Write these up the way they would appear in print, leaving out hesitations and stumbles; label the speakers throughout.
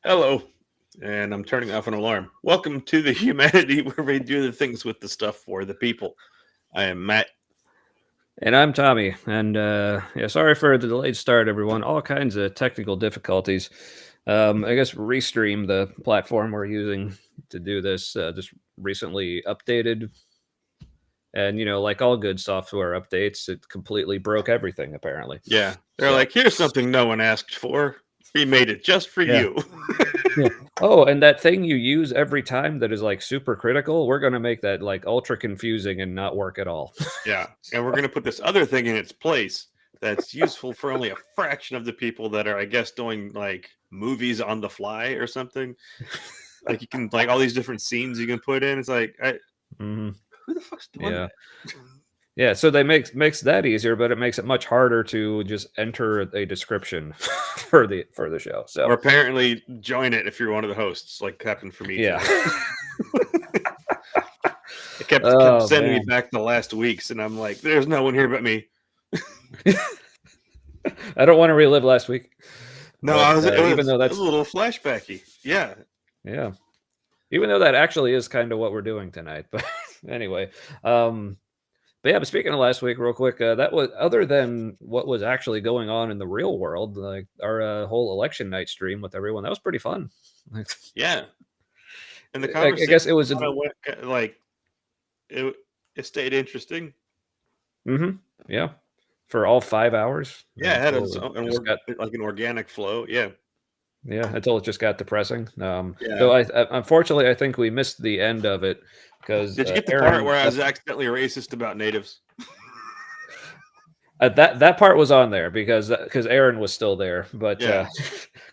Speaker 1: Hello, and I'm turning off an alarm. Welcome to the humanity where we do the things with the stuff for the people. I am Matt.
Speaker 2: And I'm Tommy. And yeah, sorry for the delayed start, everyone. All kinds of technical difficulties. I guess Restream, the platform we're using to do this, just recently updated. And, like all good software updates, it completely broke everything, apparently.
Speaker 1: Yeah, they're
Speaker 2: So,
Speaker 1: like, here's something no one asked for. We made it just for
Speaker 2: yeah.
Speaker 1: you.
Speaker 2: Yeah. Oh, and that thing you use every time that is like super critical, we're going to make that like ultra confusing and not work at all.
Speaker 1: Yeah, and we're gonna put this other thing in its place that's useful for only a fraction of the people that are, I guess, doing like movies on the fly or something. Like you can like all these different scenes you can put in. It's like,
Speaker 2: hmm
Speaker 1: who the fuck's doing
Speaker 2: Yeah.
Speaker 1: that?
Speaker 2: Yeah, so they makes that easier, but it makes it much harder to just enter a description for the show.
Speaker 1: Or
Speaker 2: So
Speaker 1: apparently join it if you're one of the hosts, like happened for me
Speaker 2: yeah.
Speaker 1: tonight. It kept
Speaker 2: Oh
Speaker 1: sending me
Speaker 2: man.
Speaker 1: back the last weeks, and I'm like, "There's no one here but me."
Speaker 2: I don't want to relive last week.
Speaker 1: No,
Speaker 2: But
Speaker 1: I was. It
Speaker 2: even
Speaker 1: was.
Speaker 2: though
Speaker 1: It was
Speaker 2: that's
Speaker 1: a little flashbacky. Yeah,
Speaker 2: yeah. Even though that actually is kind of what we're doing tonight. But anyway. Um but yeah, but speaking of last week, real quick, that was other than what was actually going on in the real world, like our whole election night stream with everyone, that was pretty fun.
Speaker 1: yeah. And the
Speaker 2: I
Speaker 1: conversation
Speaker 2: guess it was
Speaker 1: kind of went like it. It stayed interesting.
Speaker 2: yeah, for all 5 hours
Speaker 1: Yeah, it had
Speaker 2: until
Speaker 1: its
Speaker 2: it
Speaker 1: own,
Speaker 2: just got
Speaker 1: like an organic flow. Yeah,
Speaker 2: until it just got depressing.
Speaker 1: yeah.
Speaker 2: Though unfortunately I think we missed the end of it because
Speaker 1: Did you get the part
Speaker 2: Aaron
Speaker 1: where I was
Speaker 2: left.
Speaker 1: accidentally racist about natives?
Speaker 2: That part was on there because Aaron was still there, but
Speaker 1: Yeah,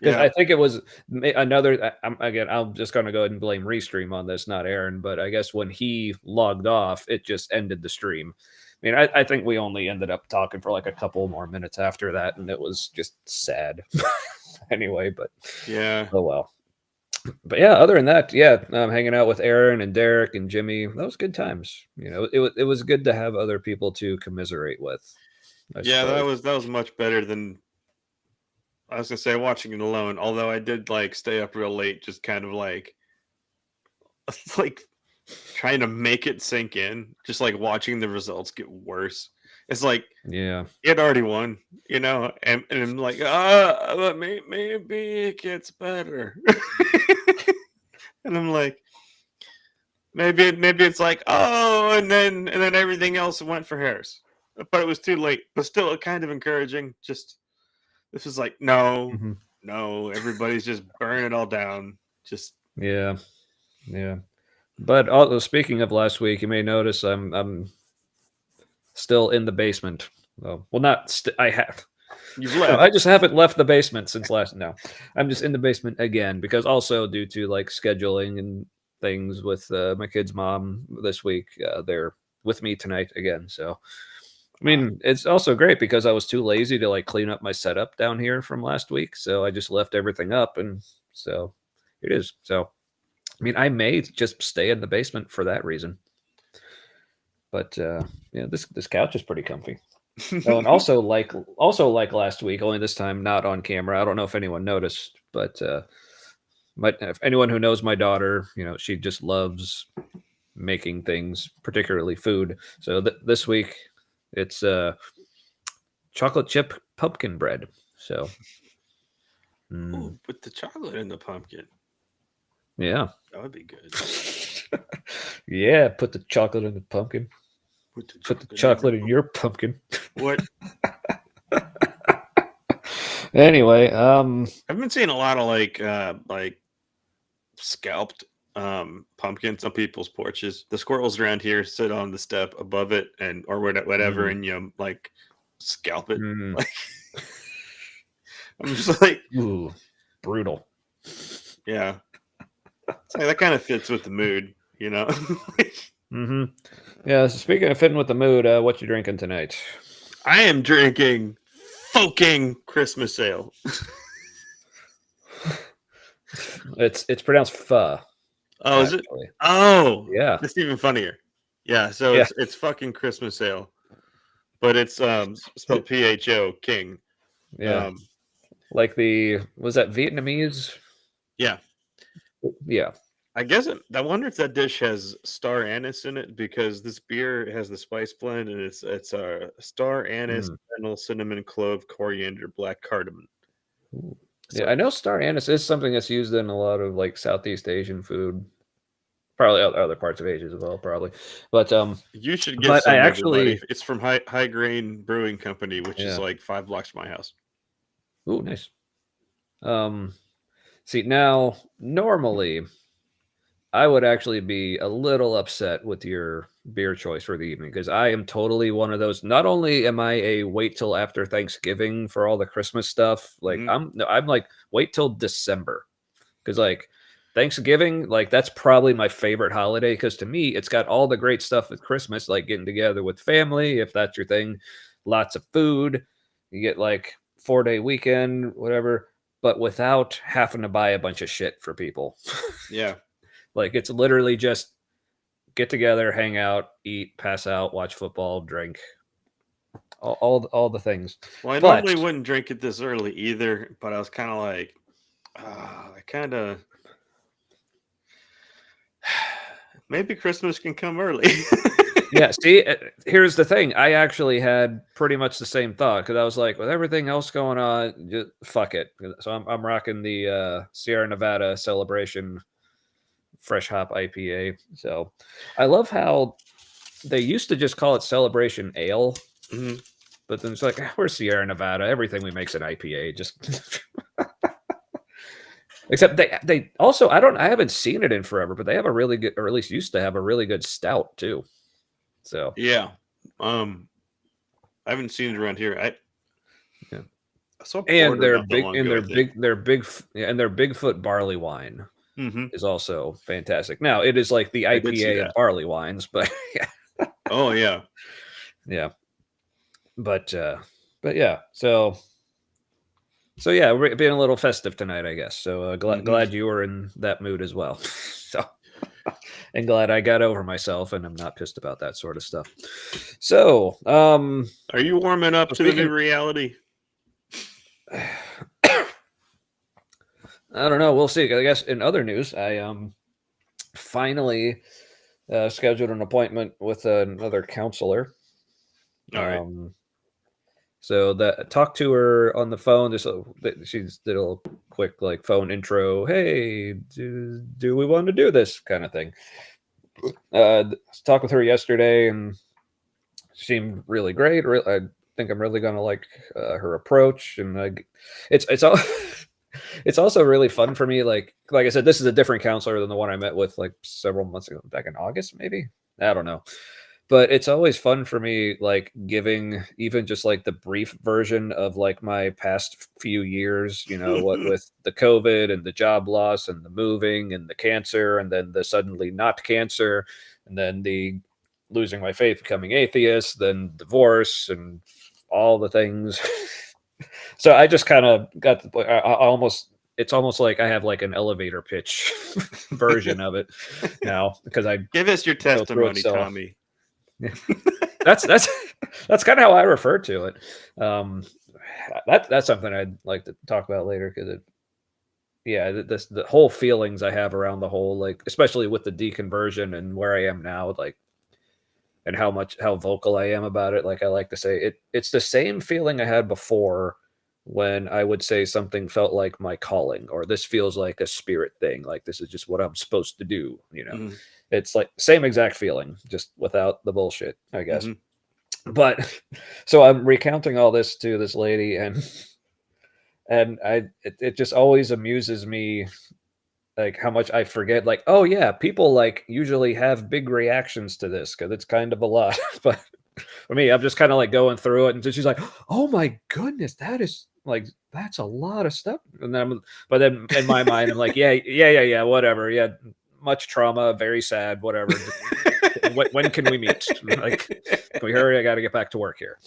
Speaker 2: because
Speaker 1: yeah.
Speaker 2: I think it was another. Again, I'm just going to go ahead and blame Restream on this, not Aaron. But I guess when he logged off, it just ended the stream. I mean, I think we only ended up talking for like a couple more minutes after that, and it was just sad. Anyway, but
Speaker 1: Yeah.
Speaker 2: oh well. But yeah, other than that, yeah, hanging out with Aaron and Derek and Jimmy, that was good times. It was good to have other people to commiserate with, I
Speaker 1: Yeah,
Speaker 2: suppose.
Speaker 1: that was much better than I was gonna say watching it alone. Although I did like stay up real late, just kind of like like trying to make it sink in, just like watching the results get worse. It's like
Speaker 2: Yeah.
Speaker 1: it already won, and I'm like, but maybe it gets better. And I'm like, maybe it's like, oh, and then everything else went for Harris, but it was too late. But still, kind of encouraging. Just this is like, no,
Speaker 2: Mhm.
Speaker 1: no, everybody's just burning it all down. Just
Speaker 2: Yeah, yeah. But also speaking of last week, you may notice I'm still in the basement. Well, not I have.
Speaker 1: you've
Speaker 2: No, I
Speaker 1: left.
Speaker 2: just haven't left the basement since last. No, I'm just in the basement again because also due to like scheduling and things with my kid's mom this week, they're with me tonight again. So I
Speaker 1: Ah,
Speaker 2: mean, it's also great because I was too lazy to like clean up my setup down here from last week, so I just left everything up, and so it is. So I mean, I may just stay in the basement for that reason. But yeah, this couch is pretty comfy. Oh, and also like last week, only this time not on camera. I don't know if anyone noticed, but if anyone who knows my daughter, she just loves making things, particularly food. So this week, it's chocolate chip pumpkin bread. So
Speaker 1: Ooh,
Speaker 2: mm,
Speaker 1: put the chocolate in the pumpkin.
Speaker 2: yeah,
Speaker 1: That would be good.
Speaker 2: yeah. Put the chocolate in the pumpkin.
Speaker 1: Put the
Speaker 2: Put the
Speaker 1: chocolate in your
Speaker 2: chocolate in
Speaker 1: pumpkin.
Speaker 2: your pumpkin.
Speaker 1: What
Speaker 2: Anyway,
Speaker 1: I've been seeing a lot of like scalped pumpkins on people's porches. The squirrels around here sit on the step above it and or whatever,
Speaker 2: mm,
Speaker 1: and like scalp it.
Speaker 2: mm,
Speaker 1: Like I'm just like,
Speaker 2: ooh, brutal.
Speaker 1: yeah, it's like that kind of fits with the mood.
Speaker 2: hmm Yeah. So speaking of fitting with the mood, what you drinking tonight?
Speaker 1: I am drinking fucking Christmas ale.
Speaker 2: It's pronounced pho,
Speaker 1: Oh, is it?
Speaker 2: actually.
Speaker 1: Oh,
Speaker 2: Yeah.
Speaker 1: that's even funnier. Yeah, so
Speaker 2: Yeah.
Speaker 1: it's fucking Christmas ale, but it's spelled PHO King.
Speaker 2: Yeah.
Speaker 1: Um,
Speaker 2: Like was that Vietnamese
Speaker 1: Yeah.
Speaker 2: Yeah.
Speaker 1: I guess I wonder if that dish has star anise in it because this beer has the spice blend and it's star anise,
Speaker 2: Mm.
Speaker 1: fennel, cinnamon, clove, coriander, black cardamom.
Speaker 2: Ooh. Yeah,
Speaker 1: So
Speaker 2: I know star anise is something that's used in a lot of like Southeast Asian food, probably other parts of Asia as well, probably. But
Speaker 1: you should get
Speaker 2: but I
Speaker 1: some, everybody.
Speaker 2: actually,
Speaker 1: It's from High Grain Brewing Company, which is
Speaker 2: yeah.
Speaker 1: like 5 blocks from my house.
Speaker 2: Ooh, nice. Um, See now, normally I would actually be a little upset with your beer choice for the evening because I am totally one of those. Not only am I a wait till after Thanksgiving for all the Christmas stuff, like
Speaker 1: Mhm.
Speaker 2: I'm like wait till December because like Thanksgiving, like that's probably my favorite holiday because to me it's got all the great stuff with Christmas, like getting together with family if that's your thing, lots of food, you get like 4 day weekend, whatever, but without having to buy a bunch of shit for people.
Speaker 1: Yeah.
Speaker 2: Like it's literally just get together, hang out, eat, pass out, watch football, drink, all the things.
Speaker 1: Well, I
Speaker 2: But
Speaker 1: normally wouldn't drink it this early either, but I was kind of like, I kind of maybe Christmas can come early.
Speaker 2: yeah, see, here's the thing. I actually had pretty much the same thought because I was like, with everything else going on, just fuck it. So I'm rocking the Sierra Nevada Celebration Fresh Hop IPA. So I love how they used to just call it Celebration Ale,
Speaker 1: Mhm.
Speaker 2: but then it's like we're Sierra Nevada. Everything we make's an IPA. Just except they also I haven't seen it in forever, but they have a really good, or at least used to have a really good stout too. So
Speaker 1: Yeah. I haven't seen it around here.
Speaker 2: yeah.
Speaker 1: I saw
Speaker 2: And
Speaker 1: Porter not that long ago, I think.
Speaker 2: and their Bigfoot barley wine
Speaker 1: Hmm.
Speaker 2: is also fantastic. Now it is like the
Speaker 1: I did see
Speaker 2: IPA of
Speaker 1: that.
Speaker 2: barley wines, but
Speaker 1: Oh yeah.
Speaker 2: yeah, but but yeah, so yeah, we're being a little festive tonight, I guess. So
Speaker 1: Hmm.
Speaker 2: glad you were in that mood as well. So and glad I got over myself and I'm not pissed about that sort of stuff. So
Speaker 1: Are you warming up
Speaker 2: so
Speaker 1: to the new
Speaker 2: speaking,
Speaker 1: reality?
Speaker 2: I don't know. We'll see. I guess in other news, I finally scheduled an appointment with another counselor.
Speaker 1: All right.
Speaker 2: Um, so that talked to her on the phone. Just she did a little quick like phone intro. Hey, do we want to do this kind of thing? Talked with her yesterday and seemed really great. I think I'm really gonna like her approach, and it's all. It's also really fun for me. Like I said, this is a different counselor than the one I met with like several months ago, back in August, maybe. I don't know, but it's always fun for me, like giving even just like the brief version of like my past few years. You know, what with the COVID and the job loss and the moving and the cancer, and then the suddenly not cancer, and then the losing my faith, becoming atheist, then divorce, and all the things. So I just kind of got I almost it's almost like I have like an elevator pitch version of it now because I
Speaker 1: Give us your
Speaker 2: go through it
Speaker 1: testimony,
Speaker 2: so
Speaker 1: Tommy.
Speaker 2: yeah. that's that's kind of how I refer to it. Um, that's something I'd like to talk about later because yeah, the whole feelings I have around the whole like especially with the deconversion and where I am now, like and how vocal I am about it. Like I like to say it's the same feeling I had before when I would say something felt like my calling or this feels like a spirit thing, like this is just what I'm supposed to do, you know.
Speaker 1: Hmm.
Speaker 2: It's like same exact feeling, just without the bullshit, I guess.
Speaker 1: Hmm.
Speaker 2: But so I'm recounting all this to this lady and it just always amuses me like how much I forget like oh yeah people like usually have big reactions to this because it's kind of a lot but for me I'm just kind of like going through it and she's like oh my goodness that is like that's a lot of stuff and then but then in my mind I'm like yeah whatever yeah much trauma very sad whatever when can we meet like can we hurry I got to get back to work here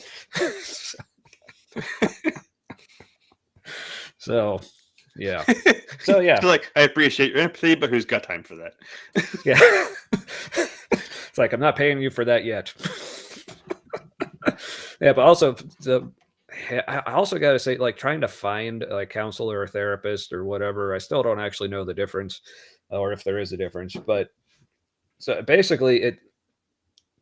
Speaker 2: so yeah so yeah
Speaker 1: Like, I appreciate your empathy, but who's got time for that?
Speaker 2: yeah it's like I'm not paying you for that yet. Yeah, but also, I also got to say, like, trying to find a counselor or therapist or whatever, I still don't actually know the difference, or if there is a difference. But so basically, it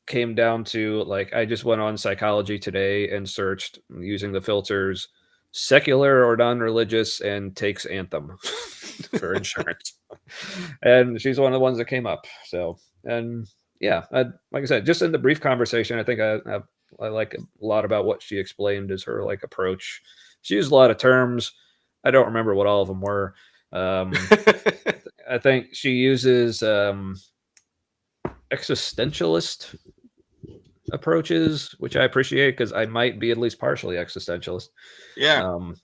Speaker 2: came down to like I just went on Psychology Today and searched using the filters secular or non-religious and takes Anthem for insurance. And she's one of the ones that came up. So, and yeah, like I said, just in the brief conversation, I think I like a lot about what she explained as her like approach. She used a lot of terms. I don't remember what all of them were. Um, I think she uses existentialist approaches, which I appreciate because I might be at least partially existentialist.
Speaker 1: Yeah.
Speaker 2: Um,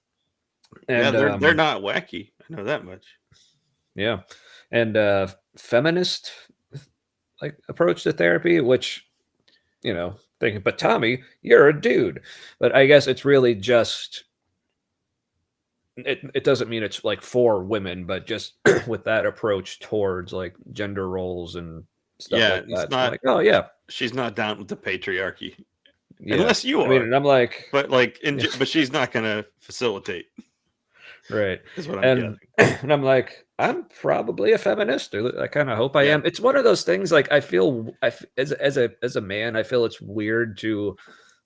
Speaker 1: Yeah,
Speaker 2: and
Speaker 1: they're not wacky. I know that much.
Speaker 2: yeah, and feminist like approach to therapy, which thinking, but Tommy, you're a dude. But I guess it's really just it doesn't mean it's like for women, but just with that approach towards like gender roles and stuff
Speaker 1: Yeah,
Speaker 2: like
Speaker 1: it's
Speaker 2: that. So I'm
Speaker 1: not
Speaker 2: like, oh yeah,
Speaker 1: she's not down with the patriarchy.
Speaker 2: yeah.
Speaker 1: Unless you
Speaker 2: I mean,
Speaker 1: are.
Speaker 2: and I'm like,
Speaker 1: But like
Speaker 2: yeah,
Speaker 1: but she's not gonna facilitate,
Speaker 2: right.
Speaker 1: is what I'm
Speaker 2: And
Speaker 1: gathering.
Speaker 2: and I'm like, I'm probably a feminist. Or I kind of hope I
Speaker 1: Yeah.
Speaker 2: am. It's one of those things. Like I feel, as a man, I feel it's weird to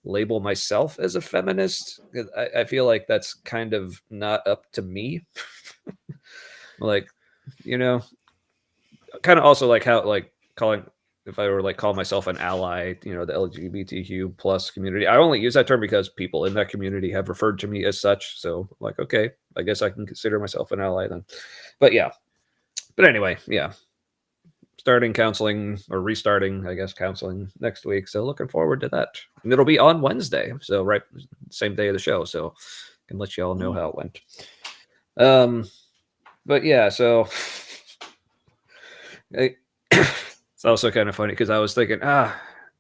Speaker 2: label myself as a feminist. 'Cause I feel like that's kind of not up to me. Like, you know, kind of also like how like calling if I were like call myself an ally, the LGBTQ plus community. I only use that term because people in that community have referred to me as such. So like, okay, I guess I can consider myself an ally then. But yeah. But anyway, yeah. Starting counseling or restarting, I guess, counseling next week. So looking forward to that. And it'll be on Wednesday. So right same day of the show. So I can let you all know how it went. But yeah, so it's also kind of funny because I was thinking,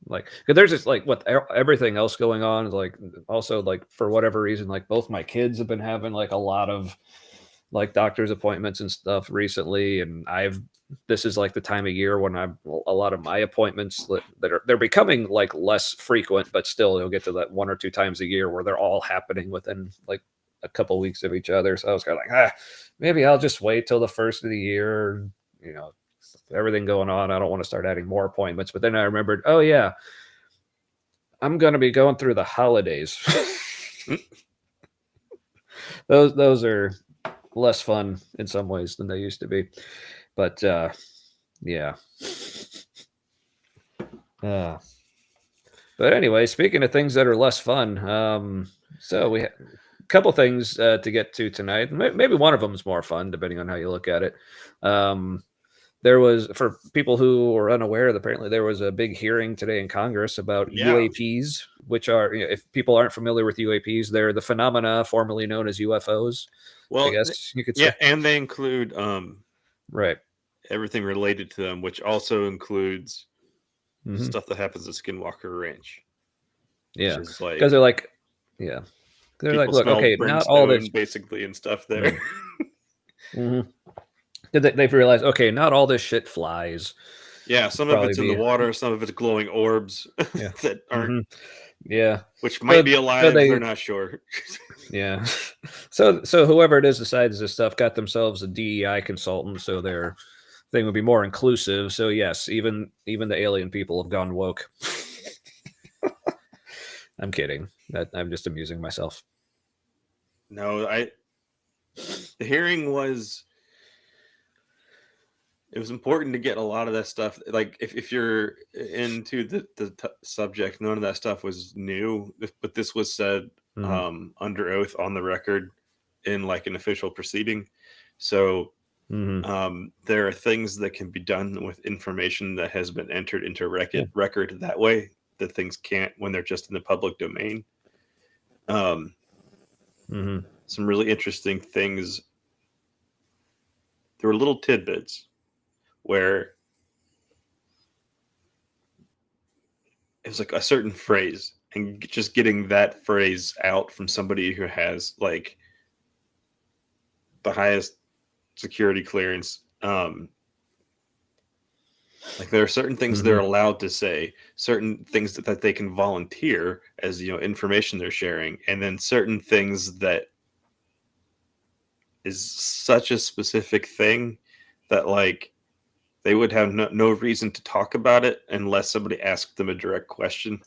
Speaker 2: like, cause there's just like what everything else going on, like also like for whatever reason, like both my kids have been having like a lot of like doctor's appointments and stuff recently, and this is like the time of year when I'm a lot of my appointments they're becoming like less frequent, but still you'll get to that 1 or 2 times a year where they're all happening within like a couple weeks of each other. So I was kind of like, maybe I'll just wait till the first of the year, you know, everything going on. I don't want to start adding more appointments. But then I remembered, oh yeah, I'm going to be going through the holidays. those are less fun in some ways than they used to be. But yeah. But anyway, speaking of things that are less fun, so we have a couple things to get to tonight. Maybe one of them is more fun, depending on how you look at it. There was, for people who are unaware, apparently there was a big hearing today in Congress about
Speaker 1: Yeah.
Speaker 2: UAPs, which are, if people aren't familiar with UAPs, they're the phenomena formerly known as UFOs. I
Speaker 1: Well,
Speaker 2: guess you could
Speaker 1: yeah,
Speaker 2: say.
Speaker 1: and they include
Speaker 2: Right.
Speaker 1: everything related to them, which also includes
Speaker 2: Hmm.
Speaker 1: stuff that happens at Skinwalker Ranch, which
Speaker 2: Yeah.
Speaker 1: is
Speaker 2: Because
Speaker 1: like
Speaker 2: they're like, yeah. They're like,
Speaker 1: people
Speaker 2: look,
Speaker 1: smell
Speaker 2: okay, not all
Speaker 1: brimstone
Speaker 2: this.
Speaker 1: basically and stuff there.
Speaker 2: Mm-hmm. They've realized, okay, not all this shit flies.
Speaker 1: Yeah, some of
Speaker 2: Probably
Speaker 1: it's in the
Speaker 2: be,
Speaker 1: water, some of it's glowing orbs
Speaker 2: yeah.
Speaker 1: that aren't,
Speaker 2: Hmm. Yeah.
Speaker 1: which might
Speaker 2: So,
Speaker 1: be
Speaker 2: so
Speaker 1: alive. They're
Speaker 2: they,
Speaker 1: not sure.
Speaker 2: yeah. So whoever it is decides this stuff got themselves a DEI consultant, so their thing would be more inclusive. So yes, even the alien people have gone woke. I'm kidding. I'm just amusing myself.
Speaker 1: No, the hearing was, it was important to get a lot of that stuff. Like if you're into the subject, none of that stuff was new, but this was said
Speaker 2: Mm-hmm.
Speaker 1: under oath on the record in like an official proceeding. So
Speaker 2: Mm-hmm.
Speaker 1: there are things that can be done with information that has been entered into
Speaker 2: Yeah.
Speaker 1: record that way that things can't when they're just in the public domain. Um,
Speaker 2: Mm-hmm.
Speaker 1: some really interesting things. There were little tidbits where it was like a certain phrase, and just getting that phrase out from somebody who has like the highest security clearance, Like there are certain things they're
Speaker 2: Mhm.
Speaker 1: allowed to say, certain things that they can volunteer as information they're sharing, and then certain things that is such a specific thing that like they would have no reason to talk about it unless somebody asked them a direct question.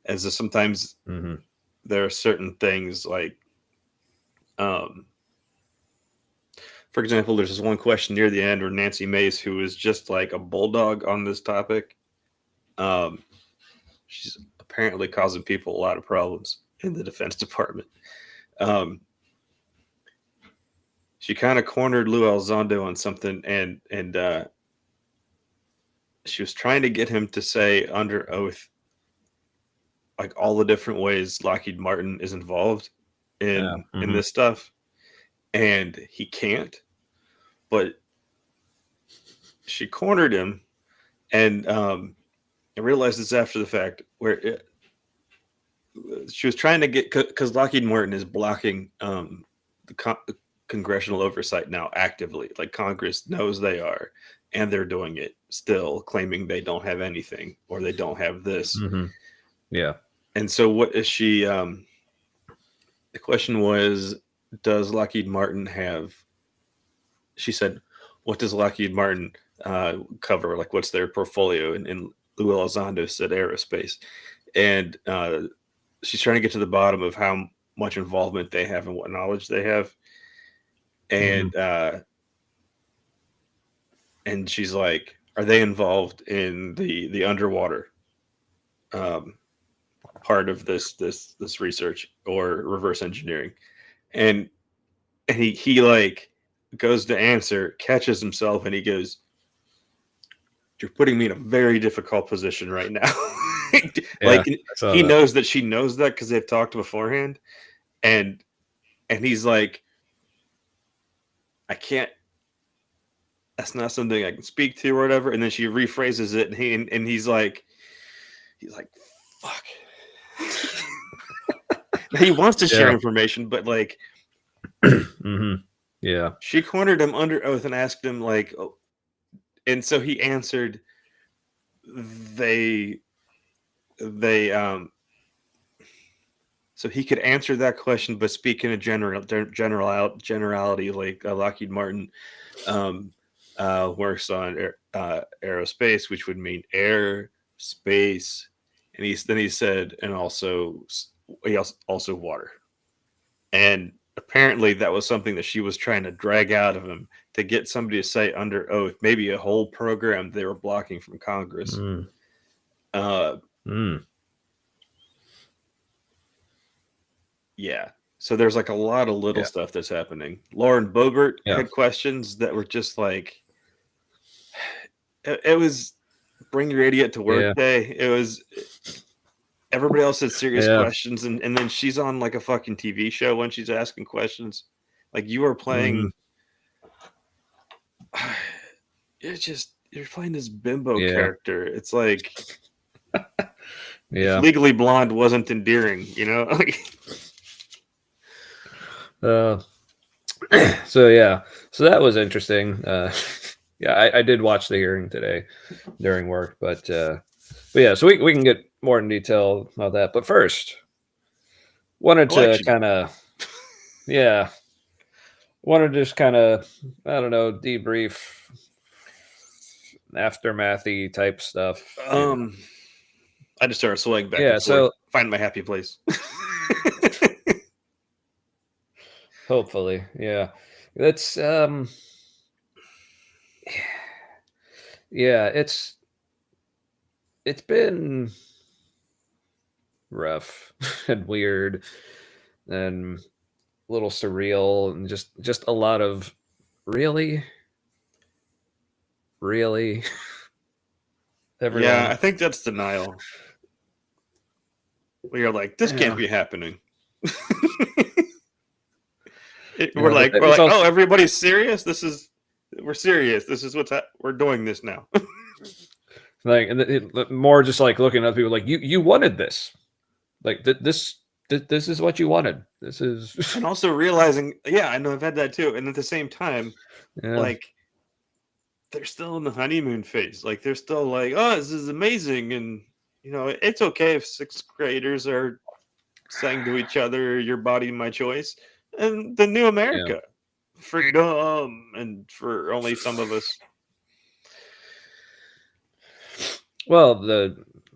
Speaker 1: As if sometimes
Speaker 2: Mhm.
Speaker 1: there are certain things like, um, for example, there's this one question near the end where Nancy Mace, who is just like a bulldog on this topic, um, she's apparently causing people a lot of problems in the Defense Department. Um, she kind of cornered Lou Elizondo on something, and she was trying to get him to say under oath like all the different ways Lockheed Martin is involved
Speaker 2: Yeah.
Speaker 1: in
Speaker 2: Mhm.
Speaker 1: this stuff, and he can't. But she cornered him, and I realized this after the fact, where she was trying to get because Lockheed Martin is blocking the congressional oversight now actively. Like Congress knows they are, and they're doing it still, claiming they don't have anything or they don't have this.
Speaker 2: Mhm. Yeah.
Speaker 1: And so, what is she? The question was, does Lockheed Martin have? She said, "What does Lockheed Martin cover? Like, what's their portfolio?" And Lou Elizondo said aerospace, and she's trying to get to the bottom of how much involvement they have and what knowledge they have,
Speaker 2: Mhm.
Speaker 1: and she's like, "Are they involved in the underwater um, part of this research or reverse engineering?" And he like goes to answer, catches himself, and he goes, "You're putting me in a very difficult position right now."
Speaker 2: Yeah.
Speaker 1: Like
Speaker 2: I saw
Speaker 1: he
Speaker 2: that.
Speaker 1: knows that she knows that because they've talked beforehand, and he's like, "I can't. That's not something I can speak to or whatever." And then she rephrases it, and he's like, "Fuck." He wants to share
Speaker 2: Yeah.
Speaker 1: information, but like
Speaker 2: Mhm. Yeah.
Speaker 1: she cornered him under oath and asked him like, oh, and so he answered, they they so he could answer that question, but speak in a generality, like Lockheed Martin works on aerospace, which would mean air, space, and he said, and he also water. And apparently, that was something that she was trying to drag out of him to get somebody to say under oath, maybe a whole program they were blocking from Congress.
Speaker 2: Mm.
Speaker 1: Uh,
Speaker 2: Mm.
Speaker 1: yeah. So there's like a lot of little
Speaker 2: Yeah.
Speaker 1: stuff that's happening. Lauren Boebert
Speaker 2: Yeah.
Speaker 1: had questions that were just like, it was bring your idiot to work
Speaker 2: Yeah.
Speaker 1: day. It was everybody else had serious
Speaker 2: Yeah.
Speaker 1: questions, and then she's on like a fucking TV show when she's asking questions. Like you are
Speaker 2: Mhm.
Speaker 1: playing, you're playing this bimbo
Speaker 2: Yeah.
Speaker 1: character. It's like if
Speaker 2: Yeah.
Speaker 1: Legally Blonde wasn't endearing, like
Speaker 2: Uh, so yeah. So that was interesting. Yeah, I did watch the hearing today during work, but yeah, so we can get more in detail about that. But first, wanted to
Speaker 1: election.
Speaker 2: kind of yeah, wanted to just kind of I don't know debrief aftermathy type stuff.
Speaker 1: Um, I just started swaying back
Speaker 2: Yeah,
Speaker 1: and forth,
Speaker 2: so
Speaker 1: find my happy place.
Speaker 2: hopefully, yeah, that's yeah, it's been rough and weird and a little surreal and just a lot of really, really
Speaker 1: Yeah,
Speaker 2: everyone.
Speaker 1: I think that's denial. We are like, this can't
Speaker 2: Yeah,
Speaker 1: be happening.
Speaker 2: yeah, but
Speaker 1: We're
Speaker 2: it's
Speaker 1: like,
Speaker 2: also
Speaker 1: oh, everybody's serious. We're serious. This is we're doing this now.
Speaker 2: like more just like looking at other people like you wanted this, like this is what you wanted. This is
Speaker 1: And also realizing, yeah, I know I've had that too. And at the same time,
Speaker 2: yeah,
Speaker 1: like they're still in the honeymoon phase. Like they're still like, oh, this is amazing, and it's okay if sixth graders are saying to each other, "Your body, my choice," and the new
Speaker 2: Yeah.
Speaker 1: America, freedom, and for only some of us.
Speaker 2: Well,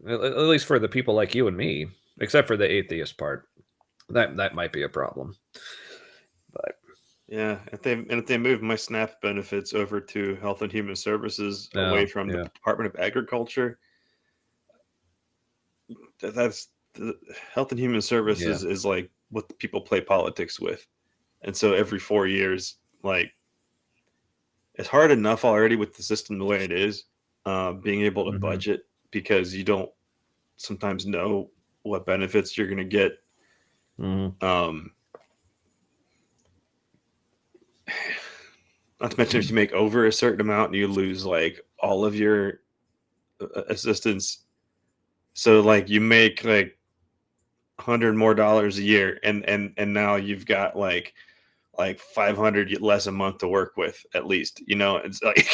Speaker 2: at least for the people like you and me, except for the atheist part, that might be a problem. But
Speaker 1: Yeah, if they move my SNAP benefits over to Health and Human Services away
Speaker 2: no,
Speaker 1: from the
Speaker 2: yeah,
Speaker 1: Department of Agriculture, that's the Health and Human
Speaker 2: yeah,
Speaker 1: Services is like what the people play politics with, and so every 4 years, like it's hard enough already with the system the way it is, being able to
Speaker 2: hmm
Speaker 1: budget because you don't sometimes know what benefits you're going to get.
Speaker 2: hmm
Speaker 1: Um, Not to mention if you make over a certain amount, you lose like all of your assistance. So like you make like $100 more a year, and now you've got like 500 less a month to work with at least. It's like,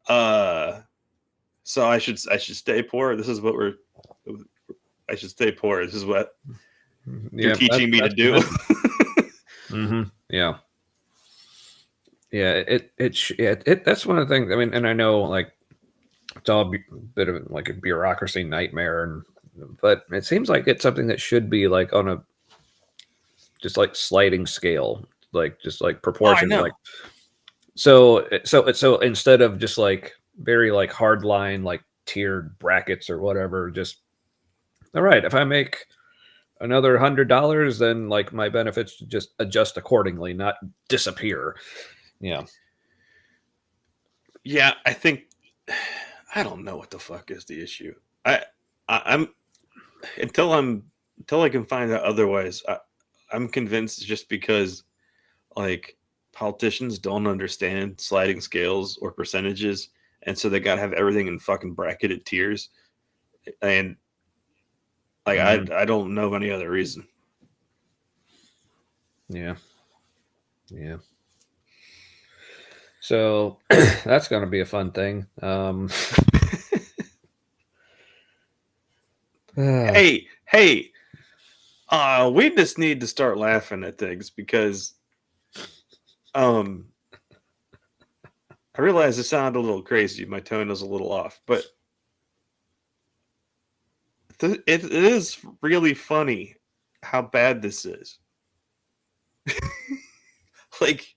Speaker 1: uh, so I should stay poor. This is what I should stay poor. This is what you're
Speaker 2: yeah.
Speaker 1: teaching me to do.
Speaker 2: Yeah, yeah. That's one of the things. I mean, and I know like it's all a bit of like a bureaucracy nightmare, but it seems like it's something that should be like on a just like sliding scale, like just like
Speaker 1: Oh, I
Speaker 2: proportions,
Speaker 1: know.
Speaker 2: like so instead of just like very like hard line like tiered brackets or whatever, just all right, if I make another $100, then like my benefits just adjust accordingly, not disappear. Yeah.
Speaker 1: Yeah, I think I don't know what the fuck is the issue. I'm until I can find out otherwise. I'm convinced just because like politicians don't understand sliding scales or percentages, and so they gotta have everything in fucking bracketed tiers. And like
Speaker 2: hmm
Speaker 1: I don't know of any other reason.
Speaker 2: Yeah. Yeah. So that's going to be a fun thing. uh,
Speaker 1: Hey, we just need to start laughing at things because um I realize it sounded a little crazy. My tone is a little off, but it is really funny how bad this is. Like,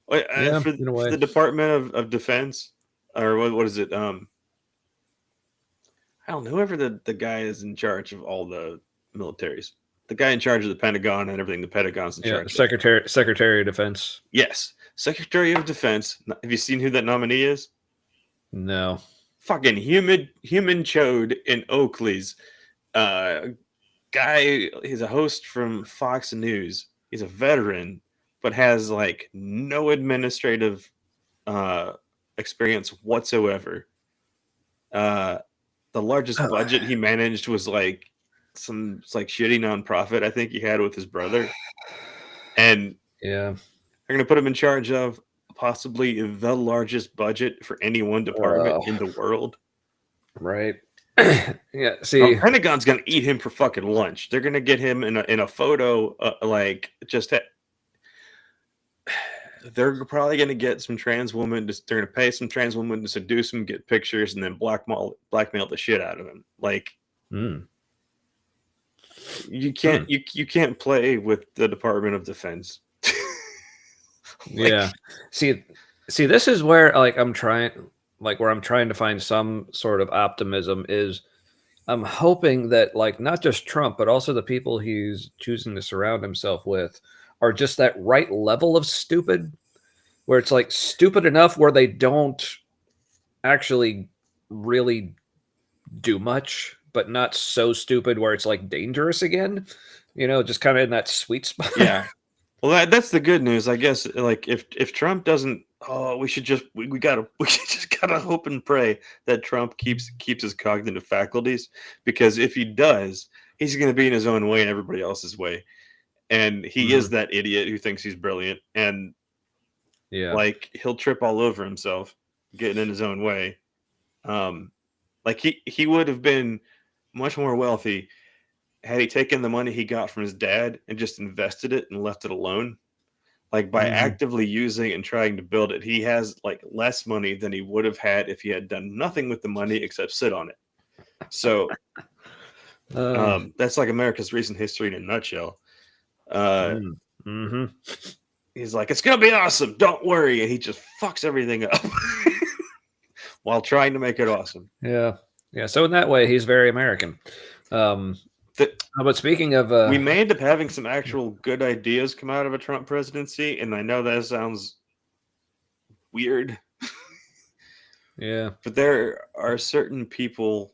Speaker 2: yeah, in a
Speaker 1: for
Speaker 2: way.
Speaker 1: the Department of Defense, or what is it? I don't know. Whoever the guy is in charge of all the militaries, the guy in charge of the Pentagon and everything. The Pentagon's in
Speaker 2: Yeah,
Speaker 1: charge of.
Speaker 2: Secretary of Defense.
Speaker 1: Yes, Secretary of Defense. Have you seen who that nominee is?
Speaker 2: No.
Speaker 1: Fucking human chode in Oakley's. Uh, Guy. He's a host from Fox News. He's a veteran, but has like no administrative uh, experience whatsoever. Uh, the largest
Speaker 2: Oh,
Speaker 1: budget he managed was like some like shitty nonprofit I think he had with his brother, and
Speaker 2: yeah.
Speaker 1: they're gonna put him in charge of possibly the largest budget for any one department
Speaker 2: Uh,
Speaker 1: in the world.
Speaker 2: right. Yeah. See.
Speaker 1: Pentagon's gonna eat him for fucking lunch. They're gonna get him in a photo, like just. They're probably gonna get some trans woman. They're gonna pay some trans woman to seduce him, get pictures, and then blackmail the shit out of him. Like
Speaker 2: Hmm.
Speaker 1: you can't
Speaker 2: Hmm.
Speaker 1: you can't play with the Department of Defense.
Speaker 2: Yeah.
Speaker 1: Like
Speaker 2: See. See. This is where like where I'm trying to find some sort of optimism is I'm hoping that like not just Trump, but also the people he's choosing to surround himself with are just that right level of stupid, where it's like stupid enough where they don't actually really do much, but not so stupid where it's like dangerous again. Just kind of in that sweet spot.
Speaker 1: yeah. Well, that's the good news, I guess. Like if Trump doesn't, oh, we should just we gotta we just gotta hope and pray that Trump keeps his cognitive faculties, because if he does, he's gonna be in his own way and everybody else's way, and he is
Speaker 2: Mhm.
Speaker 1: that idiot who thinks he's brilliant, and
Speaker 2: Yeah.
Speaker 1: Like he'll trip all over himself, getting in his own way. Like he would have been much more wealthy had he taken the money he got from his dad and just invested it and left it alone. Like by
Speaker 2: Mhm.
Speaker 1: actively using and trying to build it, he has like less money than he would have had if he had done nothing with the money except sit on it. So
Speaker 2: Oh.
Speaker 1: that's like America's recent history in a nutshell. Uh,
Speaker 2: Mhm.
Speaker 1: he's like, it's gonna be awesome, don't worry, and he just fucks everything up while trying to make it awesome.
Speaker 2: Yeah. Yeah. So in that way, he's very American. Um,
Speaker 1: That
Speaker 2: but speaking of,
Speaker 1: we may end up having some actual good ideas come out of a Trump presidency, and I know that sounds weird,
Speaker 2: yeah,
Speaker 1: but there are certain people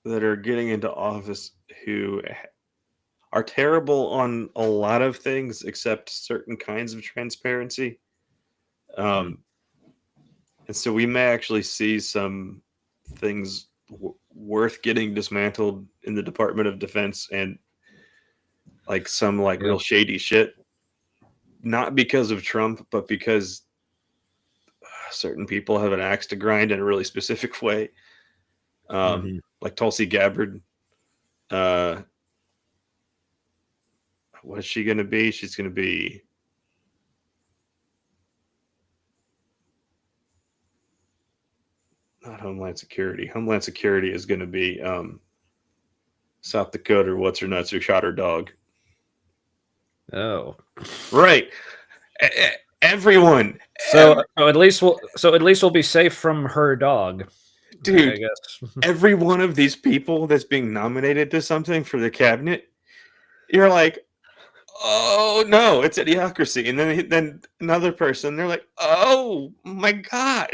Speaker 1: that are getting into office who are terrible on a lot of things except certain kinds of transparency.
Speaker 2: Mhm.
Speaker 1: Um, and so we may actually see some things worth getting dismantled in the Department of Defense and like some like
Speaker 2: yeah,
Speaker 1: real shady shit, not because of Trump, but because certain people have an axe to grind in a really specific way.
Speaker 2: hmm
Speaker 1: Like Tulsi Gabbard. Uh, what's she going to be? She's going to be not Homeland Security. Homeland Security is going to be South Dakota or what's her nuts who shot her dog.
Speaker 2: Oh,
Speaker 1: Right. Everyone,
Speaker 2: so at least we'll be safe from her dog, I
Speaker 1: dude,
Speaker 2: guess.
Speaker 1: every one of these people that's being nominated to something for the cabinet, you're like, oh no, it's idiocracy. And then another person, they're like, oh my god.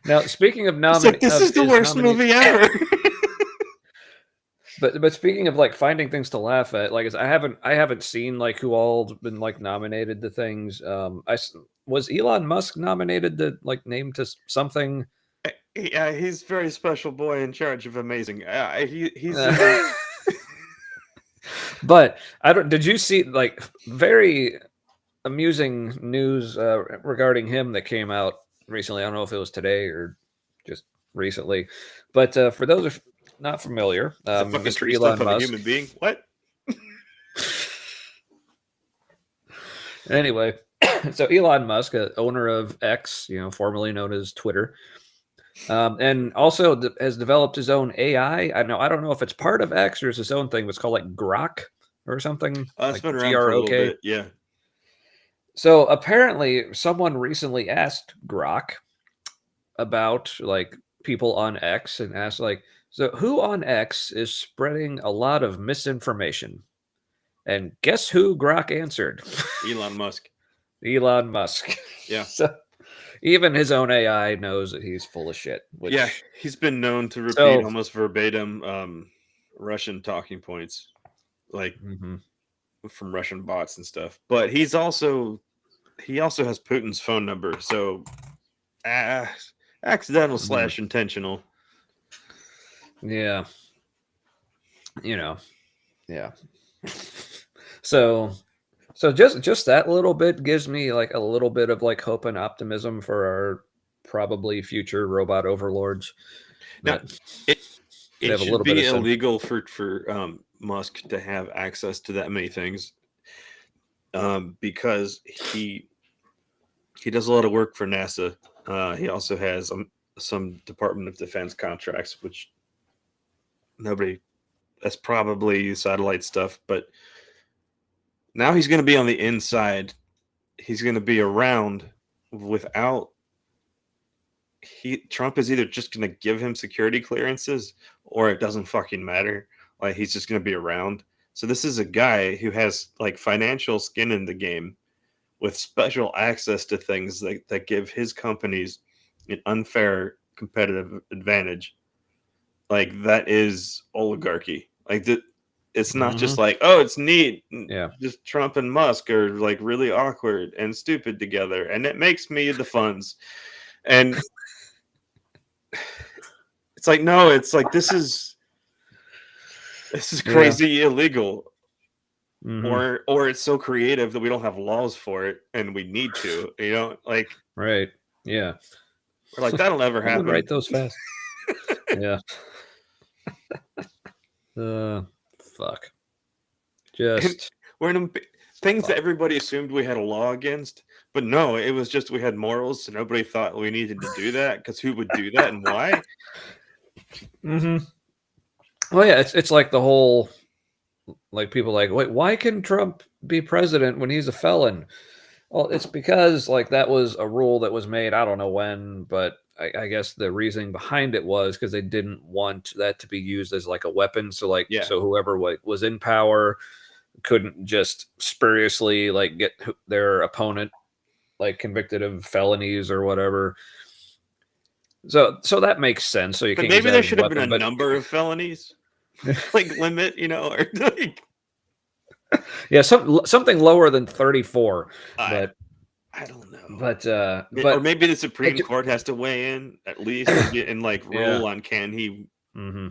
Speaker 2: Now, speaking of
Speaker 1: It's like this is the
Speaker 2: his
Speaker 1: worst
Speaker 2: nominee,
Speaker 1: movie ever.
Speaker 2: but speaking of like finding things to laugh at, like I haven't seen like who all's been like nominated to things. Was Elon Musk nominated to like named to something?
Speaker 1: Yeah, he's a very special boy in charge of amazing. He's in.
Speaker 2: But I don't. Did you see like very amusing news regarding him that came out recently? I don't know if it was today or just recently, but for those of not familiar,
Speaker 1: He's a fucking
Speaker 2: Mr.
Speaker 1: tree stump
Speaker 2: Elon
Speaker 1: of a
Speaker 2: Musk.
Speaker 1: human being. What?
Speaker 2: Anyway, so Elon Musk, owner of X, formerly known as Twitter, and also has developed his own AI. I don't know if it's part of X or it's his own thing. But it's called like Grok or something
Speaker 1: It's
Speaker 2: like
Speaker 1: been around for a little
Speaker 2: GROK.
Speaker 1: bit. Yeah.
Speaker 2: So apparently, someone recently asked Grok about like people on X and asked like, so who on X is spreading a lot of misinformation? And guess who Grok answered?
Speaker 1: Elon Musk.
Speaker 2: Elon Musk.
Speaker 1: Yeah.
Speaker 2: So even his own AI knows that he's full of shit.
Speaker 1: Yeah,
Speaker 2: Which
Speaker 1: he's been known to repeat
Speaker 2: so
Speaker 1: almost verbatim Russian talking points, like
Speaker 2: mhm,
Speaker 1: from Russian bots and stuff. But he also has Putin's phone number, so uh, accidental
Speaker 2: mhm.
Speaker 1: slash intentional.
Speaker 2: Yeah, you know, yeah. So so just that little bit gives me like a little bit of like hope and optimism for our probably future robot overlords
Speaker 1: Now,
Speaker 2: that
Speaker 1: it
Speaker 2: could
Speaker 1: it
Speaker 2: have a
Speaker 1: should
Speaker 2: little bit
Speaker 1: be
Speaker 2: of sense.
Speaker 1: illegal for Musk to have access to that many things, because he does a lot of work for NASA. He also has some Department of Defense contracts, which nobody. That's probably satellite stuff, but now he's going to be on the inside. He's going to be around without Trump is either just going to give him security clearances or it doesn't fucking matter. Like he's just going to be around. So this is a guy who has like financial skin in the game with special access to things that give his companies an unfair competitive advantage. Like that is oligarchy. Like that, it's not just
Speaker 2: Hmm.
Speaker 1: like, oh, it's neat.
Speaker 2: Yeah.
Speaker 1: Just Trump and Musk are like really awkward and stupid together, and it makes me the funds. And it's like, no, it's like this is
Speaker 2: Yeah.
Speaker 1: crazy illegal.
Speaker 2: Hmm.
Speaker 1: or it's so creative that we don't have laws for it and we need to, like
Speaker 2: Right. Yeah.
Speaker 1: we're like that'll never
Speaker 2: Who would
Speaker 1: happen.
Speaker 2: write those fast? Yeah. Uh, fuck.
Speaker 1: And
Speaker 2: Just
Speaker 1: we're in things that
Speaker 2: fuck.
Speaker 1: everybody assumed we had a law against, but no, it was just we had morals, so nobody thought we needed to do that because who would do that and why?
Speaker 2: Hmm. Well, yeah, it's like the whole like people like, wait, why can Trump be president when he's a felon? Well, it's because like that was a rule that was made. I don't know when, but I guess the reasoning behind it was because they didn't want that to be used as like a weapon. So like,
Speaker 1: Yeah,
Speaker 2: so whoever was in power couldn't just spuriously like get their opponent like convicted of felonies or whatever. So that makes sense. So you
Speaker 1: but
Speaker 2: can't use
Speaker 1: maybe
Speaker 2: that
Speaker 1: there
Speaker 2: as a
Speaker 1: should have been a
Speaker 2: weapon, but
Speaker 1: number of felonies like limit, or like
Speaker 2: yeah, something lower than 34.
Speaker 1: I
Speaker 2: But
Speaker 1: I don't know. Or
Speaker 2: but
Speaker 1: maybe the
Speaker 2: I
Speaker 1: Supreme
Speaker 2: ju-
Speaker 1: Court has to weigh in at least and like
Speaker 2: yeah.
Speaker 1: rule on can he.
Speaker 2: Hmm.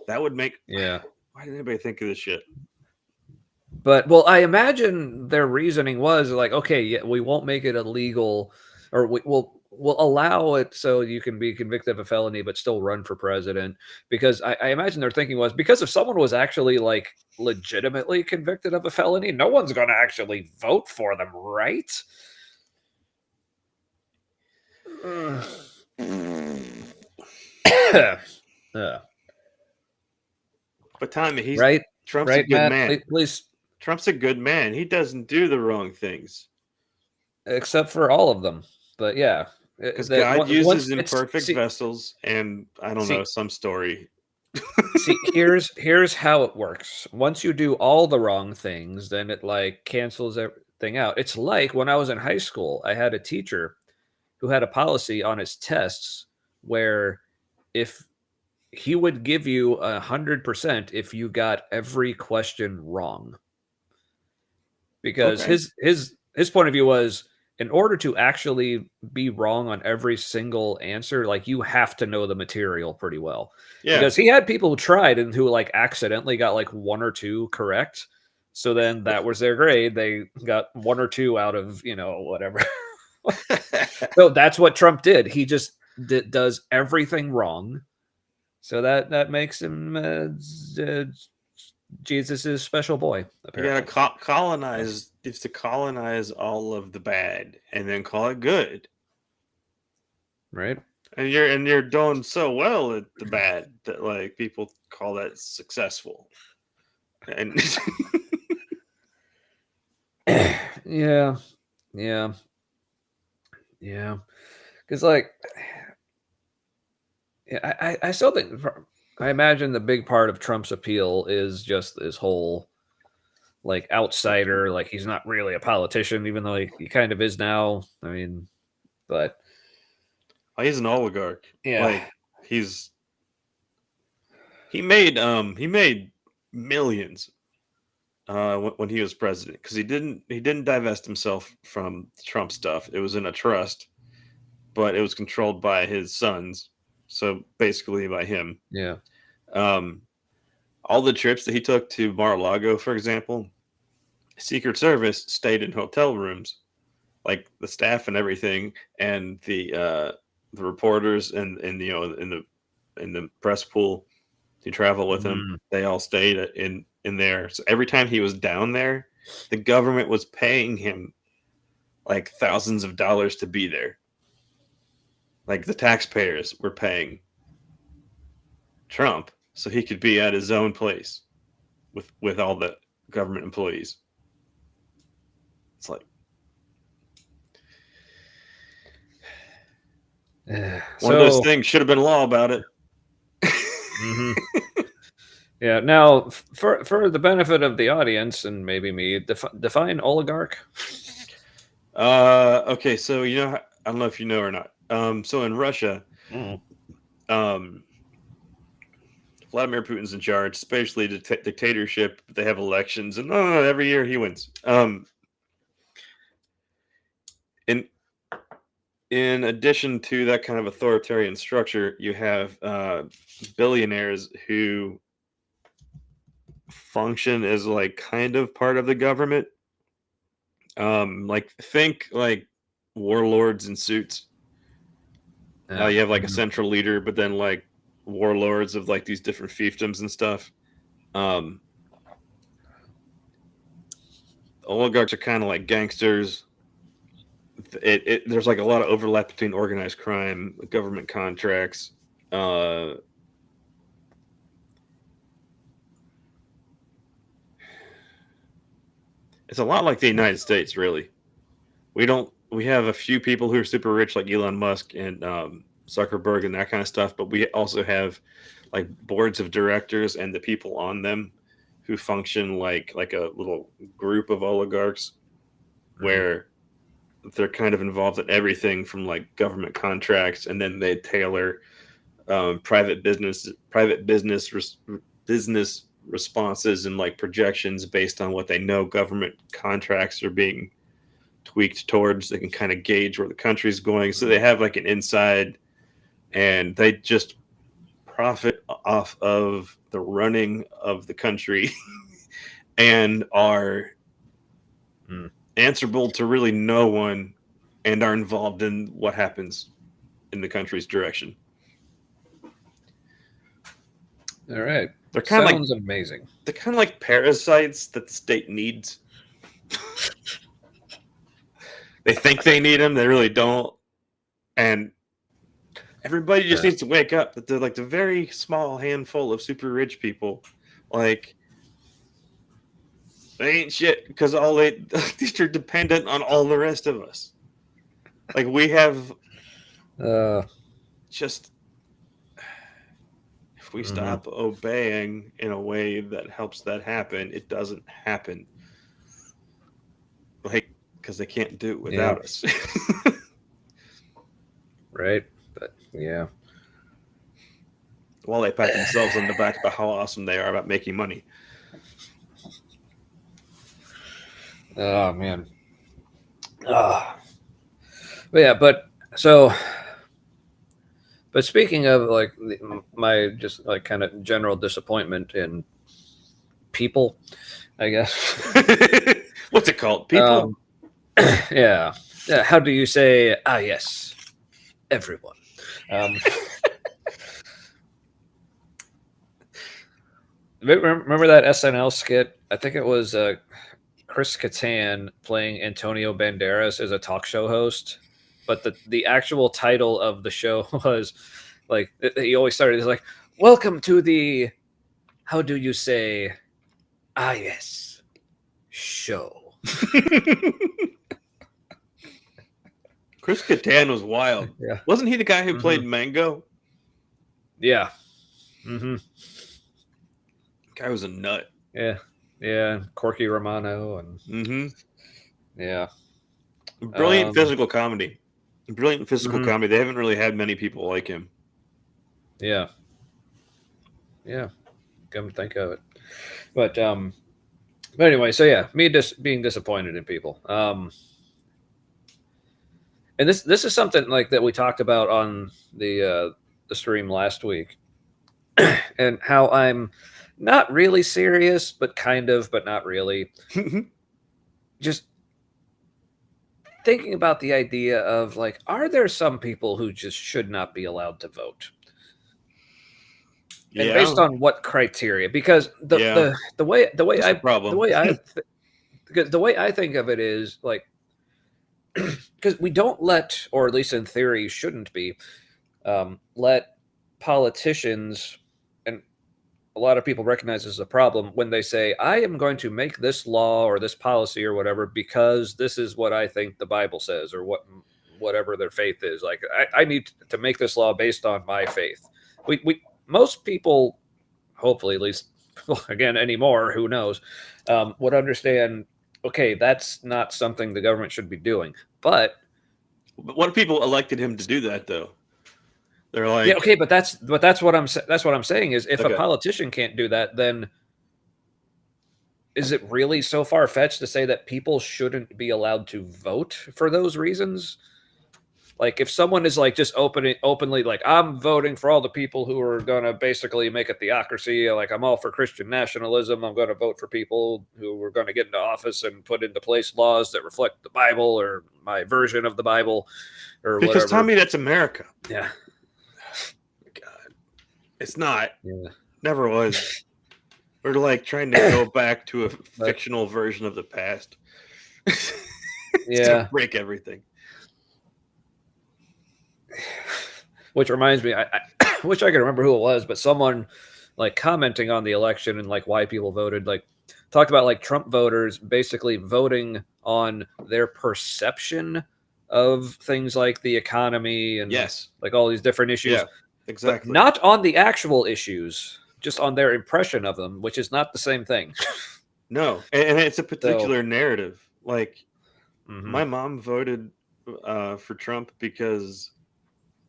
Speaker 1: That would make.
Speaker 2: Yeah.
Speaker 1: Why did anybody think of this shit?
Speaker 2: But well, I imagine their reasoning was like, okay, yeah, we won't make it illegal, or we'll allow it so you can be convicted of a felony but still run for president. Because I imagine their thinking was because if someone was actually like legitimately convicted of a felony, no one's going to actually vote for them, right? Yeah.
Speaker 1: But Tommy,
Speaker 2: Right,
Speaker 1: Trump's a
Speaker 2: right,
Speaker 1: good
Speaker 2: Matt.
Speaker 1: man.
Speaker 2: Please,
Speaker 1: Trump's a good man. He doesn't do the wrong things
Speaker 2: except for all of them. But yeah,
Speaker 1: because
Speaker 2: that
Speaker 1: God
Speaker 2: once
Speaker 1: uses
Speaker 2: it's
Speaker 1: imperfect vessels, and I don't know
Speaker 2: see
Speaker 1: some story.
Speaker 2: See, here's how it works. Once you do all the wrong things, then it like cancels everything out. It's like when I was in high school, I had a teacher who had a policy on his tests where if he would give you 100% if you got every question wrong, because
Speaker 1: Okay,
Speaker 2: his point of view was in order to actually be wrong on every single answer, like you have to know the material pretty well.
Speaker 1: yeah,
Speaker 2: Because he had people who tried and who like accidentally got like one or two correct. So then that was their grade. They got one or two out of, whatever. So that's what Trump did. He just does everything wrong. So that makes him Jesus's special boy,
Speaker 1: you gotta
Speaker 2: apparently.
Speaker 1: colonize. It's to colonize all of the bad and then call it good.
Speaker 2: Right?
Speaker 1: And you're doing so well at the bad that like people call that successful. And
Speaker 2: Yeah, yeah, yeah. Because like, yeah, I still think I imagine the big part of Trump's appeal is just this whole like outsider, like he's not really a politician, even though he kind of is now. I mean, but
Speaker 1: he's an oligarch.
Speaker 2: yeah,
Speaker 1: Like he's he made millions when he was president because he didn't divest himself from Trump stuff. It was in a trust, but it was controlled by his sons, so basically by him.
Speaker 2: yeah,
Speaker 1: Um, all the trips that he took to Mar-a-Lago, for example, Secret Service stayed in hotel rooms, like the staff and everything, and the reporters and in the press pool to travel with him.
Speaker 2: mm,
Speaker 1: They all stayed in there. So every time he was down there, the government was paying him like thousands of dollars to be there. Like the taxpayers were paying Trump so he could be at his own place with all the government employees. It's like
Speaker 2: yeah.
Speaker 1: one of those
Speaker 2: So,
Speaker 1: things should have been law about it.
Speaker 2: mhm. Yeah. Now, for the benefit of the audience and maybe me, define oligarch.
Speaker 1: Okay, so I don't know if you know or not. So in Russia,
Speaker 2: Mm,
Speaker 1: um, Vladimir Putin's in charge, especially dictatorship. They have elections, and every year he wins. In in addition to that kind of authoritarian structure, you have billionaires who function as like kind of part of the government. Like think like warlords in suits.
Speaker 2: Yeah.
Speaker 1: You have like a
Speaker 2: Mhm.
Speaker 1: central leader, but then like warlords of like these different fiefdoms and stuff. Um, oligarchs are kind of like gangsters. There's like a lot of overlap between organized crime, government contracts. Uh, it's a lot like the United States, really. We have a few people who are super rich, like Elon Musk and Zuckerberg and that kind of stuff, but we also have like boards of directors and the people on them who function like a little group of oligarchs
Speaker 2: Mhm.
Speaker 1: where they're kind of involved in everything from like government contracts, and then they tailor business responses and like projections based on what they know government contracts are being tweaked towards. They can kind of gauge where the country's going, so they
Speaker 2: Mhm.
Speaker 1: have like an inside, and they just profit off of the running of the country and are
Speaker 2: Mm.
Speaker 1: answerable to really no one and are involved in what happens in the country's direction.
Speaker 2: All right.
Speaker 1: They're kind of like
Speaker 2: Sounds amazing.
Speaker 1: they're kind of like parasites that the state needs. They think they need them, they really don't, and everybody just
Speaker 2: Yeah.
Speaker 1: needs to wake up that they're like the very small handful of super rich people. Like they ain't shit because all they these are dependent on all the rest of us. Like we have
Speaker 2: Uh,
Speaker 1: just if we
Speaker 2: mhm.
Speaker 1: stop obeying in a way that helps that happen, it doesn't happen. Like because they can't do it
Speaker 2: Yeah.
Speaker 1: without us.
Speaker 2: Right. But yeah.
Speaker 1: While they pat themselves on the back about how awesome they are about making money.
Speaker 2: Oh man. Ah. But yeah. But so. But speaking of like my just like kind of general disappointment in people, I guess.
Speaker 1: What's it called? People?
Speaker 2: um. Yeah. Yeah. How do you say? Ah, yes. Everyone. Um. Remember that SNL skit? I think it was Chris Kattan playing Antonio Banderas as a talk show host, but the actual title of the show was like he always started as like, "Welcome to the how do you say ah yes show."
Speaker 1: Chris Kattan was wild.
Speaker 2: Yeah.
Speaker 1: Wasn't he the guy who
Speaker 2: Hmm.
Speaker 1: played Mango?
Speaker 2: Yeah. Hmm.
Speaker 1: Guy was a nut.
Speaker 2: Yeah. Yeah. Corky Romano and
Speaker 1: Mm-hmm.
Speaker 2: yeah.
Speaker 1: Brilliant
Speaker 2: Um.
Speaker 1: physical comedy. Brilliant physical
Speaker 2: Hmm.
Speaker 1: comedy. They haven't really had many people like him.
Speaker 2: Yeah. Yeah. Come to think of it, but anyway, so yeah, me just being disappointed in people. And this is something like that we talked about on the stream last week, and how I'm not really serious, but kind of, but not really. Just thinking about the idea of like, are there some people who just should not be allowed to vote? And based
Speaker 1: Yeah.
Speaker 2: on what criteria? Because
Speaker 1: Yeah. That's the
Speaker 2: the
Speaker 1: problem.
Speaker 2: way I because the way I think of it is like because we don't let, or at least in theory, shouldn't be let politicians, and a lot of people recognize this as a problem when they say, I am going to make this law or this policy or whatever because this is what I think the Bible says, or whatever their faith is. Like I need to make this law based on my faith. We most people, hopefully at least again anymore, who knows, would understand, okay, that's not something the government should be doing. But
Speaker 1: But what if people elected him to do that though? They're
Speaker 2: yeah,
Speaker 1: like,
Speaker 2: okay, but that's what I'm saying is if a
Speaker 1: okay,
Speaker 2: politician can't do that, then is it really so far fetched to say that people shouldn't be allowed to vote for those reasons? like if someone is like just openly like I'm voting for all the people who are going to basically make a theocracy, like I'm all for Christian nationalism, I'm going to vote for people who are going to get into office and put into place laws that reflect the Bible or my version of the Bible or
Speaker 1: Because
Speaker 2: whatever.
Speaker 1: Tommy, that's America.
Speaker 2: Yeah.
Speaker 1: God, it's not.
Speaker 2: Yeah.
Speaker 1: Never was. We're like trying to go back to a
Speaker 2: But
Speaker 1: fictional version of the past.
Speaker 2: yeah.
Speaker 1: To break everything.
Speaker 2: Which reminds me, I wish I could remember who it was, but someone like commenting on the election and like why people voted, like talked about like Trump voters basically voting on their perception of things like the economy and
Speaker 1: Yes.
Speaker 2: like all these different issues,
Speaker 1: Yeah.
Speaker 2: but
Speaker 1: Exactly.
Speaker 2: not on the actual issues, just on their impression of them, which is not the same thing.
Speaker 1: No, and it's a
Speaker 2: So,
Speaker 1: particular narrative. Like
Speaker 2: mhm.
Speaker 1: my mom voted for Trump because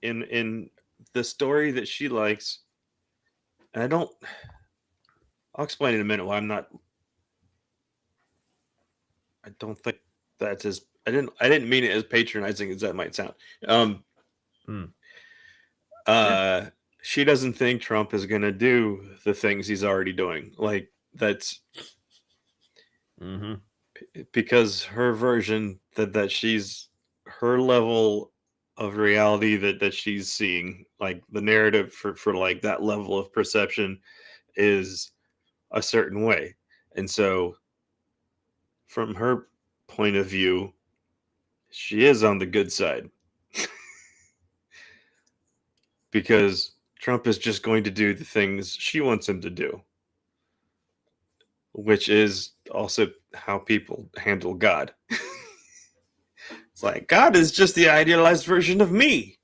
Speaker 1: in the story that she likes, and I'll explain in a minute why I'm not. I don't think that's as I didn't mean it as patronizing as that might sound. Um,
Speaker 2: Mm.
Speaker 1: uh, she doesn't think Trump is going to do the things he's already doing. Like that's
Speaker 2: Mm-hmm.
Speaker 1: because her version that she's her level of reality that she's seeing, like the narrative for like that level of perception is a certain way. And so from her point of view, she is on the good side because Trump is just going to do the things she wants him to do, which is also how people handle God. It's like God is just the idealized version of me.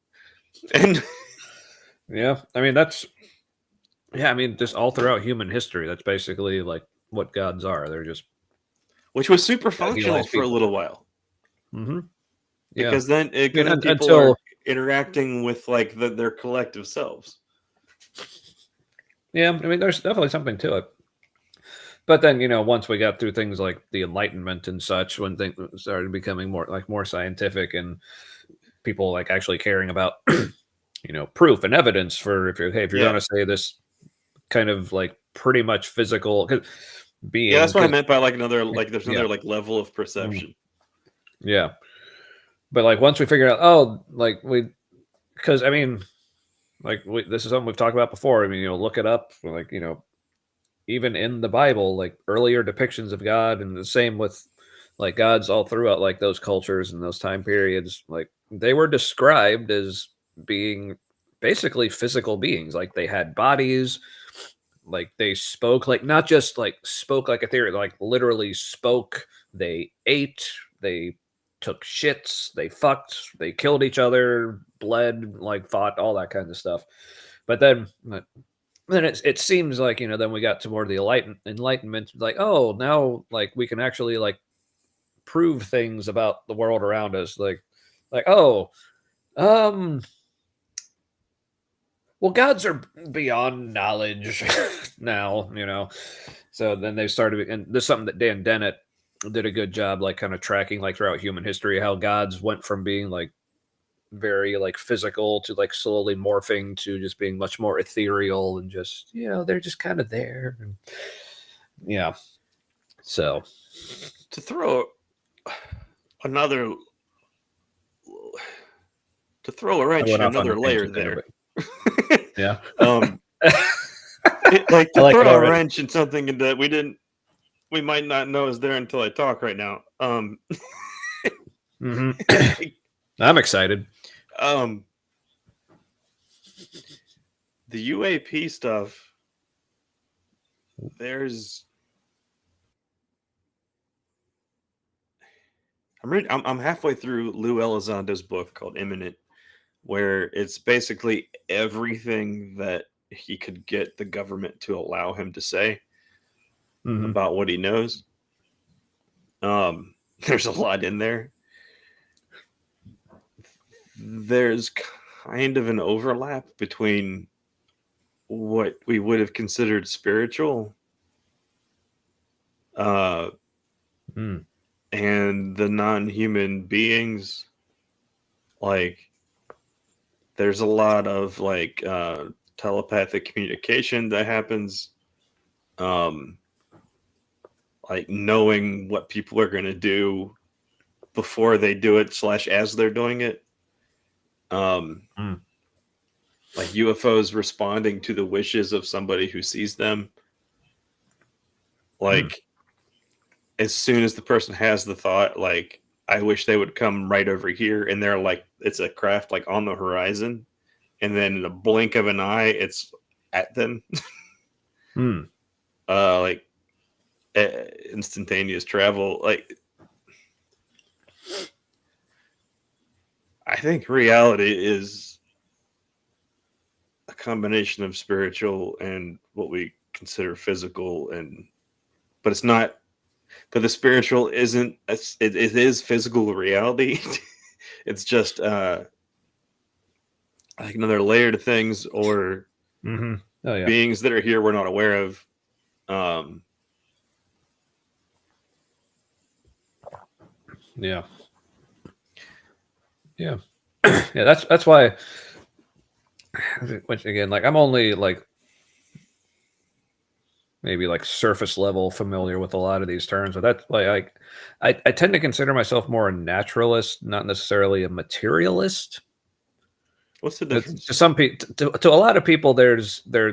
Speaker 1: And
Speaker 2: Yeah, I mean that's yeah, I mean just all throughout human history, that's basically like what gods are. They're just
Speaker 1: which was super functional
Speaker 2: idealized
Speaker 1: for a
Speaker 2: people.
Speaker 1: little while
Speaker 2: Mm-hmm. Yeah,
Speaker 1: because then
Speaker 2: I mean
Speaker 1: people are
Speaker 2: until
Speaker 1: interacting with like their collective selves.
Speaker 2: yeah, I mean there's definitely something to it. But then once we got through things like the Enlightenment and such, when things started becoming more scientific and people like actually caring about proof and evidence for if you're going
Speaker 1: Yeah,
Speaker 2: to say this kind of like pretty much physical
Speaker 1: yeah,
Speaker 2: being
Speaker 1: that's what I
Speaker 2: because
Speaker 1: meant by like another like there's
Speaker 2: yeah
Speaker 1: another like level of
Speaker 2: mm,
Speaker 1: perception.
Speaker 2: yeah. But like once we figured out, oh, like because I mean, this is something we've talked about before. I mean, look it up. Like even in the Bible, like earlier depictions of God, and the same with like gods all throughout like those cultures and those time periods, like they were described as being basically physical beings. Like they had bodies, like they spoke, like not just like spoke like a theory, like literally spoke. They ate, they took shits, they fucked, they killed each other, bled, like fought, all that kind of stuff. But then it seems like then we got to more of the enlightenment, like oh now like we can actually like prove things about the world around us, like oh um well gods are beyond knowledge now. So then they started, and there's something that Dan Dennett did a good job like kind of tracking like throughout human history how gods went from being like very like physical to like slowly morphing to just being much more ethereal and just they're just kind of there. And yeah, so
Speaker 1: To throw another to throw a
Speaker 2: I
Speaker 1: wrench
Speaker 2: went
Speaker 1: in
Speaker 2: off on a
Speaker 1: another layer
Speaker 2: tangent there,
Speaker 1: there.
Speaker 2: but yeah.
Speaker 1: um like
Speaker 2: I
Speaker 1: to
Speaker 2: like it
Speaker 1: throw a
Speaker 2: already.
Speaker 1: wrench in something that we might not know is there until I talk right now.
Speaker 2: Hmm. I'm excited.
Speaker 1: um the UAP stuff, there's I'm halfway through Lou Elizondo's book called Imminent, where it's basically everything that he could get the government to allow him to say
Speaker 2: Hmm.
Speaker 1: about what he knows. There's a lot in there. There's kind of an overlap between what we would have considered spiritual uh,
Speaker 2: Mm.
Speaker 1: and the non-human beings, like there's a lot of like telepathic communication that happens. Um, like knowing what people are going to do before they do it / as they're doing it. Um,
Speaker 2: Mm.
Speaker 1: like UFOs responding to the wishes of somebody who sees them.
Speaker 2: Mm.
Speaker 1: Like as soon as the person has the thought, like I wish they would come right over here, and they're like, it's a craft like on the horizon, and then in a blink of an eye, it's at them.
Speaker 2: Mm.
Speaker 1: Like instantaneous travel. Like I think reality is a combination of spiritual and what we consider physical, and but it's not. But the spiritual isn't. It is physical reality. It's just like another layer to things or
Speaker 2: Mm-hmm. Oh yeah.
Speaker 1: beings that are here we're not aware of. Um,
Speaker 2: Yeah. Yeah. Yeah. That's why. Which again, like I'm only like maybe like surface level familiar with a lot of these terms, but that's like I tend to consider myself more a naturalist, not necessarily a materialist.
Speaker 1: what's the
Speaker 2: It's,
Speaker 1: difference?
Speaker 2: to some people, to a lot of people, they're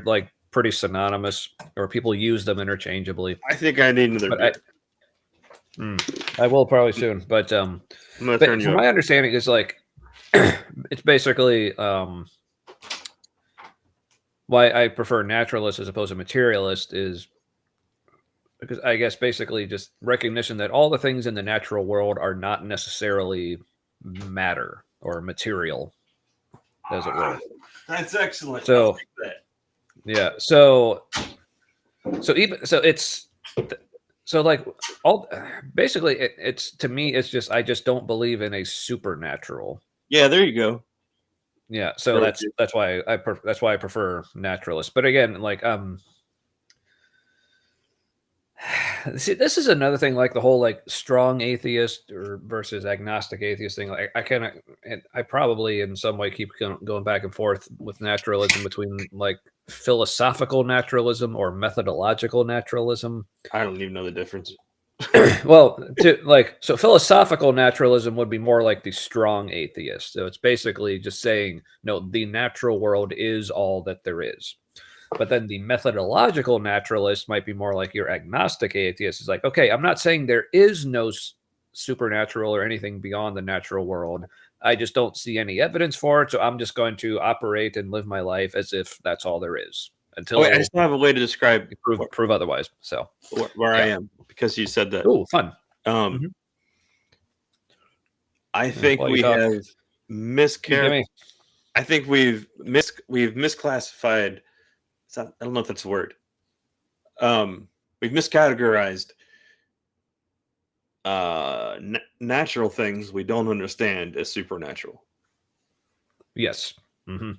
Speaker 2: like pretty synonymous, or people use them interchangeably.
Speaker 1: I think I need another
Speaker 2: But
Speaker 1: beer.
Speaker 2: I will probably soon.
Speaker 1: I'm gonna turn
Speaker 2: But
Speaker 1: you
Speaker 2: from
Speaker 1: up.
Speaker 2: my understanding, is like it's basically why I prefer naturalist as opposed to materialist is because I guess basically just recognition that all the things in the natural world are not necessarily matter or material, as it were.
Speaker 1: That's excellent. I'll
Speaker 2: So
Speaker 1: take that.
Speaker 2: yeah, so even so it's so like all basically it's to me it's just I just don't believe in a supernatural.
Speaker 1: Yeah, there you go.
Speaker 2: Yeah, so
Speaker 1: Go with you.
Speaker 2: that's why I prefer naturalist. But again, like see, this is another thing, like the whole like strong atheist or versus agnostic atheist thing. Like I kind of, I probably in some way keep going back and forth with naturalism between like philosophical naturalism or methodological naturalism.
Speaker 1: I don't even know the difference.
Speaker 2: Well, to like so philosophical naturalism would be more like the strong atheist. So it's basically just saying no, the natural world is all that there is. But then the methodological naturalist might be more like your agnostic atheist. Is like, okay, I'm not saying there is no supernatural or anything beyond the natural world. I just don't see any evidence for it. So I'm just going to operate and live my life as if that's all there is
Speaker 1: Oh, wait, I
Speaker 2: until
Speaker 1: just don't have a way to describe
Speaker 2: you prove otherwise. So,
Speaker 1: where I
Speaker 2: yeah.
Speaker 1: am because you said that.
Speaker 2: Oh, fun.
Speaker 1: Um,
Speaker 2: Mhm.
Speaker 1: I
Speaker 2: Yeah,
Speaker 1: think
Speaker 2: while you
Speaker 1: we
Speaker 2: talk,
Speaker 1: have
Speaker 2: give me.
Speaker 1: I think we've misclassified. I don't know if that's a word. We've miscategorized natural things we don't understand as supernatural.
Speaker 2: Yes. Hmm.
Speaker 1: Um,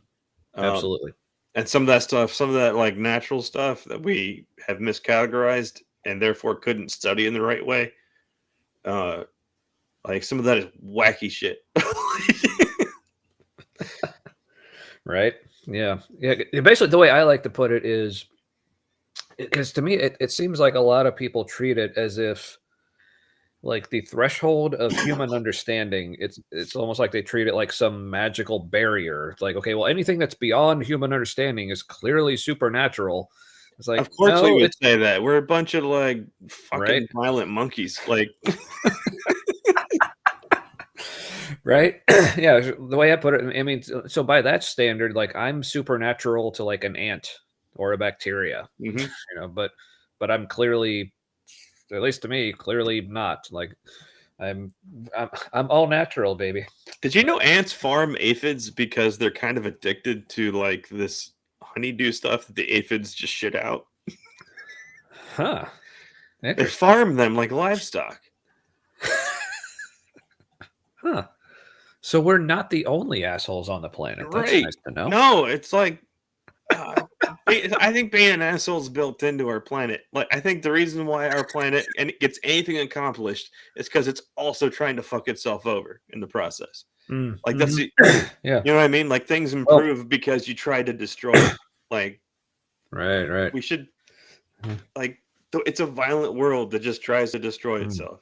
Speaker 2: Absolutely.
Speaker 1: and some of that stuff, some of that like natural stuff that we have miscategorized and therefore couldn't study in the right way. Uh, like some of that is wacky shit.
Speaker 2: Right. Yeah. Yeah. Basically, the way I like to put it is because to me, it seems like a lot of people treat it as if like the threshold of human understanding it's almost like they treat it like some magical barrier. It's like, okay, well, anything that's beyond human understanding is clearly supernatural. It's like,
Speaker 1: Of course we
Speaker 2: no,
Speaker 1: would
Speaker 2: it's
Speaker 1: say that. We're a bunch of like
Speaker 2: right.
Speaker 1: fucking violent monkeys. Like
Speaker 2: Right. Yeah, the way I put it, I mean, so by that standard, like I'm supernatural to like an ant or a bacteria,
Speaker 1: mhm.
Speaker 2: but I'm clearly, at least to me, clearly not. Like I'm I'm all natural, baby.
Speaker 1: Did you know ants farm aphids because they're kind of addicted to like this honeydew stuff that the aphids just shit out?
Speaker 2: Huh.
Speaker 1: They
Speaker 2: Interesting.
Speaker 1: farm them like livestock.
Speaker 2: Huh. So we're not the only assholes on the planet. That's
Speaker 1: Right.
Speaker 2: nice to know.
Speaker 1: No, it's like uh, I think being an asshole is built into our planet. Like I think the reason why our planet and it gets anything accomplished is because it's also trying to fuck itself over in the process. Like that's
Speaker 2: yeah.
Speaker 1: you know what I mean? Like things
Speaker 2: Well,
Speaker 1: improve because you try to destroy it. Like
Speaker 2: right.
Speaker 1: we should like it's a violent world that just tries to destroy
Speaker 2: Mm,
Speaker 1: itself.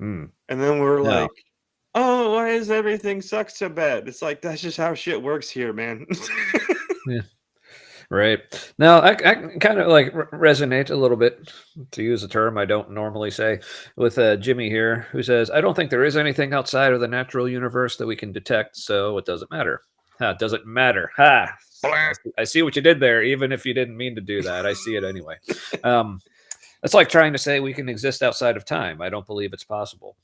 Speaker 2: mm.
Speaker 1: And then we're
Speaker 2: No.
Speaker 1: like, "Oh, why is everything suck so bad?" It's like that's just how shit works here, man.
Speaker 2: Yeah. Right. Now, I kind of like resonate a little bit, to use a term I don't normally say, with Jimmy here, who says, I don't think there is anything outside of the natural universe that we can detect, so it doesn't matter. Ha, it doesn't matter. Ha! I see what you did there, even if you didn't mean to do that. I see it anyway. Um, it's like trying to say we can exist outside of time. I don't believe it's possible.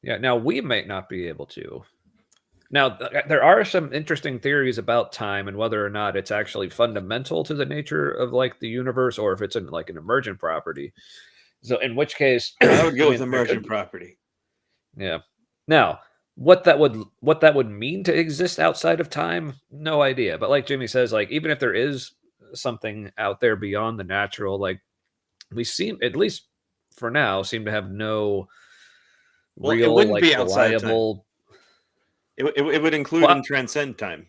Speaker 2: Yeah, now we might not be able to. Now, there are some interesting theories about time and whether or not it's actually fundamental to the nature of like the universe or if it's in like an emergent property. So, in which case,
Speaker 1: I would
Speaker 2: I
Speaker 1: go with
Speaker 2: mean, there could
Speaker 1: emergent
Speaker 2: be.
Speaker 1: property.
Speaker 2: Yeah. Now, what that would mean to exist outside of time, no idea. But like Jimmy says, like even if there is something out there beyond the natural, like we seem, at least for now, seem to have no
Speaker 1: Well, it
Speaker 2: real
Speaker 1: wouldn't
Speaker 2: like
Speaker 1: be outside of time.
Speaker 2: reliable.
Speaker 1: It would include
Speaker 2: Well,
Speaker 1: and transcend time.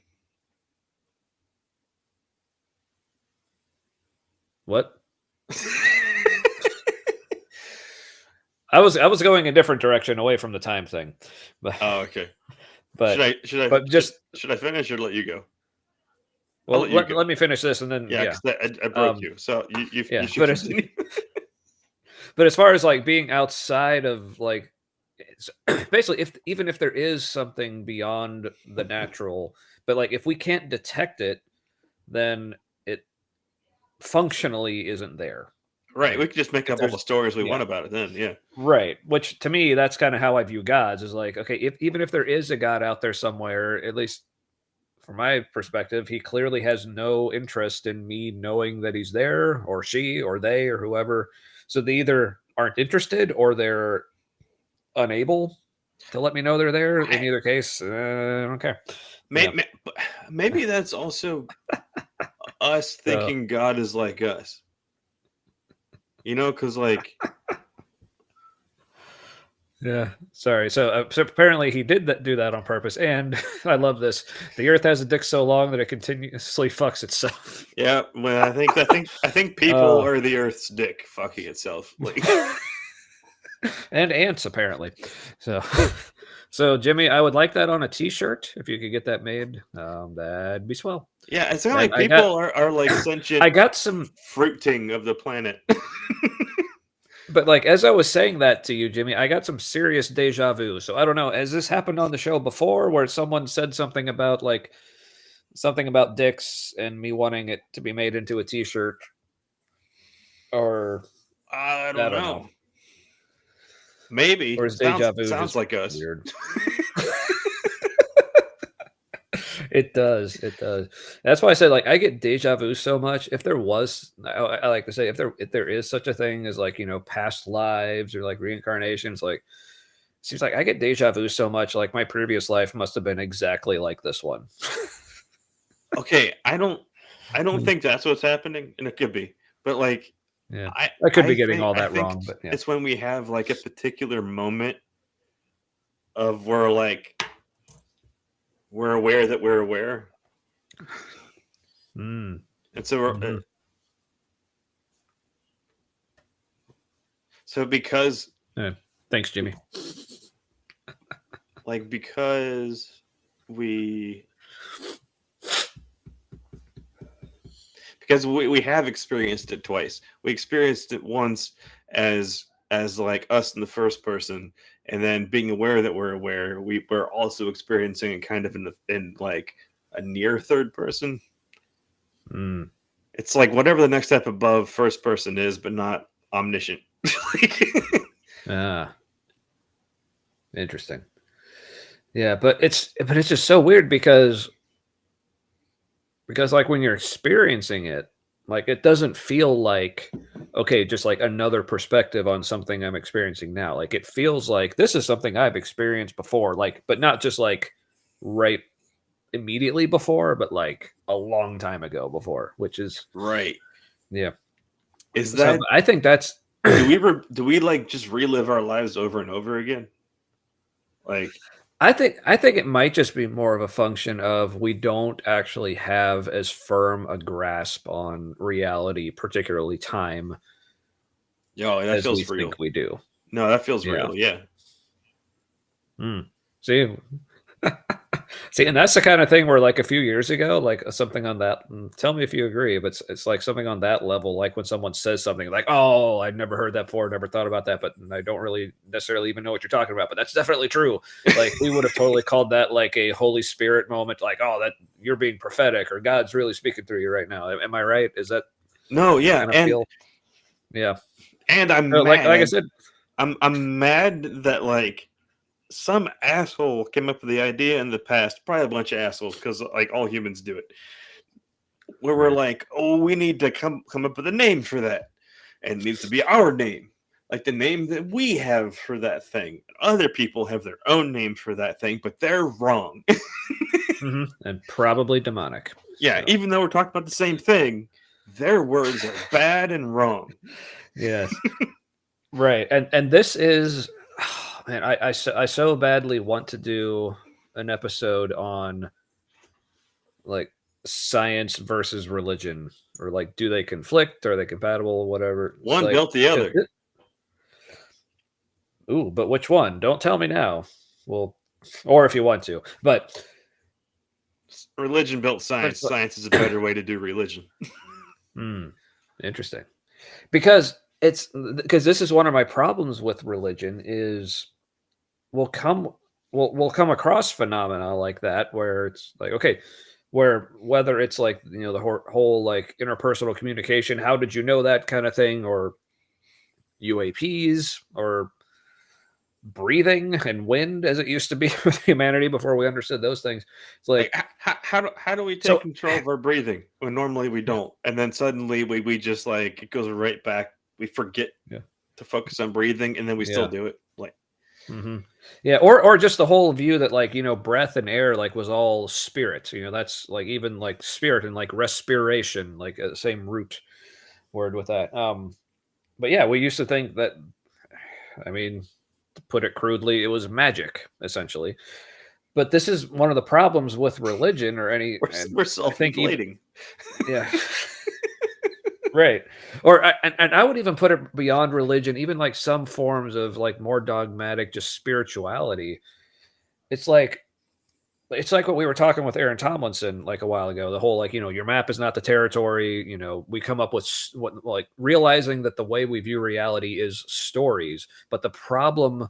Speaker 2: what? I was going a different direction away from the time thing, but
Speaker 1: Oh, okay.
Speaker 2: but
Speaker 1: Should
Speaker 2: but just
Speaker 1: I finish or let you go? I'll
Speaker 2: well
Speaker 1: let you
Speaker 2: let,
Speaker 1: go.
Speaker 2: let me finish this and then
Speaker 1: Yeah,
Speaker 2: yeah.
Speaker 1: because I broke
Speaker 2: um
Speaker 1: you. So you
Speaker 2: yeah,
Speaker 1: should
Speaker 2: but it's
Speaker 1: continue.
Speaker 2: but as far as like being outside of like basically if even if there is something beyond the natural, but like if we can't detect it, then it functionally isn't there.
Speaker 1: Right.
Speaker 2: Like
Speaker 1: We could just make
Speaker 2: if
Speaker 1: up all
Speaker 2: there's
Speaker 1: the stories we
Speaker 2: yeah.
Speaker 1: want about it then. Yeah.
Speaker 2: Right, which to me, that's kind of how I view gods is like, okay, if even if there is a God out there somewhere, at least from my perspective, he clearly has no interest in me knowing that he's there or she or they or whoever. So they either aren't interested or they're unable to let me know they're there. In
Speaker 1: I,
Speaker 2: either case, I don't care. Yeah.
Speaker 1: maybe, maybe that's also us
Speaker 2: So
Speaker 1: thinking God is like us. You know, because like
Speaker 2: yeah. Sorry. So apparently he did do that on purpose. And I love this. The Earth has a dick so long that it continuously fucks itself.
Speaker 1: yeah. Well, I think people
Speaker 2: Uh,
Speaker 1: are the Earth's dick fucking itself. Like
Speaker 2: and ants apparently. So, so Jimmy, I would like that on a T-shirt if you could get that made. That'd be swell.
Speaker 1: yeah, it's not
Speaker 2: And
Speaker 1: like people are like
Speaker 2: I
Speaker 1: sentient
Speaker 2: got some,
Speaker 1: fruiting of the planet.
Speaker 2: but like as I was saying that to you, Jimmy, I got some serious deja vu. So I don't know, has this happened on the show before, where someone said something about like something about dicks and me wanting it to be made into a T-shirt, or
Speaker 1: I
Speaker 2: I
Speaker 1: don't
Speaker 2: don't
Speaker 1: know.
Speaker 2: know,
Speaker 1: Maybe
Speaker 2: or is deja vu
Speaker 1: sounds
Speaker 2: just
Speaker 1: like us.
Speaker 2: weird? It does. It does. That's why I said like I get deja vu so much. If there was, I like to say if there is such a thing as like past lives or like reincarnations, like seems like I get deja vu so much. Like my previous life must have been exactly like this one.
Speaker 1: Okay, I don't think that's what's happening, and it could be, but like
Speaker 2: Yeah,
Speaker 1: I
Speaker 2: I could be
Speaker 1: I
Speaker 2: getting
Speaker 1: think
Speaker 2: all
Speaker 1: I
Speaker 2: that
Speaker 1: think
Speaker 2: wrong, but yeah.
Speaker 1: it's when we have like a particular moment of where like we're aware that we're aware,
Speaker 2: Mm,
Speaker 1: and so
Speaker 2: mhm.
Speaker 1: so because
Speaker 2: Yeah. Thanks, Jimmy.
Speaker 1: because we we have experienced it twice. We experienced it once as like us in the first person, and then being aware that we're aware, we're also experiencing it kind of in like a near third person.
Speaker 2: Mm,
Speaker 1: It's like whatever the next step above first person is, but not omniscient. Like,
Speaker 2: ah, interesting. Yeah, but it's just so weird because like when you're experiencing it, like it doesn't feel like okay, just like another perspective on something I'm experiencing now. Like it feels like this is something I've experienced before, like but not just like right immediately before, but like a long time ago before, which is
Speaker 1: right?
Speaker 2: yeah.
Speaker 1: Is
Speaker 2: So
Speaker 1: that
Speaker 2: I think that's
Speaker 1: do we like just relive our lives over and over again? Like
Speaker 2: I think it might just be more of a function of we don't actually have as firm a grasp on reality, particularly time,
Speaker 1: Yo, that
Speaker 2: as we
Speaker 1: feels
Speaker 2: think
Speaker 1: real.
Speaker 2: we do.
Speaker 1: No, that feels
Speaker 2: Yeah.
Speaker 1: real. Yeah.
Speaker 2: Mm. See, see, and that's the kind of thing where, like a few years ago, like something on that. Tell me if you agree, but it's like something on that level, like when someone says something like, "Oh, I'd never heard that before, never thought about that," but I don't really necessarily even know what you're talking about. But that's definitely true. Like we would have totally called that like a Holy Spirit moment, like, "Oh, that you're being prophetic, or God's really speaking through you right now." Am I right? Is that
Speaker 1: No,
Speaker 2: the
Speaker 1: yeah,
Speaker 2: kind of feel? Yeah.
Speaker 1: I'm
Speaker 2: So, like I
Speaker 1: mad.
Speaker 2: said,
Speaker 1: I'm mad that like some asshole came up with the idea in the past. Probably a bunch of assholes because like all humans do it. Where we're
Speaker 2: right.
Speaker 1: like, oh, we need to come up with a name for that, and it needs to be our name, like the name that we have for that thing. Other people have their own name for that thing, but they're wrong.
Speaker 2: And probably demonic.
Speaker 1: Yeah,
Speaker 2: So
Speaker 1: even though we're talking about the same thing, their words are bad and wrong.
Speaker 2: yes. Right, and this is man, I so badly want to do an episode on like science versus religion, or like do they conflict, are they compatible, whatever. It's
Speaker 1: One
Speaker 2: like
Speaker 1: built the
Speaker 2: 'cause
Speaker 1: other.
Speaker 2: ooh, but which one? Don't tell me now. Well, or if you want to, but
Speaker 1: Religion built science.
Speaker 2: it's like,
Speaker 1: Science is a better way to do religion.
Speaker 2: hmm, interesting. Because because this is one of my problems with religion is we'll come we'll come across phenomena like that where it's like, okay, where whether it's like, the whole like interpersonal communication, how did you know that kind of thing, or UAPs, or breathing and wind as it used to be with humanity before we understood those things. It's
Speaker 1: Like,
Speaker 2: like,
Speaker 1: how do we take
Speaker 2: so
Speaker 1: control of our breathing when normally we
Speaker 2: yeah,
Speaker 1: don't, and then suddenly we just like it goes right back. We forget
Speaker 2: yeah,
Speaker 1: to focus on breathing, and then we still
Speaker 2: yeah.
Speaker 1: do it. Like,
Speaker 2: hmm Yeah, or just the whole view that, like, breath and air like was all spirit. That's like even like spirit and like respiration, like same root word with that. But yeah, we used to think that. I mean, to put it crudely, it was magic essentially. But this is one of the problems with religion, or any, and
Speaker 1: we're
Speaker 2: I think even
Speaker 1: self-inflating.
Speaker 2: yeah, right. Or and I would even put it beyond religion, even like some forms of like more dogmatic, just spirituality. It's like it's like what we were talking with Aaron Tomlinson like a while ago. The whole, like, your map is not the territory. We come up with what, like, realizing that the way we view reality is stories, but the problem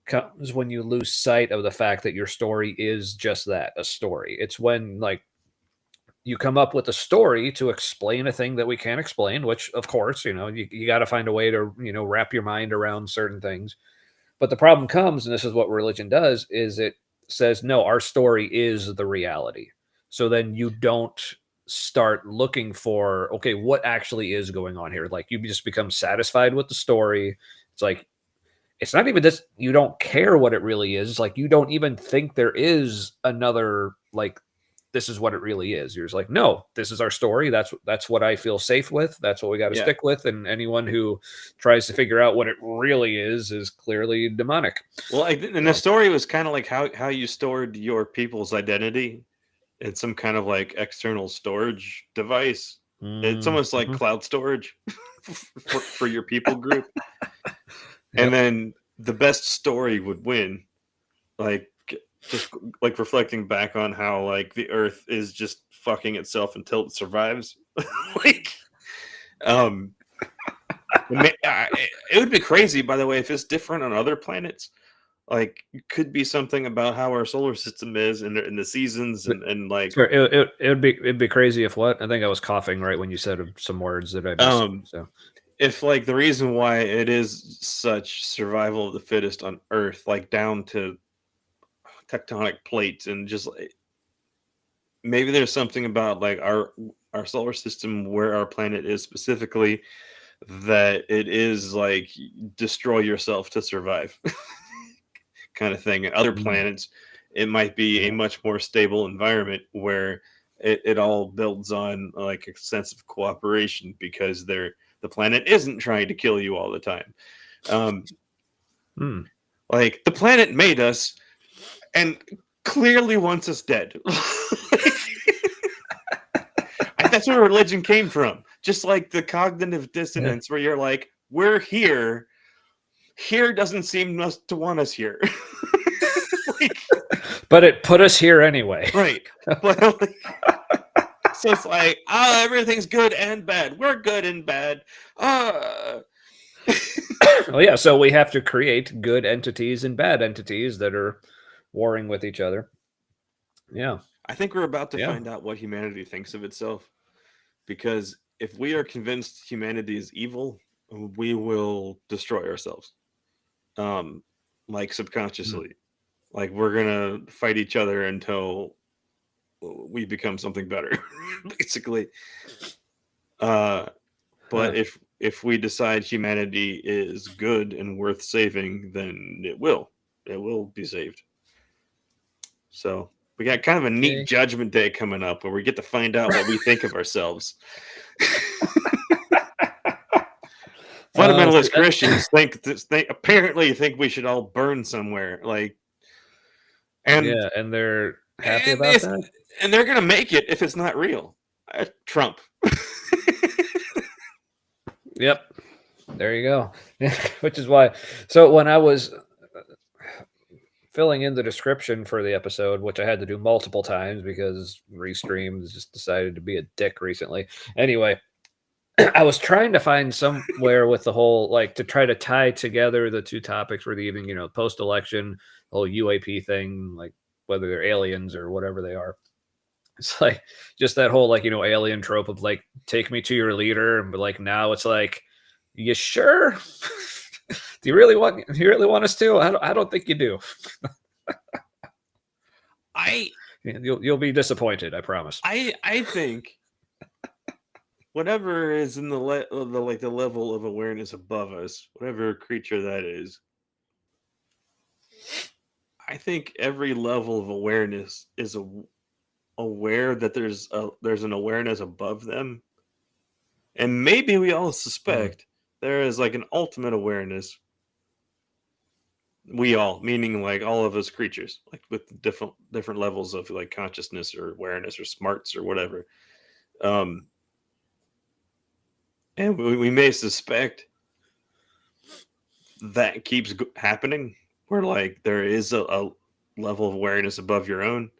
Speaker 2: comes when you lose sight of the fact that your story is just that, a story. It's when, like, you come up with a story to explain a thing that we can't explain, which of course, you got to find a way to, wrap your mind around certain things. But the problem comes, and this is what religion does, is it says, no, our story is the reality. So then you don't start looking for, okay, what actually is going on here? Like, you just become satisfied with the story. It's like, it's not even this, you don't care what it really is. It's like, you don't even think there is another, like, this is what it really is. You're just like, no, this is our story. That's what I feel safe with. That's what we got to
Speaker 1: Yeah.
Speaker 2: stick with. And anyone who tries to figure out what it really is clearly demonic.
Speaker 1: Well, and the
Speaker 2: So,
Speaker 1: story was kind of like how you stored your people's identity in some kind of like external storage device. It's almost like
Speaker 2: mhm.
Speaker 1: cloud storage for your people group. And
Speaker 2: Yep.
Speaker 1: then the best story would win. Like, just like reflecting back on how like the earth is just fucking itself until it survives. Like, um it would be crazy, by the way, if it's different on other planets. Like, it could be something about how our solar system is, and the seasons,
Speaker 2: But
Speaker 1: and like,
Speaker 2: sure, it'd be crazy if what? I think I was coughing right when you said some words that I missed.
Speaker 1: um
Speaker 2: So,
Speaker 1: if like the reason why it is such survival of the fittest on Earth, like down to tectonic plates, and just like, maybe there's something about like our solar system, where our planet is specifically, that it is like destroy yourself to survive kind of thing. And other
Speaker 2: mm,
Speaker 1: planets, it might be a
Speaker 2: yeah.
Speaker 1: much more stable environment where it all builds on like a sense of cooperation, because the planet isn't trying to kill you all the time. Um,
Speaker 2: Mm,
Speaker 1: like, the planet made us, and clearly wants us dead. That's where religion came from. Just like the cognitive dissonance, where you're like, we're here. Here doesn't seem to want us here. Like,
Speaker 2: but it put us here anyway.
Speaker 1: Right. But like, so it's like, oh, everything's good and bad. We're good and bad.
Speaker 2: Well, yeah, so we have to create good entities and bad entities that are warring with each other. Yeah.
Speaker 1: I think we're about to find out what humanity thinks of itself. Because if we are convinced humanity is evil, we will destroy ourselves. Like subconsciously. Like we're gonna fight each other until we become something better, basically. But if we decide humanity is good and worth saving, then it will be saved. So we got kind of a neat judgment day coming up where we get to find out what we think of ourselves. Fundamentalist Christians apparently think we should all burn somewhere, like, and
Speaker 2: they're happy about that,
Speaker 1: and they're gonna make it if it's not real. Trump.
Speaker 2: Yep, there you go. Which is why. So when I was filling in the description for the episode, which I had to do multiple times because Restream just decided to be a dick recently. Anyway, I was trying to find somewhere with the whole, like, to try to tie together the two topics for the evening, you know, post-election, the whole UAP thing, like whether they're aliens or whatever they are. It's like just that whole, like, you know, alien trope of like, take me to your leader. But like now it's like, you sure? Do you really want us to? I don't think you do. You'll be disappointed, I promise.
Speaker 1: I think whatever is in the level of awareness above us, whatever creature that is, I think every level of awareness is aware that there's an awareness above them, and maybe we all suspect there is like an ultimate awareness. We all, meaning like all of us creatures, like with different levels of like consciousness or awareness or smarts or whatever. And we may suspect that keeps happening, where like there is a level of awareness above your own.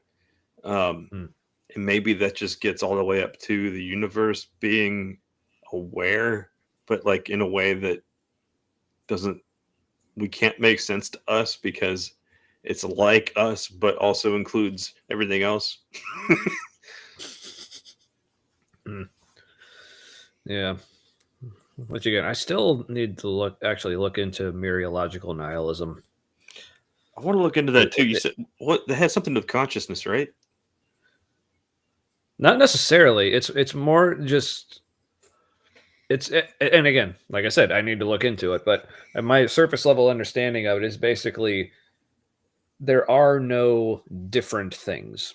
Speaker 1: And maybe that just gets all the way up to the universe being aware, but like in a way that we can't make sense to us because it's like us, but also includes everything else.
Speaker 2: Yeah. Which again, I still need to look into mereological nihilism.
Speaker 1: I want to look into that too. You said what? That has something to do with consciousness, right?
Speaker 2: Not necessarily. It's more just and again, like I said, I need to look into it. But my surface level understanding of it is basically there are no different things.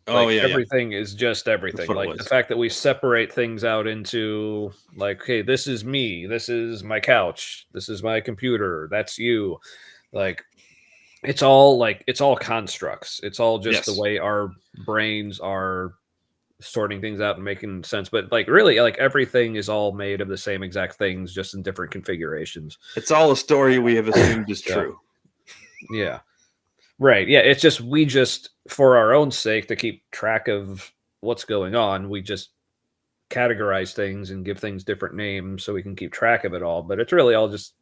Speaker 2: Everything is just everything. Like the fact that we separate things out into like, okay, this is me, this is my couch, this is my computer, that's you. Like it's all constructs. It's all just the way our brains are sorting things out and making sense. But like really, like everything is all made of the same exact things, just in different configurations.
Speaker 1: It's all a story we have assumed is true.
Speaker 2: Yeah. Right. Yeah. It's just, we just, for our own sake, to keep track of what's going on, we just categorize things and give things different names so we can keep track of it all. But it's really all just,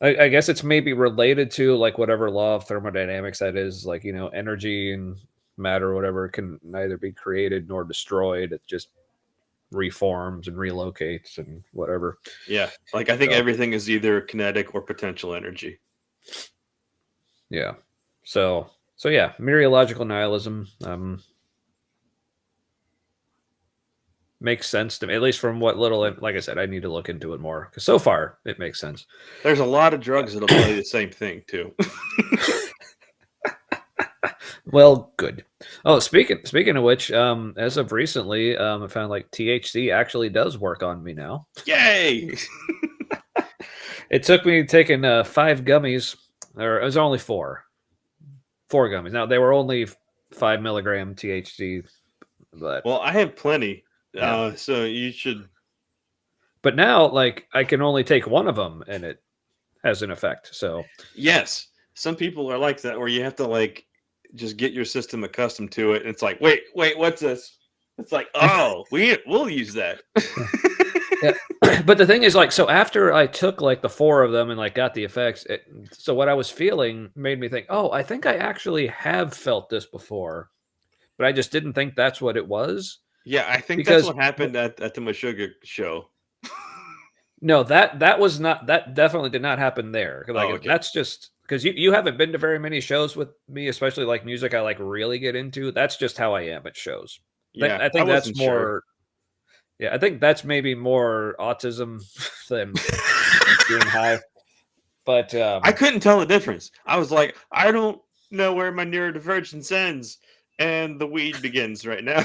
Speaker 2: I guess it's maybe related to like whatever law of thermodynamics that is, like, you know, energy and matter or whatever can neither be created nor destroyed. It just reforms and relocates and whatever.
Speaker 1: Yeah. Like I think everything is either kinetic or potential energy.
Speaker 2: Yeah. So yeah, mereological nihilism makes sense to me, at least from what little, like I said, I need to look into it more because so far it makes sense.
Speaker 1: There's a lot of drugs that'll play the same thing too.
Speaker 2: Well, good. Oh, speaking of which, as of recently, I found like THC actually does work on me now.
Speaker 1: Yay!
Speaker 2: It took me taking 5 gummies, or it was only 4. 4 gummies. Now they were only 5 milligram THC, but
Speaker 1: Well, I have plenty.
Speaker 2: yeah.
Speaker 1: So you should.
Speaker 2: But now, like, I can only take one of them, and it has an effect. So
Speaker 1: Yes, some people are like that, where you have to like just get your system accustomed to it. And it's like, wait, what's this? It's like, oh, we'll use that.
Speaker 2: yeah. But the thing is, like, so after I took like the 4 of them and like got the effects, so what I was feeling made me think, oh, I think I actually have felt this before, but I just didn't think that's what it was.
Speaker 1: Yeah, I think that's
Speaker 2: Because
Speaker 1: what happened at the Meshuggah show.
Speaker 2: no, that was not, that definitely did not happen there.
Speaker 1: Oh,
Speaker 2: Like,
Speaker 1: okay.
Speaker 2: that's just because you haven't been to very many shows with me, especially like music I like really get into. That's just how I am at shows.
Speaker 1: Yeah,
Speaker 2: I
Speaker 1: I
Speaker 2: think that's
Speaker 1: wasn't sure.
Speaker 2: more. Yeah, I think that's maybe more autism than being high. But
Speaker 1: I couldn't tell the difference. I was like, I don't know where my neurodivergence ends and the weed begins right now.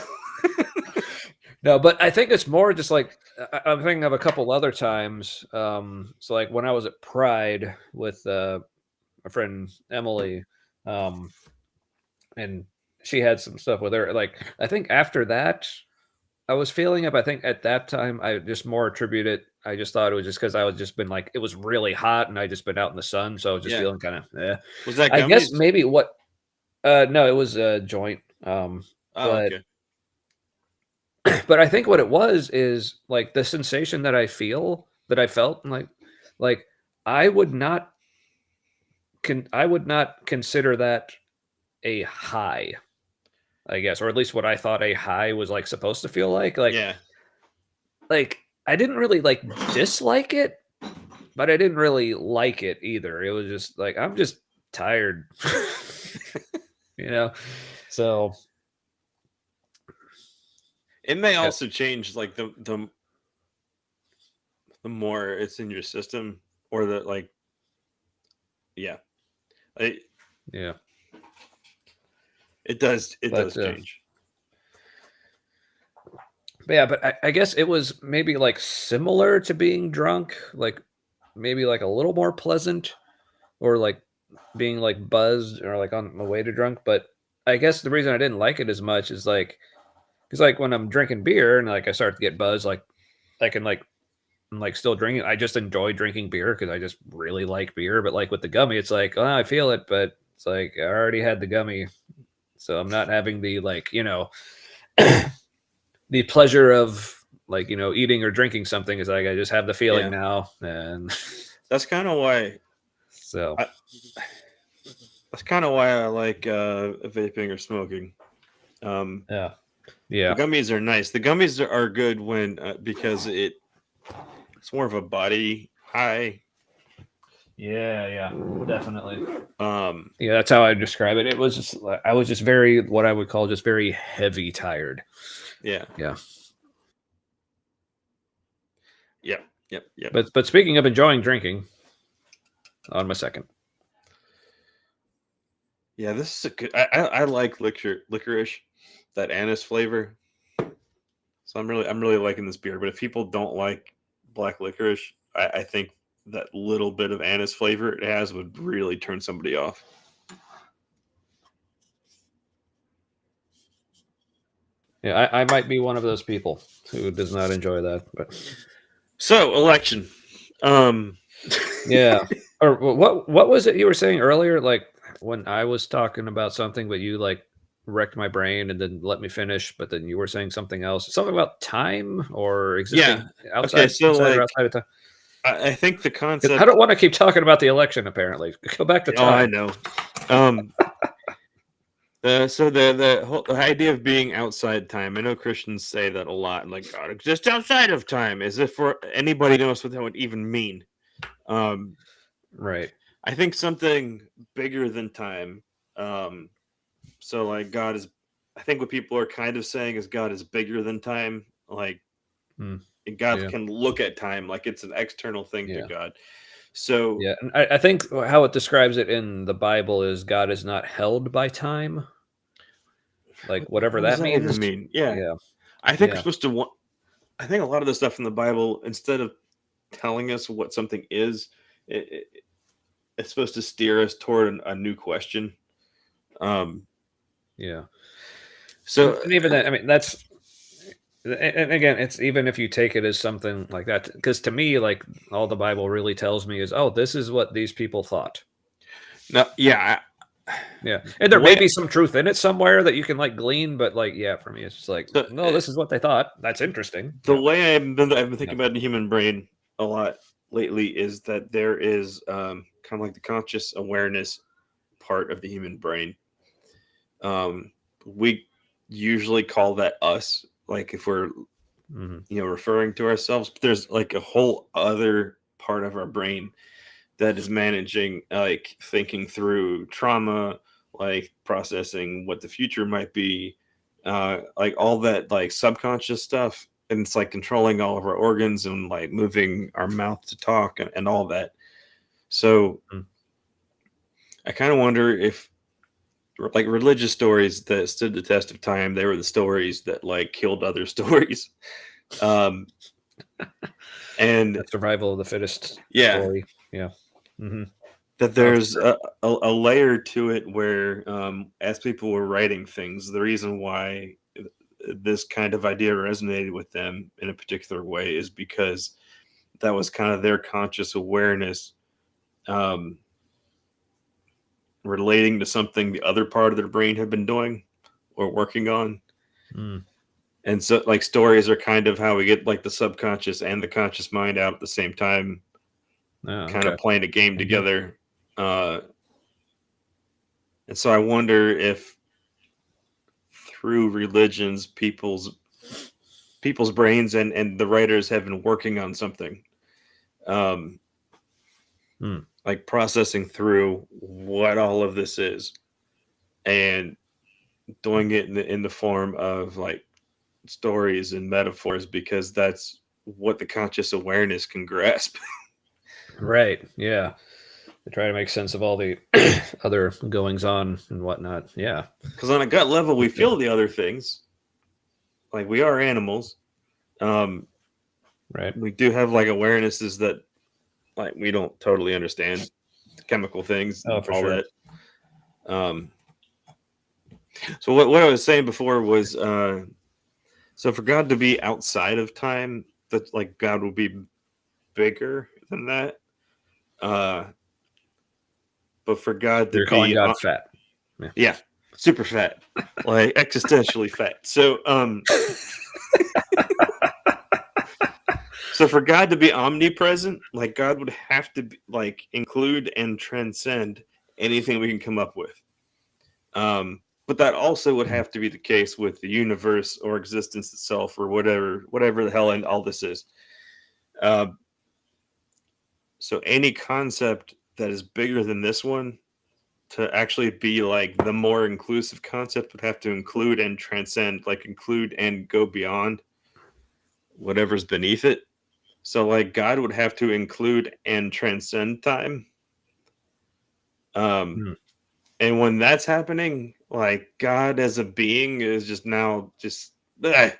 Speaker 2: no, but I think it's more just like I'm thinking of a couple other times. So like when I was at Pride with my friend Emily, um, and she had some stuff with her. Like I think after that, I was feeling up. I think at that time, I just more attribute it. I just thought it was just because I was just been like it was really hot and I just been out in the sun, so I was just
Speaker 1: Yeah.
Speaker 2: feeling kind of.
Speaker 1: Was that
Speaker 2: I guess
Speaker 1: gummies?
Speaker 2: maybe what. No, it was a joint.
Speaker 1: Oh,
Speaker 2: But
Speaker 1: okay.
Speaker 2: but I think what it was is like the sensation that I felt, like I would not I would not consider that a high, I guess, or at least what I thought a high was like supposed to feel like.
Speaker 1: Yeah.
Speaker 2: Like I didn't really like dislike it, but I didn't really like it either. It was just like I'm just tired, you know. So
Speaker 1: It may
Speaker 2: yeah,
Speaker 1: also change like the more it's in your system, or the like. Yeah, it,
Speaker 2: yeah.
Speaker 1: it
Speaker 2: But
Speaker 1: does change.
Speaker 2: yeah, but I guess it was maybe like similar to being drunk, like maybe like a little more pleasant, or like being like buzzed or like on my way to drunk. But I guess the reason I didn't like it as much is like because like when I'm drinking beer and like I start to get buzzed, like I can like I'm like still drinking. I just enjoy drinking beer because I just really like beer. But like with the gummy, it's like oh, I feel it, but it's like I already had the gummy, so I'm not having the like the pleasure of like eating or drinking something is like I just have the feeling
Speaker 1: Yeah,
Speaker 2: now, and
Speaker 1: that's kind of why.
Speaker 2: so
Speaker 1: I, that's kind of why I like vaping or smoking.
Speaker 2: yeah,
Speaker 1: The
Speaker 2: yeah,
Speaker 1: gummies are nice. The gummies are good when because it's more of a body high.
Speaker 2: yeah, definitely.
Speaker 1: Um,
Speaker 2: Yeah, that's how I describe it. It was just I was just very what I would call just very heavy tired.
Speaker 1: yeah,
Speaker 2: Yeah,
Speaker 1: yep.
Speaker 2: but speaking of enjoying drinking, on my second.
Speaker 1: Yeah, this is a good. I like licorice, that anise flavor. So I'm really liking this beer. But if people don't like black licorice, I think that little bit of anise flavor it has would really turn somebody off.
Speaker 2: Yeah, I might be one of those people who does not enjoy that, but
Speaker 1: So election. Um,
Speaker 2: yeah. Or what was it you were saying earlier? Like when I was talking about something, but you like wrecked my brain and then let me finish, but then you were saying something else. Something about time or
Speaker 1: yeah.
Speaker 2: existing
Speaker 1: Okay. So
Speaker 2: inside or
Speaker 1: like,
Speaker 2: outside of time.
Speaker 1: I think the
Speaker 2: 'Cause I
Speaker 1: concept.
Speaker 2: don't want to keep talking about the election, apparently. Go back to
Speaker 1: Oh, I
Speaker 2: time.
Speaker 1: know. Um, so the idea of being outside time. I know Christians say that a lot, like God exists outside of time, as if for anybody knows what that would even mean. Um,
Speaker 2: Right.
Speaker 1: I think something bigger than time. Um, so like God is. I think what people are kind of saying is God is bigger than time. Like
Speaker 2: Hmm.
Speaker 1: God
Speaker 2: Yeah.
Speaker 1: can look at time like it's an external thing to
Speaker 2: Yeah.
Speaker 1: God. So
Speaker 2: Yeah. And I think how it describes it in the Bible is God is not held by time, like whatever
Speaker 1: what does
Speaker 2: that
Speaker 1: that even
Speaker 2: means.
Speaker 1: mean? Yeah,
Speaker 2: Yeah.
Speaker 1: I think we're
Speaker 2: Yeah.
Speaker 1: supposed to want. I think a lot of the stuff in the Bible, instead of telling us what something is, it's supposed to steer us toward a new question.
Speaker 2: Yeah.
Speaker 1: So
Speaker 2: And even that, I mean, that's, and again, it's even if you take it as something like that, because to me, like all the Bible really tells me is, oh, this is what these people thought.
Speaker 1: no, yeah,
Speaker 2: Yeah. And
Speaker 1: the
Speaker 2: there may
Speaker 1: way
Speaker 2: be some truth in it somewhere that you can like glean, but like, yeah, for me, it's just like,
Speaker 1: so,
Speaker 2: no, this is what they thought. That's interesting.
Speaker 1: the
Speaker 2: Yeah.
Speaker 1: way I've been
Speaker 2: Yeah.
Speaker 1: thinking about the human brain a lot lately is that there is kind of like the conscious awareness part of the human brain. We usually call that us, like if we're
Speaker 2: Hmm.
Speaker 1: referring to ourselves. But there's like a whole other part of our brain that is managing, like thinking through trauma, like processing what the future might be, like all that like subconscious stuff. And it's like controlling all of our organs and like moving our mouth to talk and all that. So
Speaker 2: Mm.
Speaker 1: I kind of wonder if like religious stories that stood the test of time, they were the stories that like killed other stories. Um, and
Speaker 2: That survival of the fittest
Speaker 1: yeah,
Speaker 2: story. Yeah. Hmm.
Speaker 1: that
Speaker 2: Oh, for
Speaker 1: there's
Speaker 2: sure.
Speaker 1: a layer to it where as people were writing things, the reason why this kind of idea resonated with them in a particular way is because that was kind of their conscious awareness, um, relating to something the other part of their brain had been doing or working on.
Speaker 2: Mm.
Speaker 1: And so like stories are kind of how we get like the subconscious and the conscious mind out at the same time,
Speaker 2: Oh,
Speaker 1: kind
Speaker 2: okay.
Speaker 1: of playing a game
Speaker 2: Hmm.
Speaker 1: together. uh, and so I wonder if through religions people's brains and the writers have been working on something, um
Speaker 2: Mm.
Speaker 1: like processing through what all of this is and doing it in the form of like stories and metaphors because that's what the conscious awareness can grasp.
Speaker 2: Right. Yeah. To try to make sense of all the other goings on and whatnot. Yeah.
Speaker 1: Because on a gut level we
Speaker 2: Okay.
Speaker 1: feel the other things, like we are animals. um
Speaker 2: Right.
Speaker 1: we do have like awarenesses that like we don't totally understand, chemical things
Speaker 2: Oh,
Speaker 1: and
Speaker 2: for
Speaker 1: all
Speaker 2: sure.
Speaker 1: that. um So what I was saying before was, so for God to be outside of time, that like God will be bigger than that. Uh, but for God to
Speaker 2: You're calling
Speaker 1: be,
Speaker 2: God fat. Yeah.
Speaker 1: yeah, super fat, like existentially fat. So for God to be omnipresent, like God would have to be, like include and transcend anything we can come up with. But that also would
Speaker 2: Mm.
Speaker 1: have to be the case with the universe or existence itself or whatever the hell and all this is. Uh, so any concept that is bigger than this one to actually be like the more inclusive concept would have to include and transcend, like include and go beyond whatever's beneath it. So like God would have to include and transcend time. Um,
Speaker 2: Mm.
Speaker 1: and when that's happening, like God as a being is just now just like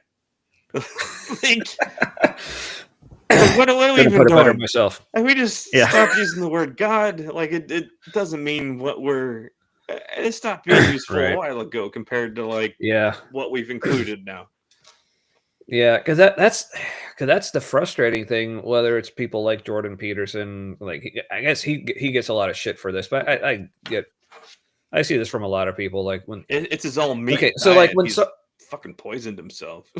Speaker 1: what are we
Speaker 2: Couldn't
Speaker 1: even
Speaker 2: put it better
Speaker 1: doing?
Speaker 2: myself.
Speaker 1: And we just
Speaker 2: Yeah.
Speaker 1: stop using the word God. Like it doesn't mean what we're. It stopped being useful a
Speaker 2: Right.
Speaker 1: while ago compared to like
Speaker 2: Yeah.
Speaker 1: what we've included now.
Speaker 2: Yeah. Because that's the frustrating thing. Whether it's people like Jordan Peterson, like I guess he gets a lot of shit for this, but I see this from a lot of people. Like when
Speaker 1: It's his all meat
Speaker 2: okay,
Speaker 1: and
Speaker 2: so like
Speaker 1: diet.
Speaker 2: when
Speaker 1: He's
Speaker 2: so
Speaker 1: fucking poisoned himself.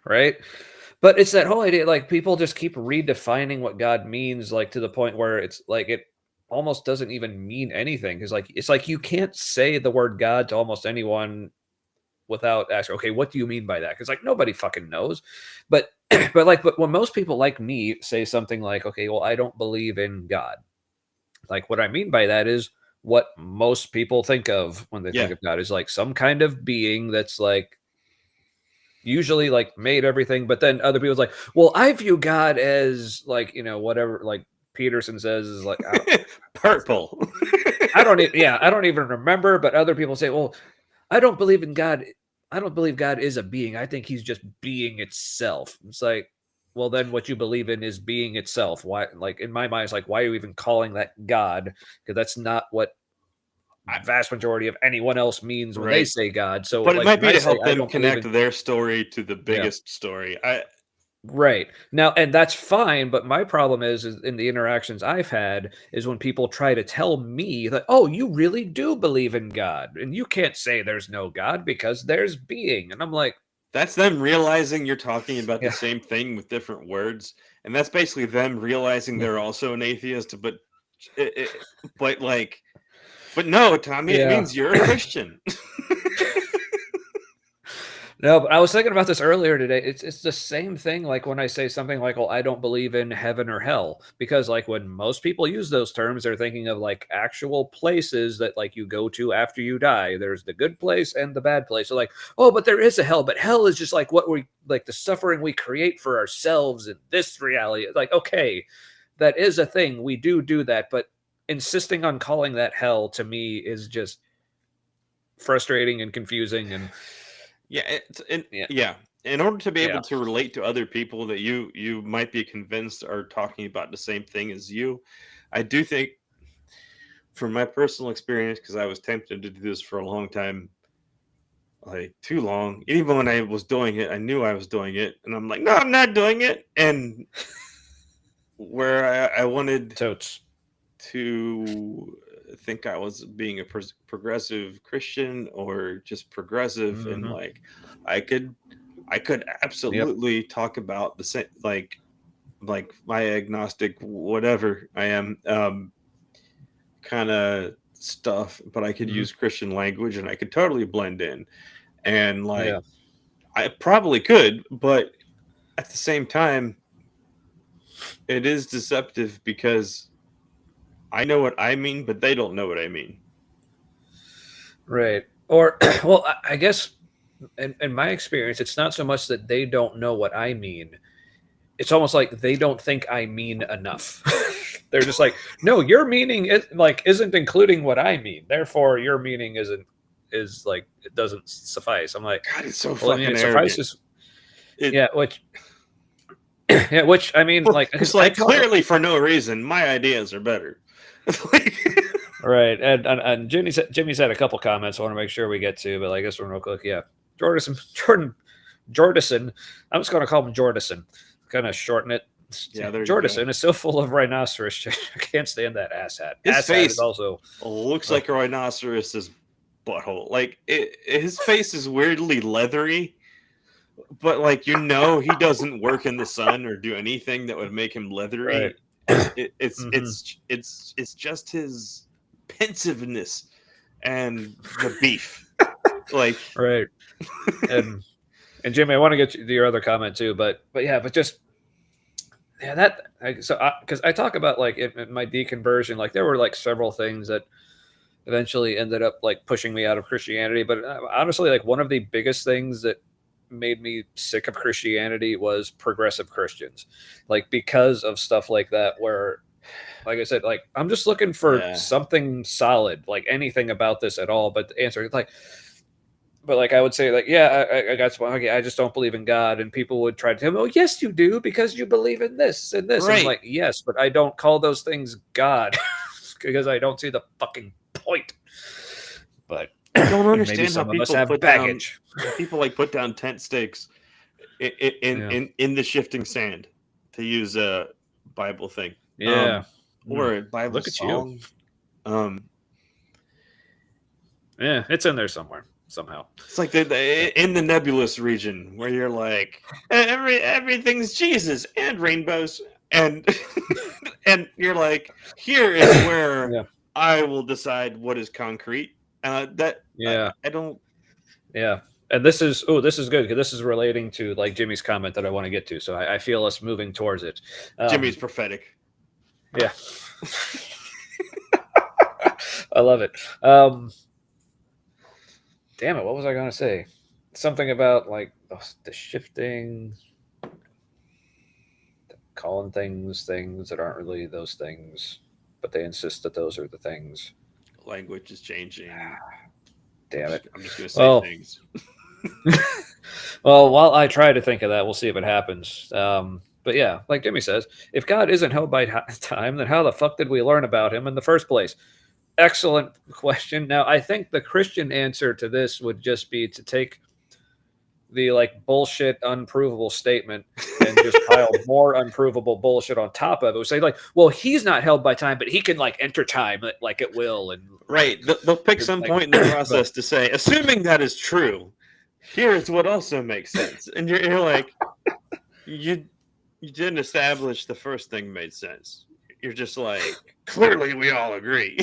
Speaker 2: right, but it's that whole idea. Like people just keep redefining what God means, like to the point where it's like it almost doesn't even mean anything. Because like it's like you can't say the word God to almost anyone without asking, okay, what do you mean by that? Because like nobody fucking knows. But but when most people like me say something like, okay, well, I don't believe in God. Like what I mean by that is what most people think of when they think
Speaker 1: Yeah,
Speaker 2: of God is like some kind of being that's like usually like made everything, but then other people's like, well, I view God as like, whatever like Peterson says is like
Speaker 1: purple.
Speaker 2: I don't even remember, but other people say, well, I don't believe in God. I don't believe God is a being. I think he's just being itself. It's like, well, then what you believe in is being itself. Why, like in my mind, it's like, why are you even calling that God? Because that's not what vast majority of anyone else means when they
Speaker 1: Right.
Speaker 2: say God. So
Speaker 1: But it
Speaker 2: like
Speaker 1: might
Speaker 2: when
Speaker 1: be
Speaker 2: I
Speaker 1: to
Speaker 2: say
Speaker 1: help
Speaker 2: I
Speaker 1: them
Speaker 2: don't believe
Speaker 1: connect
Speaker 2: in
Speaker 1: their story to the
Speaker 2: yeah.
Speaker 1: biggest story. I
Speaker 2: Right. Now, and that's fine, but my problem is in the interactions I've had is when people try to tell me that, oh, you really do believe in God, and you can't say there's no God because there's being. And I'm like,
Speaker 1: That's them realizing you're talking about the
Speaker 2: yeah,
Speaker 1: same thing with different words, and that's basically them realizing
Speaker 2: yeah,
Speaker 1: they're also an atheist. It, but like, but no, Tommy, it
Speaker 2: yeah.
Speaker 1: means you're a Christian.
Speaker 2: No, but I was thinking about this earlier today. It's the same thing like when I say something like, "Well, I don't believe in heaven or hell," because like when most people use those terms, they're thinking of like actual places that like you go to after you die. There's the good place and the bad place. So like, "Oh, but there is a hell, but hell is just like what we like the suffering we create for ourselves in this reality." Like, okay, that is a thing. We do that, but insisting on calling that hell to me is just frustrating and confusing and
Speaker 1: Yeah,
Speaker 2: yeah.
Speaker 1: yeah. In order to be able
Speaker 2: Yeah.
Speaker 1: to relate to other people that you might be convinced are talking about the same thing as you, I do think, from my personal experience, because I was tempted to do this for a long time, like too long. Even when I was doing it, I knew I was doing it, and I'm like, no, I'm not doing it. And where I wanted
Speaker 2: Totes.
Speaker 1: to think I was being a progressive Christian or just progressive, and
Speaker 2: Mhm.
Speaker 1: like I could I could
Speaker 2: Yep.
Speaker 1: absolutely talk about the same like my agnostic whatever I am kind of stuff, but I could
Speaker 2: Mhm.
Speaker 1: use Christian language and I could totally blend in, and like
Speaker 2: Yeah.
Speaker 1: I probably could, but at the same time it is deceptive because I know what I mean, but they don't know what I mean.
Speaker 2: Right. Or, well, I guess in my experience, it's not so much that they don't know what I mean. It's almost like they don't think I mean enough. They're just like, no, your meaning is like isn't including what I mean. Therefore, your meaning is like it doesn't suffice. I'm like,
Speaker 1: God, it's so
Speaker 2: well, I mean,
Speaker 1: fucking
Speaker 2: it
Speaker 1: arrogant.
Speaker 2: suffices.
Speaker 1: It
Speaker 2: Yeah, which yeah, which I mean, like, because
Speaker 1: it's
Speaker 2: I
Speaker 1: like
Speaker 2: talk.
Speaker 1: clearly for no reason. My ideas are better. Like,
Speaker 2: Right, and Jimmy's had a couple comments I want to make sure we get to, but like this one real quick. Yeah, Jordison. I'm just going to call him Jordison. Kind of shorten it.
Speaker 1: yeah, there you go.
Speaker 2: Jordison is so full of rhinoceros. I can't stand that asshat.
Speaker 1: His
Speaker 2: Asshat is
Speaker 1: face
Speaker 2: also.
Speaker 1: looks
Speaker 2: Uh,
Speaker 1: like a rhinoceros's butthole. Like his face is weirdly leathery, but like he doesn't work in the sun or do anything that would make him
Speaker 2: right.
Speaker 1: leathery.
Speaker 2: Hmm.
Speaker 1: It's just his pensiveness and the beef. Like,
Speaker 2: Right. And Jimmy, I want to get to your other comment too, but yeah, but just yeah, that so because I talk about like in my deconversion, like there were like several things that eventually ended up like pushing me out of Christianity. But honestly, like one of the biggest things that made me sick of Christianity was progressive Christians, like because of stuff like that, where, like I said, like I'm just looking for
Speaker 1: yeah,
Speaker 2: something solid, like anything about this at all. But the answer, like, but like I would say, like, yeah, I got some, okay, I just don't believe in God, and people would try to tell me, oh, yes, you do because you believe in this and this, and I'm
Speaker 1: right.
Speaker 2: like, yes, but I don't call those things God because I don't see the fucking point. But
Speaker 1: I don't
Speaker 2: maybe
Speaker 1: understand
Speaker 2: some of us have baggage.
Speaker 1: how people like put down tent stakes
Speaker 2: Yeah.
Speaker 1: in the shifting sand, to use a Bible thing,
Speaker 2: Yeah. Mm.
Speaker 1: or a Bible
Speaker 2: Look at you.
Speaker 1: song. Um,
Speaker 2: Yeah, it's in there somewhere somehow.
Speaker 1: it's like
Speaker 2: Yeah.
Speaker 1: in the nebulous region where you're like everything's Jesus and rainbows, and and you're like, here is where
Speaker 2: Yeah.
Speaker 1: I will decide what is concrete. That
Speaker 2: Yeah.
Speaker 1: I don't.
Speaker 2: Yeah. And this is good because this is relating to like Jimmy's comment that I want to get to. So I feel us moving towards it.
Speaker 1: Jimmy's
Speaker 2: Um,
Speaker 1: prophetic.
Speaker 2: yeah. I love it. Damn it. What was I going to say? Something about like the shifting, calling things that aren't really those things, but they insist that those are the things.
Speaker 1: Language is changing.
Speaker 2: Damn it.
Speaker 1: I'm just gonna say
Speaker 2: Well,
Speaker 1: things.
Speaker 2: well, while I try to think of that, we'll see if it happens. But yeah, like Jimmy says, if God isn't held by time, then how the fuck did we learn about him in the first place? excellent question. Now, I think the Christian answer to this would just be to take the like bullshit unprovable statement and just pile more unprovable bullshit on top of it. Say like, well, he's not held by time, but he can like enter time like at will, and
Speaker 1: Right. They'll pick some
Speaker 2: like,
Speaker 1: point in the process
Speaker 2: but
Speaker 1: to say, assuming that is true, here's what also makes sense. And you're like, you didn't establish the first thing made sense. You're just like, clearly we all agree.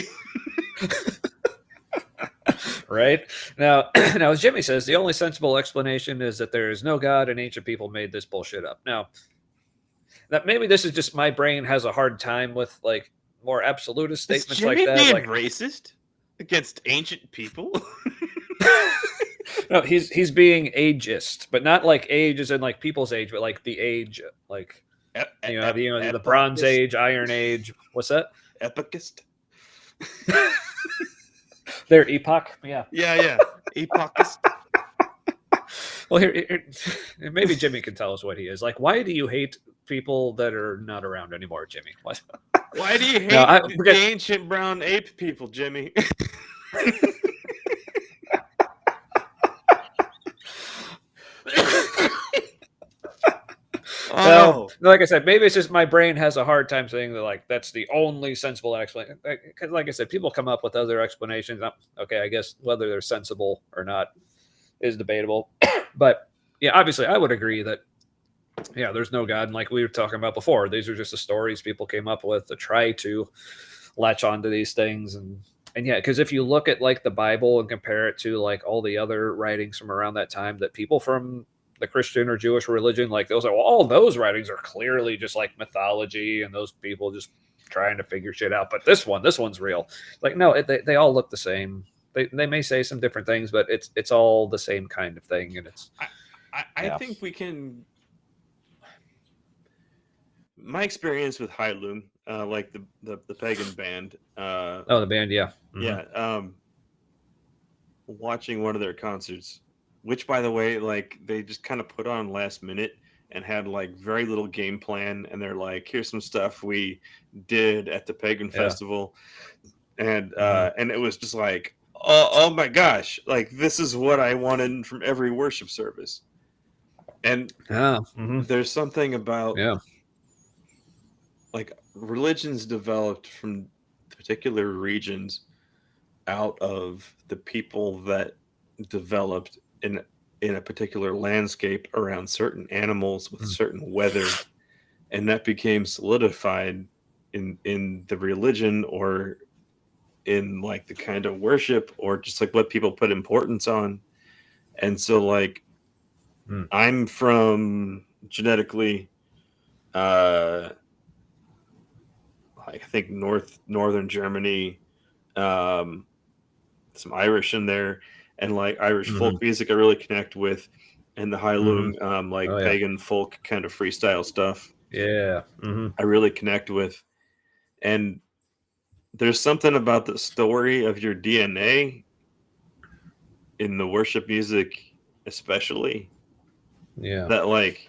Speaker 2: right now, now as Jimmy says, the only sensible explanation is that there is no God and ancient people made this bullshit up. Now, that maybe this is just my brain has a hard time with like more absolutist
Speaker 1: Is
Speaker 2: statements like
Speaker 1: Jimmy
Speaker 2: that.
Speaker 1: being
Speaker 2: Like,
Speaker 1: racist against ancient people?
Speaker 2: no, he's being ageist, but not like age as in like people's age, but like the age, like the Bronze
Speaker 1: Epicist?
Speaker 2: Age, Iron Age. What's that?
Speaker 1: Epicist?
Speaker 2: Their epoch. Yeah.
Speaker 1: Yeah. Epochist?
Speaker 2: Well, here, maybe Jimmy can tell us what he is. Like, why do you hate people that are not around anymore, Jimmy? What?
Speaker 1: Why do you hate
Speaker 2: No,
Speaker 1: the ancient brown ape people, Jimmy?
Speaker 2: Well, like I said, maybe it's just my brain has a hard time saying that like that's the only sensible explanation. Because, like I said, people come up with other explanations. Okay, I guess whether they're sensible or not is debatable. But yeah, obviously, I would agree that there's no God. And like we were talking about before, these are just the stories people came up with to try to latch onto these things. And yeah, because if you look at like the Bible and compare it to like all the other writings from around that time, that people from the Christian or Jewish religion, like those are all those writings are clearly just like mythology and those people just trying to figure shit out. But this one's real. Like, no, they all look the same. They may say some different things, but it's all the same kind of thing. And it's
Speaker 1: I think we can. My experience with Hylum, like the pagan band.
Speaker 2: The band, yeah. Mm-hmm.
Speaker 1: Yeah. Watching one of their concerts, which by the way, like they just kind of put on last minute and had like very little game plan, and they're like, here's some stuff we did at the pagan festival, and and it was just like, oh my gosh, like this is what I wanted from every worship service. And there's something about like religions developed from particular regions out of the people that developed in a particular landscape around certain animals with certain weather, and that became solidified in the religion or in like the kind of worship or just like what people put importance on. And so like I'm from genetically I think northern Germany, some Irish in there, and like Irish folk music I really connect with, and the Hylum pagan folk kind of freestyle stuff.
Speaker 2: Yeah.
Speaker 1: I really connect with. And there's something about the story of your DNA in the worship music, especially.
Speaker 2: Yeah.
Speaker 1: That like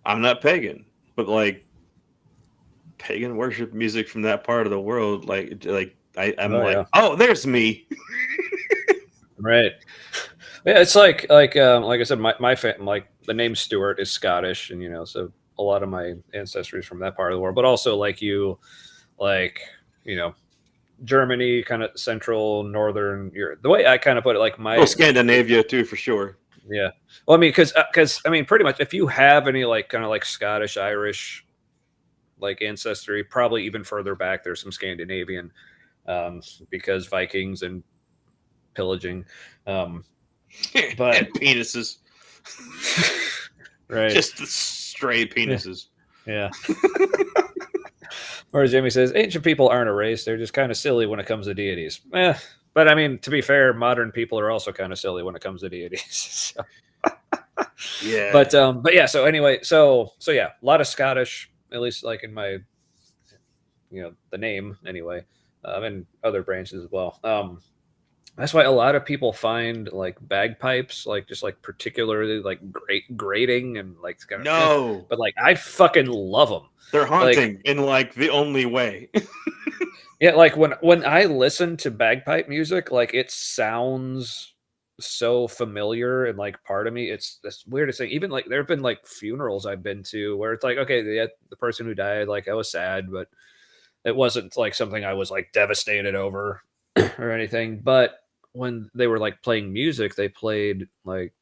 Speaker 1: I'm not pagan, but like pagan worship music from that part of the world, I'm oh, there's me.
Speaker 2: Right. Yeah, it's like I said, my family, like the name Stewart is Scottish, and so a lot of my ancestry is from that part of the world. But also like Germany, kind of central, northern Europe. The way I kind of put it, like
Speaker 1: Scandinavia too, for sure.
Speaker 2: Yeah. Well, I mean, because I mean, pretty much, if you have any like kind of like Scottish, Irish, like ancestry, probably even further back, there's some Scandinavian, because Vikings and pillaging, but
Speaker 1: and penises,
Speaker 2: right?
Speaker 1: Just the stray penises.
Speaker 2: Yeah. Or as Jimmy says, ancient people aren't a race; they're just kind of silly when it comes to deities. But I mean, to be fair, modern people are also kind of silly when it comes to deities. So.
Speaker 1: Yeah.
Speaker 2: But yeah. So anyway, so yeah, a lot of Scottish, at least like in my, the name anyway, and other branches as well. That's why a lot of people find like bagpipes, like just like particularly like grating and like kind of, but like I fucking love them.
Speaker 1: They're haunting in like the only way.
Speaker 2: Yeah, like when I listen to bagpipe music, like it sounds so familiar, and like part of me, it's weird to say. Even like there have been like funerals I've been to where it's like, okay, the person who died, like I was sad, but it wasn't like something I was like devastated over or anything. But when they were like playing music, they played like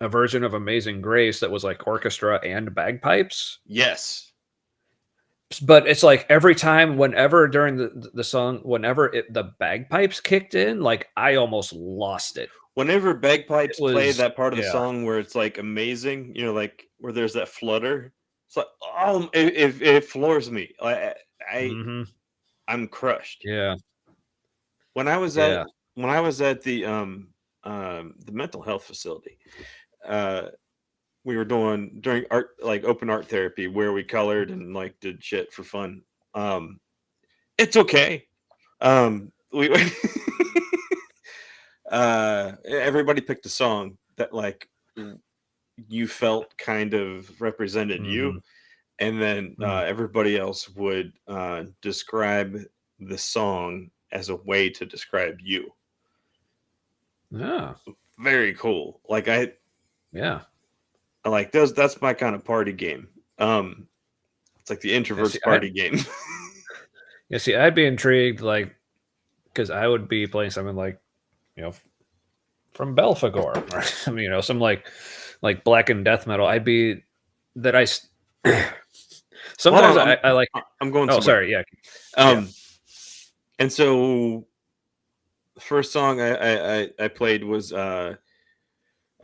Speaker 2: a version of Amazing Grace that was like orchestra and bagpipes.
Speaker 1: Yes.
Speaker 2: But it's like every time, whenever during the song, whenever the bagpipes kicked in, like I almost lost it.
Speaker 1: Whenever
Speaker 2: It
Speaker 1: bagpipes play
Speaker 2: was
Speaker 1: that part of the
Speaker 2: yeah.
Speaker 1: song where it's like amazing, like where there's that flutter, it's like, oh, it floors me. I
Speaker 2: Hmm.
Speaker 1: I'm crushed.
Speaker 2: Yeah.
Speaker 1: When I was at
Speaker 2: Yeah.
Speaker 1: the mental health facility, uh, we were doing during art, like open art therapy, where we colored and like did shit for fun. It's okay. We everybody picked a song that like you felt kind of represented you,
Speaker 2: Hmm.
Speaker 1: and then
Speaker 2: Mm.
Speaker 1: everybody else would describe the song as a way to describe you.
Speaker 2: Yeah.
Speaker 1: Very cool. Like
Speaker 2: Yeah.
Speaker 1: I like those. That's my kind of party game. It's like the
Speaker 2: Yeah.
Speaker 1: introverts
Speaker 2: See, I
Speaker 1: party game.
Speaker 2: yeah. See, I'd be intrigued, like, because I would be playing something like, you know, from Belphegor, or some like black and death metal. I'd be that I.
Speaker 1: Hold
Speaker 2: Sometimes
Speaker 1: on,
Speaker 2: I like.
Speaker 1: I'm going
Speaker 2: Oh,
Speaker 1: somewhere.
Speaker 2: sorry. Yeah. Yeah.
Speaker 1: Um, and so the first song I played was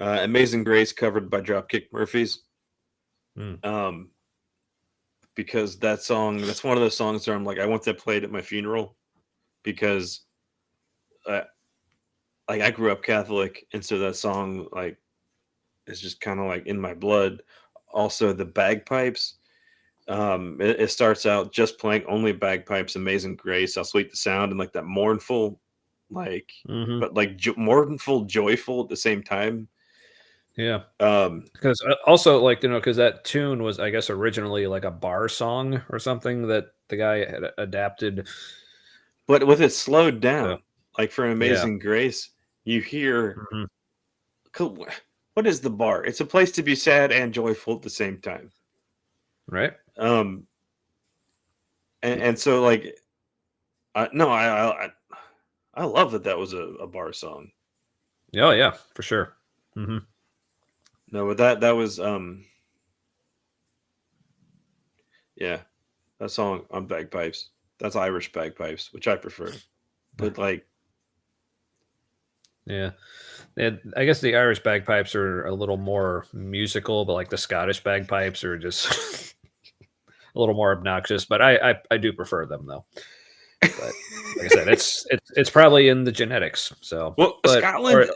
Speaker 1: "Amazing Grace" covered by Dropkick Murphys.
Speaker 2: Mm.
Speaker 1: Um, because that's one of those songs where I'm like, I want that played at my funeral, because uh, like I grew up Catholic, and so that song like is just kind of like in my blood. Also, the bagpipes. It starts out just playing only bagpipes, "Amazing Grace," how sweet the sound, and like that mournful, like,
Speaker 2: Hmm.
Speaker 1: but like mournful, joyful at the same time.
Speaker 2: Yeah.
Speaker 1: Um,
Speaker 2: Because also, like, because that tune was, I guess, originally like a bar song or something that the guy had adapted.
Speaker 1: but with it slowed
Speaker 2: So
Speaker 1: down, like for
Speaker 2: yeah.
Speaker 1: "Amazing Grace," you hear,
Speaker 2: Hmm.
Speaker 1: what is the bar? It's a place to be sad and joyful at the same time.
Speaker 2: Right.
Speaker 1: Um, and so like, no, I love that that was a bar song.
Speaker 2: Oh yeah, for sure. Hmm.
Speaker 1: No, but that was yeah, that song on bagpipes. That's Irish bagpipes, which I prefer. But like,
Speaker 2: Yeah. And I guess the Irish bagpipes are a little more musical, but like the Scottish bagpipes are just a little more obnoxious. But I do prefer them though. But like I said, it's probably in the genetics. So,
Speaker 1: well,
Speaker 2: but
Speaker 1: Scotland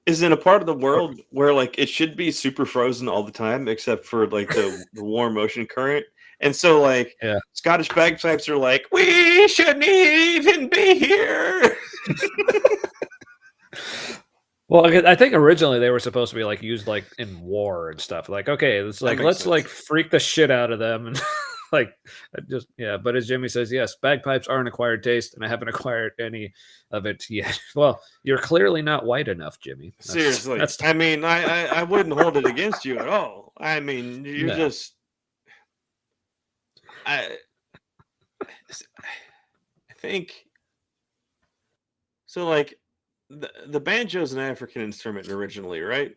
Speaker 1: is in a part of the world where like it should be super frozen all the time, except for like the warm ocean current. And so like
Speaker 2: yeah.
Speaker 1: Scottish bagpipes are like, we shouldn't even be here.
Speaker 2: Well, I think originally they were supposed to be like used like in war and stuff. Like, okay, it's
Speaker 1: That
Speaker 2: like
Speaker 1: makes
Speaker 2: let's like
Speaker 1: sense.
Speaker 2: freak the shit out of them and like just yeah. But as Jimmy says, yes, bagpipes are an acquired taste, and I haven't acquired any of it yet. Well, you're clearly not white enough, Jimmy.
Speaker 1: Seriously.
Speaker 2: That's
Speaker 1: I mean, I wouldn't hold it against you at all. I mean, you're
Speaker 2: no.
Speaker 1: just I I think so like the banjo is an African instrument originally, right?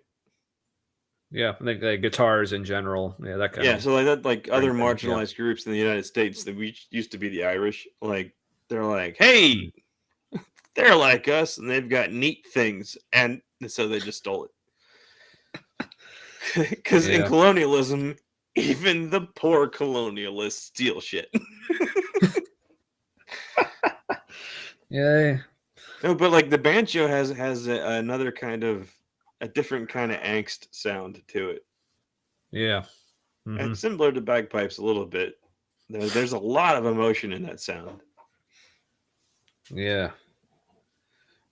Speaker 2: Yeah, I think guitars in general, yeah, that kind
Speaker 1: Yeah,
Speaker 2: of
Speaker 1: so like that, like other
Speaker 2: brings in, yeah.
Speaker 1: marginalized groups in the United States that we used to be the Irish, like they're like, hey,
Speaker 2: Mm.
Speaker 1: they're like us, and they've got neat things, and so they just stole it. Because in
Speaker 2: Yeah,
Speaker 1: colonialism, even the poor colonialists steal shit.
Speaker 2: yeah,
Speaker 1: No, but like the banjo has another kind of a different kind of angst sound to it.
Speaker 2: yeah. Hmm.
Speaker 1: It's similar to bagpipes a little bit. There's a lot of emotion in that sound.
Speaker 2: Yeah.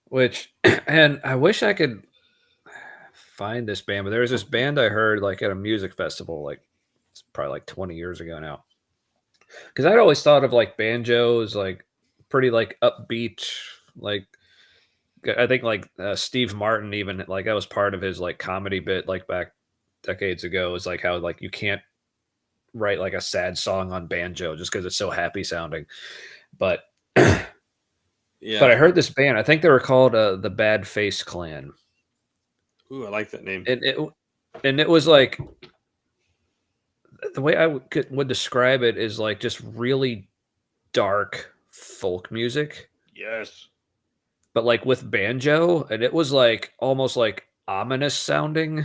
Speaker 2: Which and I wish I could find this band, but there was this band I heard like at a music festival, like it's probably like 20 years ago now. Because I'd always thought of like banjos, like pretty like upbeat, like I think like Steve Martin even like that was part of his like comedy bit like back decades ago is like how like you can't write like a sad song on banjo just because it's so happy sounding. But but I
Speaker 1: Yeah.
Speaker 2: heard this band. I think they were called the Bad Face Clan,
Speaker 1: Ooh, I like that name.
Speaker 2: and it was like the way I would describe it is like just really dark folk music,
Speaker 1: Yes.
Speaker 2: but like with banjo, and it was like almost like ominous sounding.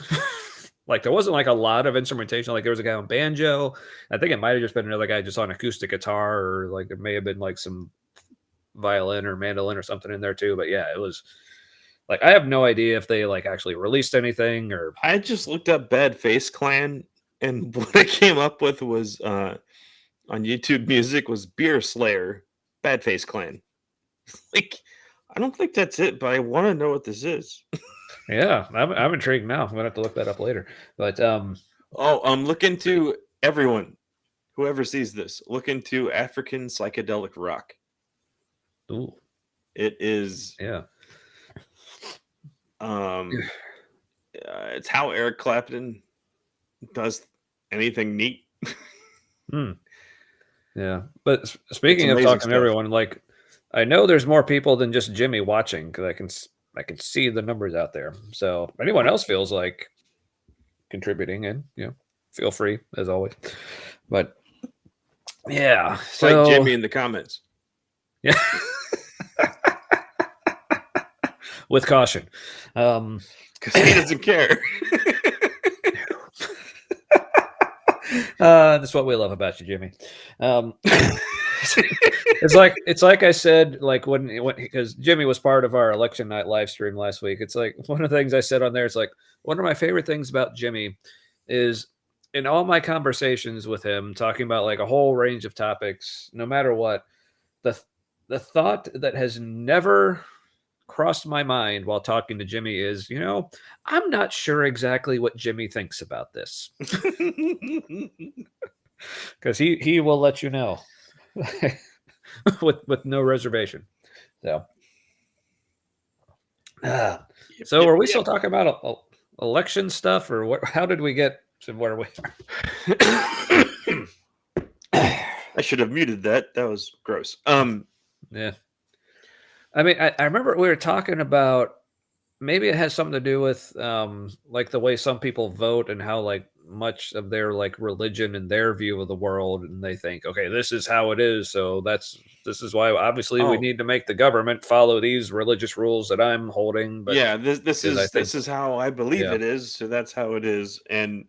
Speaker 2: Like there wasn't like a lot of instrumentation. Like there was a guy on banjo. I think it might have just been another guy just on acoustic guitar, or like there may have been like some violin or mandolin or something in there too. But yeah, it was like I have no idea if they like actually released anything or
Speaker 1: I just looked up Bad Face Clan, and what I came up with was on YouTube Music was Beer Slayer, Bad Face Clan. Like, I don't think that's it, but I want to know what this is.
Speaker 2: yeah. I'm intrigued now. I'm gonna have to look that up later. But
Speaker 1: Oh, look into everyone, whoever sees this, look into African psychedelic rock.
Speaker 2: ooh,
Speaker 1: It is,
Speaker 2: yeah.
Speaker 1: um, it's how Eric Clapton does anything neat.
Speaker 2: Hmm. Yeah. But
Speaker 1: It's
Speaker 2: speaking of
Speaker 1: amazing
Speaker 2: talking to
Speaker 1: stuff.
Speaker 2: everyone, like I know there's more people than just Jimmy watching because I can see the numbers out there. So if anyone else feels like contributing, and feel free as always. But yeah,
Speaker 1: Fight
Speaker 2: so
Speaker 1: Jimmy in the comments
Speaker 2: yeah, with caution. Um,
Speaker 1: because he doesn't care.
Speaker 2: that's what we love about you, Jimmy. Um, it's like I said, like when because Jimmy was part of our election night live stream last week. It's like one of the things I said on there. It's like one of my favorite things about Jimmy is in all my conversations with him, talking about like a whole range of topics, no matter what, the the thought that has never crossed my mind while talking to Jimmy is, I'm not sure exactly what Jimmy thinks about this because he will let you know with no reservation. So, uh,
Speaker 1: Yep,
Speaker 2: so
Speaker 1: yep,
Speaker 2: are we
Speaker 1: yep.
Speaker 2: still talking about election stuff, or what? How did we get to where we
Speaker 1: I should have muted that. That was gross.
Speaker 2: Yeah, I mean, I remember we were talking about maybe it has something to do with like the way some people vote and how like much of their like religion and their view of the world, and they think, okay, this is how it is, so this is why obviously we
Speaker 1: Oh,
Speaker 2: need to make the government follow these religious rules that I'm holding. But
Speaker 1: yeah. This
Speaker 2: because I
Speaker 1: is
Speaker 2: think,
Speaker 1: this is how I believe
Speaker 2: yeah,
Speaker 1: it is. So that's how it is, and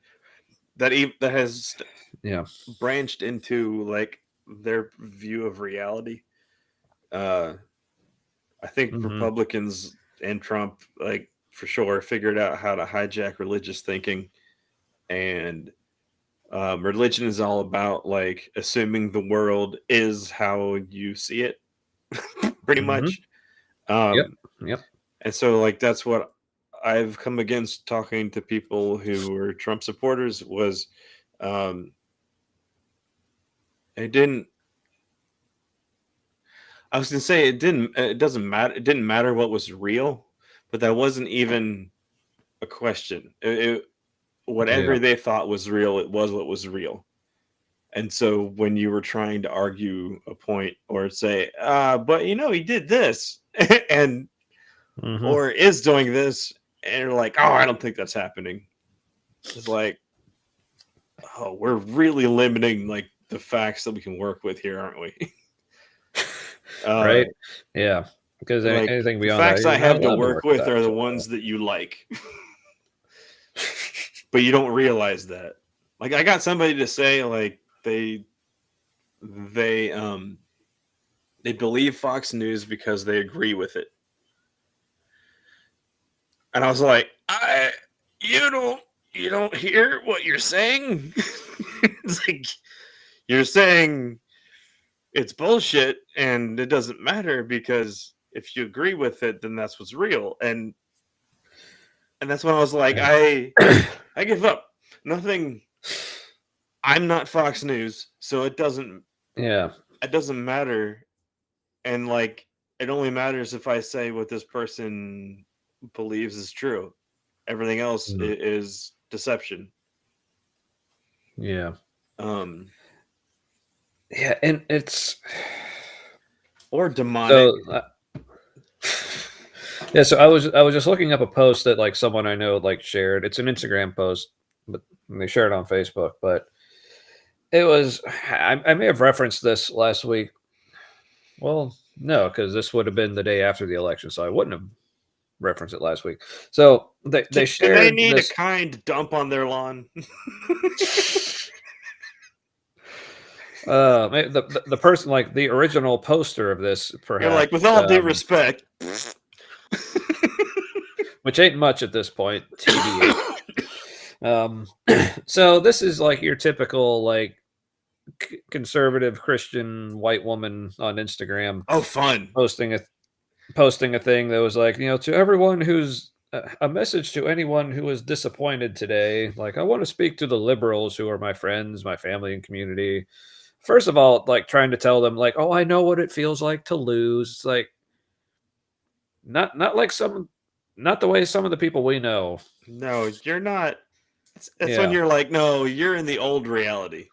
Speaker 1: that has
Speaker 2: yeah,
Speaker 1: branched into like their view of reality. Uh, I think
Speaker 2: hmm,
Speaker 1: Republicans and Trump, like for sure, figured out how to hijack religious thinking, and religion is all about like assuming the world is how you see it, pretty
Speaker 2: hmm,
Speaker 1: much.
Speaker 2: yep,
Speaker 1: Um,
Speaker 2: yep,
Speaker 1: and so, like, that's what I've come against talking to people who were Trump supporters was, um, it didn't. I was gonna say it didn't. It doesn't matter. It didn't matter what was real, but that wasn't even a question. Whatever
Speaker 2: yeah,
Speaker 1: they thought was real, it was what was real. And so when you were trying to argue a point or say, but he did this and
Speaker 2: hmm,
Speaker 1: or is doing this, and you're like, oh, I don't think that's happening. It's like, oh, we're really limiting like the facts that we can work with here, aren't we? uh,
Speaker 2: right, yeah. Because
Speaker 1: like
Speaker 2: anything
Speaker 1: the
Speaker 2: beyond that,
Speaker 1: facts I
Speaker 2: you're not
Speaker 1: have to
Speaker 2: allowed to
Speaker 1: work
Speaker 2: work
Speaker 1: with are
Speaker 2: facts
Speaker 1: the
Speaker 2: with
Speaker 1: ones that you like, but you don't realize that. Like I got somebody to say like they they believe Fox News because they agree with it. And I was like, you don't hear what you're saying? It's like you're saying it's bullshit and it doesn't matter because if you agree with it, then that's what's real. And that's when I was like,
Speaker 2: that.
Speaker 1: I give up. Nothing. I'm not Fox News, so it doesn't
Speaker 2: Yeah,
Speaker 1: matter and like it only matters if I say what this person believes is true. Everything else is deception.
Speaker 2: Yeah.
Speaker 1: Um,
Speaker 2: Yeah, and it's
Speaker 1: or demonic.
Speaker 2: so. Yeah, so I was just looking up a post that like someone I know like shared. It's an Instagram post, but they shared it on Facebook. But it was I may have referenced this last week. Well, no, because this would have been the day after the election, so I wouldn't have referenced it last week. So they
Speaker 1: Do they
Speaker 2: shared
Speaker 1: need
Speaker 2: this.
Speaker 1: a kind dump on their lawn?
Speaker 2: The person like the original poster of this,
Speaker 1: You're like, with
Speaker 2: perhaps,
Speaker 1: all due respect.
Speaker 2: which ain't much at this point, TBH. So this is like your typical like conservative Christian white woman on Instagram.
Speaker 1: Oh, fun.
Speaker 2: posting a thing that was like, to everyone who's a message to anyone who is disappointed today. Like, I want to speak to the liberals who are my friends, my family, and community. First of all, like trying to tell them, like, oh, I know what it feels like to lose. It's like not the way some of the people we know.
Speaker 1: No, you're not. It's when
Speaker 2: Yeah.
Speaker 1: you're like, no, you're in the old reality.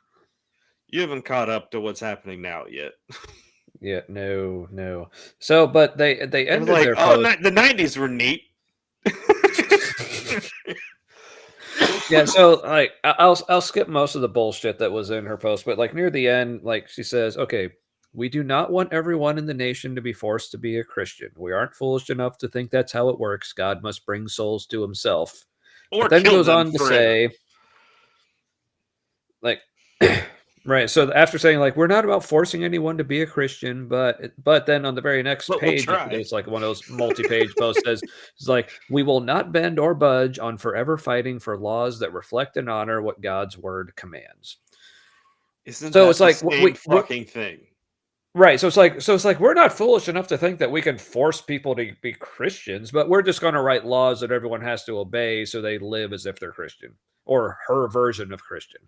Speaker 1: You haven't caught up to what's happening now yet.
Speaker 2: Yeah, no. So, but they
Speaker 1: It was
Speaker 2: ended
Speaker 1: like,
Speaker 2: their
Speaker 1: oh,
Speaker 2: post.
Speaker 1: the 90s were neat.
Speaker 2: Yeah, so like I'll skip most of the bullshit that was in her post, but like near the end, like she says, okay, we do not want everyone in the nation to be forced to be a Christian. We aren't foolish enough to think that's how it works. God must bring souls to himself.
Speaker 1: Or
Speaker 2: But then
Speaker 1: kill
Speaker 2: goes
Speaker 1: them
Speaker 2: on to
Speaker 1: forever.
Speaker 2: say, like, right. So after saying like we're not about forcing anyone to be a Christian, but then on the very next
Speaker 1: But we'll
Speaker 2: page,
Speaker 1: try.
Speaker 2: it's like one of those multi-page posts says it's like we will not bend or budge on forever fighting for laws that reflect and honor what God's word commands.
Speaker 1: Isn't
Speaker 2: So
Speaker 1: that
Speaker 2: it's
Speaker 1: the
Speaker 2: like
Speaker 1: same fucking thing?
Speaker 2: right. So it's like we're not foolish enough to think that we can force people to be Christians, but we're just going to write laws that everyone has to obey so they live as if they're Christian or her version of Christian.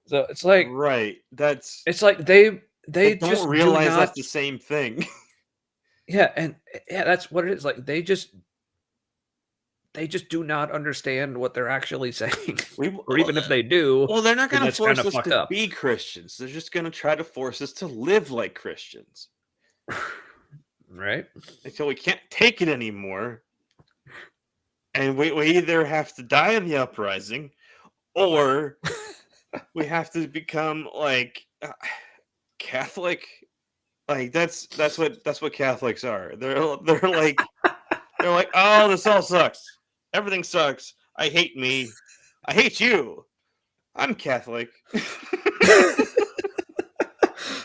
Speaker 2: So
Speaker 1: Right. That's
Speaker 2: it's like they
Speaker 1: don't
Speaker 2: just do
Speaker 1: realize that's
Speaker 2: not.
Speaker 1: the same thing.
Speaker 2: Yeah, and yeah, that's what it is. Like they just do not understand what they're actually saying. Or even if they do,
Speaker 1: Well, they're not
Speaker 2: then
Speaker 1: going to
Speaker 2: that's kind
Speaker 1: force
Speaker 2: of
Speaker 1: us
Speaker 2: fucked
Speaker 1: to
Speaker 2: up.
Speaker 1: be Christians. They're just going to try to force us to live like Christians
Speaker 2: Right?
Speaker 1: until we can't take it anymore. And we either have to die in the uprising or we have to become like Catholic. Like that's what Catholics are. They're like, oh, this all sucks. Everything sucks. I hate me. I hate you. I'm Catholic.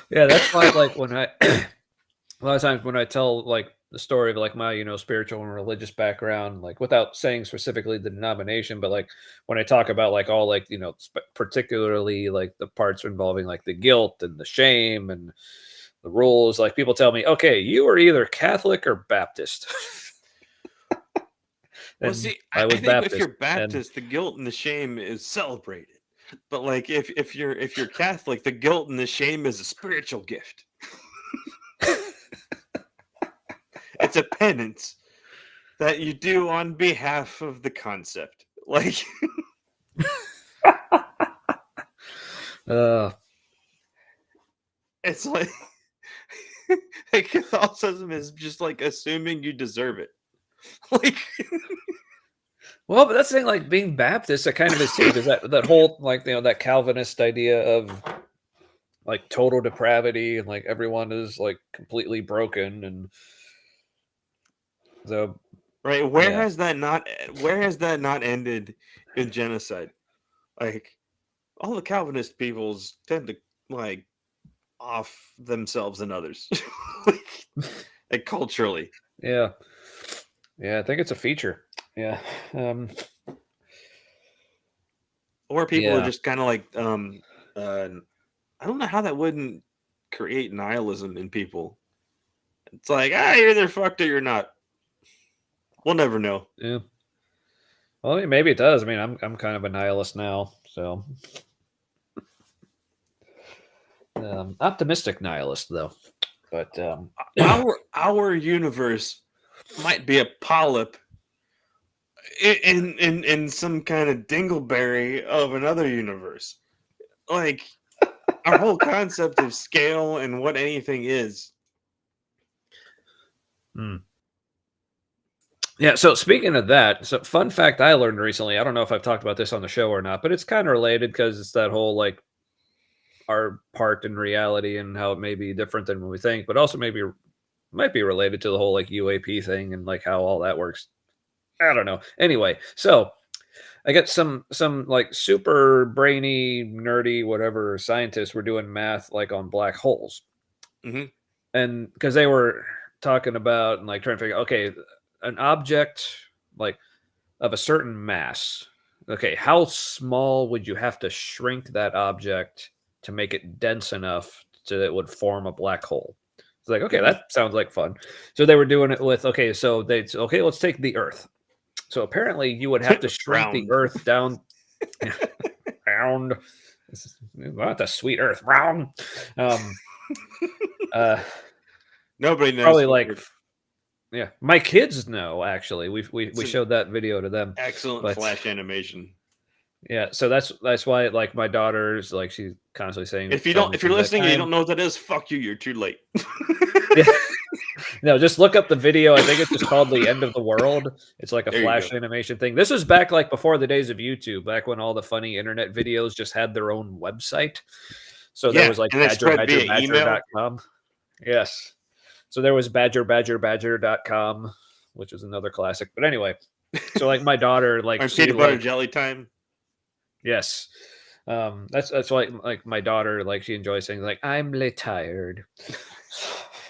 Speaker 2: Yeah, that's why like when I a lot of times when I tell like the story of like my spiritual and religious background, like without saying specifically the denomination, but like when I talk about like all like particularly like the parts involving like the guilt and the shame and the rules, like people tell me, okay, you are either Catholic or Baptist.
Speaker 1: Well,
Speaker 2: And
Speaker 1: see,
Speaker 2: I
Speaker 1: I
Speaker 2: was
Speaker 1: think if
Speaker 2: Baptist,
Speaker 1: you're
Speaker 2: and
Speaker 1: Baptist, the guilt and the shame is celebrated. But like if you're Catholic, the guilt and the shame is a spiritual gift. It's a penance that you do on behalf of the concept. Like
Speaker 2: uh,
Speaker 1: it's like Catholicism is just like assuming you deserve it. Like
Speaker 2: well, but that's the thing, like being Baptist, that kind of is too, because that whole like that Calvinist idea of like total depravity and like everyone is like completely broken, and so
Speaker 1: right,
Speaker 2: yeah,
Speaker 1: where has that not ended in genocide? Like all the Calvinist peoples tend to like off themselves and others. like, like culturally.
Speaker 2: yeah, yeah. I think it's a feature. Yeah,
Speaker 1: Or people are
Speaker 2: yeah,
Speaker 1: just kind of like I don't know how that wouldn't create nihilism in people. It's like, you're either fucked or you're not. We'll never know.
Speaker 2: yeah. Well, maybe it does. I mean, I'm kind of a nihilist now, so optimistic nihilist though. But
Speaker 1: our universe might be a polyp in some kind of dingleberry of another universe. Like our whole concept of scale and what anything is.
Speaker 2: Yeah, so speaking of that, so fun fact I learned recently, I don't know if I've talked about this on the show or not, but it's kind of related because it's that whole like our part in reality and how it may be different than we think, but also maybe might be related to the whole like UAP thing and like how all that works. I don't know. Anyway, so I get some like super brainy, nerdy, whatever scientists were doing math like on black holes.
Speaker 1: Mhm.
Speaker 2: And because they were talking about and like trying to figure, okay, an object like of a certain mass. Okay, how small would you have to shrink that object to make it dense enough so that it would form a black hole? It's like, okay,
Speaker 1: Mhm.
Speaker 2: that sounds like fun. So they were doing it with, okay, so they, okay, let's take the Earth. So apparently you would have to shrink the
Speaker 1: Round.
Speaker 2: Earth down. Round. What a sweet Earth. Round. Uh,
Speaker 1: Nobody knows
Speaker 2: probably
Speaker 1: what
Speaker 2: like,
Speaker 1: we're.
Speaker 2: yeah, my kids know actually. We
Speaker 1: It's an
Speaker 2: showed that video to them,
Speaker 1: excellent
Speaker 2: but
Speaker 1: flash animation.
Speaker 2: yeah, so that's why like my daughter's like she's constantly saying
Speaker 1: If you
Speaker 2: telling
Speaker 1: don't,
Speaker 2: me
Speaker 1: if you're
Speaker 2: things like
Speaker 1: listening and you
Speaker 2: I'm
Speaker 1: don't know what that is, fuck you. You're too late.
Speaker 2: yeah. No, just look up the video. I think it's just called The End of the World. It's like a
Speaker 1: There you go.
Speaker 2: flash animation thing. This is back like before the days of YouTube, back when all the funny internet videos just had their own website. So there
Speaker 1: Yeah,
Speaker 2: was like
Speaker 1: and they spread via email.
Speaker 2: badgerbadger.com. Yes. So there was badgerbadger.com, which was another classic. But anyway, so like my daughter, like
Speaker 1: Or
Speaker 2: she
Speaker 1: peanut butter
Speaker 2: like
Speaker 1: jelly time.
Speaker 2: yes. That's why like my daughter, like she enjoys saying like I'm tired.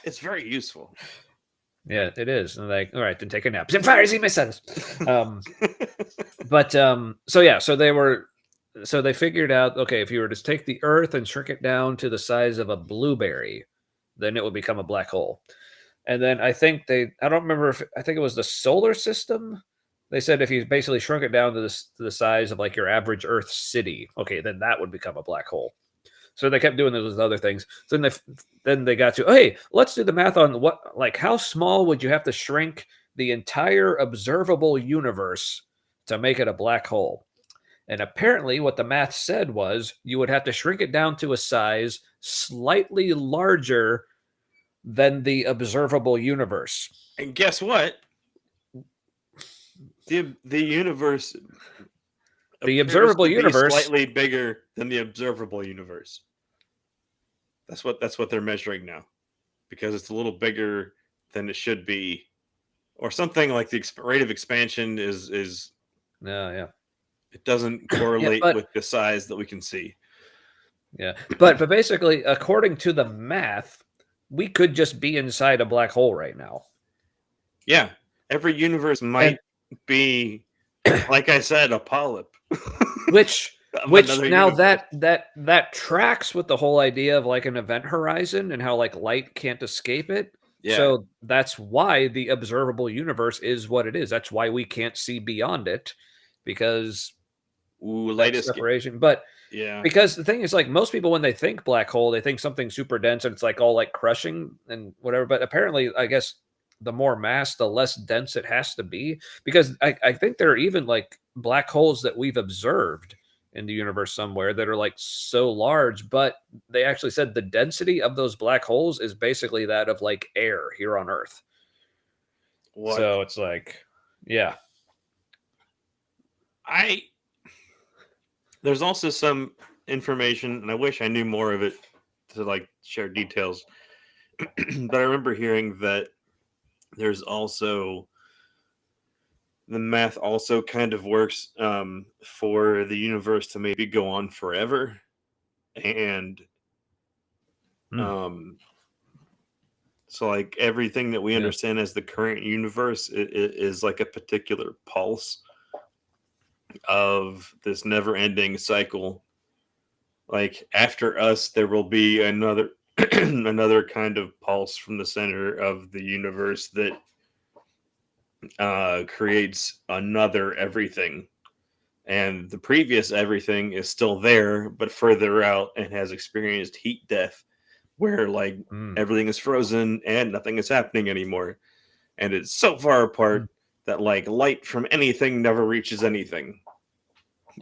Speaker 1: It's very useful.
Speaker 2: Yeah, it is. And like, all right, then take a nap. Fires my sons. But so yeah, so they figured out, okay, if you were to take the Earth and shrink it down to the size of a blueberry, then it would become a black hole. And then I think I don't remember if I think it was the solar system. They said if you basically shrunk it down to the size of like your average Earth city, okay, then that would become a black hole. So they kept doing those other things. So then they got to, oh, hey, let's do the math on what, like, how small would you have to shrink the entire observable universe to make it a black hole? And apparently, what the math said was you would have to shrink it down to a size slightly larger than the observable universe.
Speaker 1: And guess what? The universe
Speaker 2: The
Speaker 1: appears
Speaker 2: observable
Speaker 1: to be
Speaker 2: universe,
Speaker 1: slightly bigger than the observable universe. That's what they're measuring now, because it's a little bigger than it should be, or something like the rate of expansion is
Speaker 2: yeah,
Speaker 1: it doesn't
Speaker 2: yeah,
Speaker 1: correlate
Speaker 2: but
Speaker 1: with the size that we can see.
Speaker 2: yeah, but basically, according to the math, we could just be inside a black hole right now.
Speaker 1: Yeah, every universe
Speaker 2: And
Speaker 1: might be, like I said, a polyp.
Speaker 2: which
Speaker 1: Of another
Speaker 2: now
Speaker 1: universe.
Speaker 2: that tracks with the whole idea of like an event horizon and how like light can't escape it.
Speaker 1: Yeah.
Speaker 2: So that's why the observable universe is what it is. That's why we can't see beyond it, because
Speaker 1: Ooh,
Speaker 2: that
Speaker 1: latest.
Speaker 2: separation. But
Speaker 1: Yeah.
Speaker 2: because the thing is, like most people when they think black hole, they think something super dense and it's like all like crushing and whatever. But apparently, I guess the more mass, the less dense it has to be. Because I think there are even like black holes that we've observed in the universe somewhere that are like so large, but they actually said the density of those black holes is basically that of like air here on Earth.
Speaker 1: What
Speaker 2: So it's like, yeah.
Speaker 1: there's also some information, and I wish I knew more of it to like share details. But I remember hearing that there's also the math also kind of works for the universe to maybe go on forever, and
Speaker 2: Mm,
Speaker 1: um, so like everything that we
Speaker 2: yeah.
Speaker 1: understand as the current universe is like a particular pulse of this never-ending cycle. Like after us, there will be another another kind of pulse from the center of the universe that creates another everything, and the previous everything is still there but further out and has experienced heat death, where like everything is frozen and nothing is happening anymore. And it's so far apart that like light from anything never reaches anything.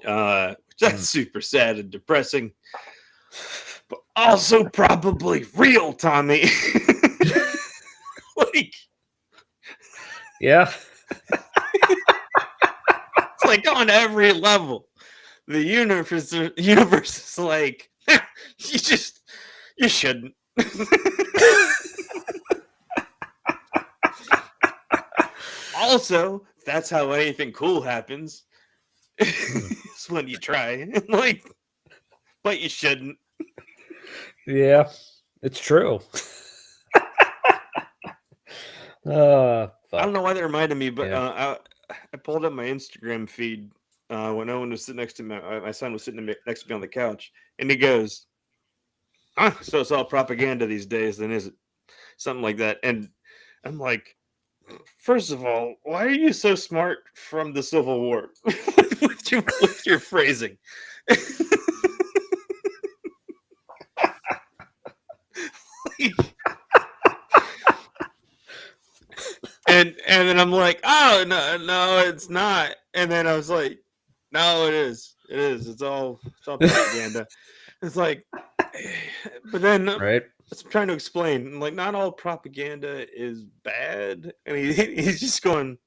Speaker 1: That's super sad and depressing, but also probably real, Tommy. Like,
Speaker 2: yeah.
Speaker 1: it's like on every level. The universe is like, you shouldn't. Also, that's how anything cool happens. It's when you try. Like, but you shouldn't.
Speaker 2: Yeah, it's true.
Speaker 1: I don't know
Speaker 2: Fuck.
Speaker 1: why that reminded me, but
Speaker 2: Yeah.
Speaker 1: I pulled up my Instagram feed when no one was sitting next to me. My son was sitting next to me on the couch, and he goes, so it's all propaganda these days, then is it? Something like that. And I'm like, first of all, why are you so smart from the Civil War with your phrasing? and then I'm like, oh no, it's not. And then I was like, no, it is. It's all propaganda. It's like, but then
Speaker 2: Right.
Speaker 1: I'm trying to explain, like, not all propaganda is bad, and he's just going,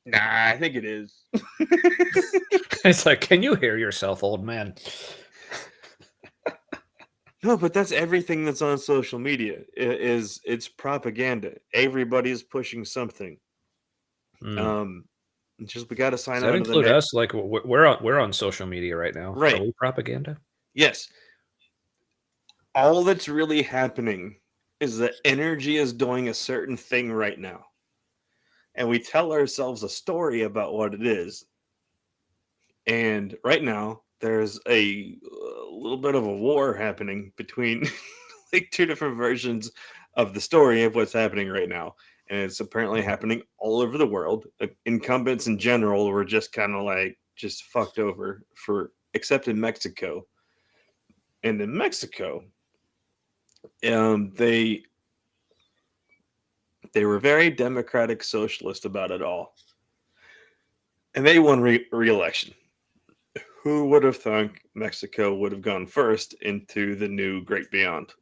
Speaker 1: nah, I think it is.
Speaker 2: It's like, can you hear yourself, old man?
Speaker 1: No, but that's everything that's on social media. It's propaganda. Everybody is pushing something. It's just we got to sign
Speaker 2: Does that
Speaker 1: on to the
Speaker 2: include
Speaker 1: next.
Speaker 2: us? Like we're on social media right now. Are
Speaker 1: Right.
Speaker 2: we propaganda?
Speaker 1: Yes. All that's really happening is that energy is doing a certain thing right now. And we tell ourselves a story about what it is. And right now, there's a little bit of a war happening between like two different versions of the story of what's happening right now. And it's apparently happening all over the world. Incumbents in general were just kind of like just fucked over except in Mexico. And in Mexico, they were very democratic socialist about it all. And they won re-election. Who would have thought Mexico would have gone first into the new great beyond?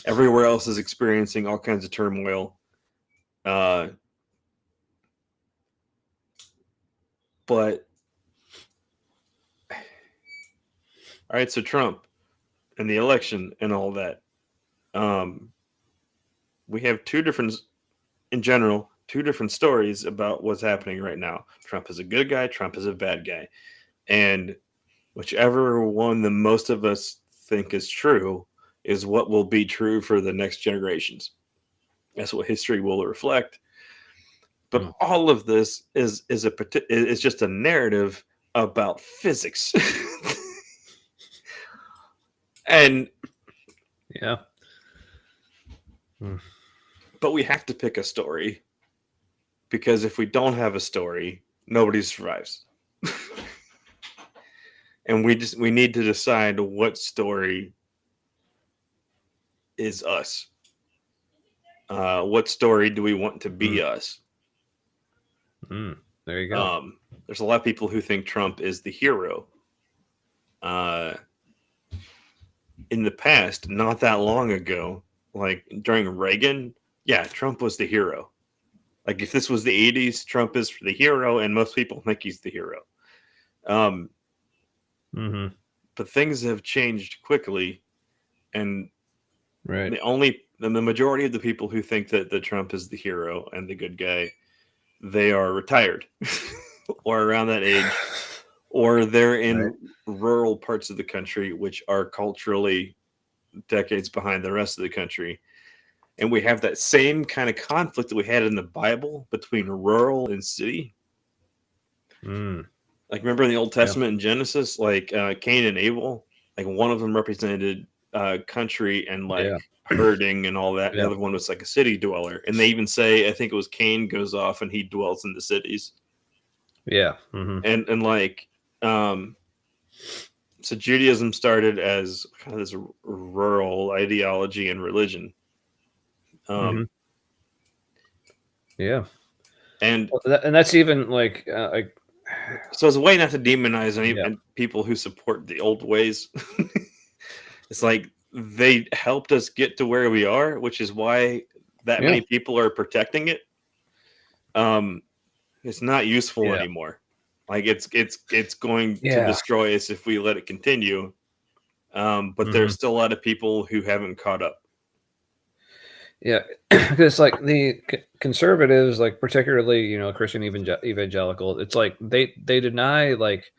Speaker 1: Everywhere else is experiencing all kinds of turmoil. But all right, so Trump and the election and all that. We have two different stories about what's happening right now. Trump is a good guy, Trump is a bad guy. And whichever one the most of us think is true is what will be true for the next generations. That's what history will reflect. But all of this is just a narrative about physics. And
Speaker 2: yeah.
Speaker 1: But we have to pick a story, because if we don't have a story, nobody survives. And we need to decide what story is us. What story do we want to be us?
Speaker 2: There you go.
Speaker 1: There's a lot of people who think Trump is the hero. In the past, not that long ago, like during Reagan, yeah, Trump was the hero. Like if this was the 80s, Trump is the hero, and most people think he's the hero. But things have changed quickly, and
Speaker 2: right.
Speaker 1: the majority of the people who think that Trump is the hero and the good guy, they are retired or around that age, or they're in rural parts of the country which are culturally decades behind the rest of the country. And we have that same kind of conflict that we had in the Bible between rural and city. Like remember in the Old Testament in Genesis, like Cain and Abel, like one of them represented country and like herding and all that. And the other one was like a city dweller. And they even say, I think it was Cain goes off and he dwells in the cities.
Speaker 2: Yeah.
Speaker 1: And like, So Judaism started as kind of this rural ideology and religion.
Speaker 2: Mhm. Yeah.
Speaker 1: And
Speaker 2: And that's even like
Speaker 1: so it's a way not to demonize any
Speaker 2: yeah.
Speaker 1: people who support the old ways. It's like they helped us get to where we are, which is why that
Speaker 2: Yeah.
Speaker 1: many people are protecting it. Um, it's not useful
Speaker 2: Yeah.
Speaker 1: anymore. Like it's going to
Speaker 2: Yeah.
Speaker 1: destroy us if we let it continue. But there's
Speaker 2: Mhm.
Speaker 1: still a lot of people who haven't caught up.
Speaker 2: Yeah, because like the conservatives, like particularly Christian evangelical, it's like they deny like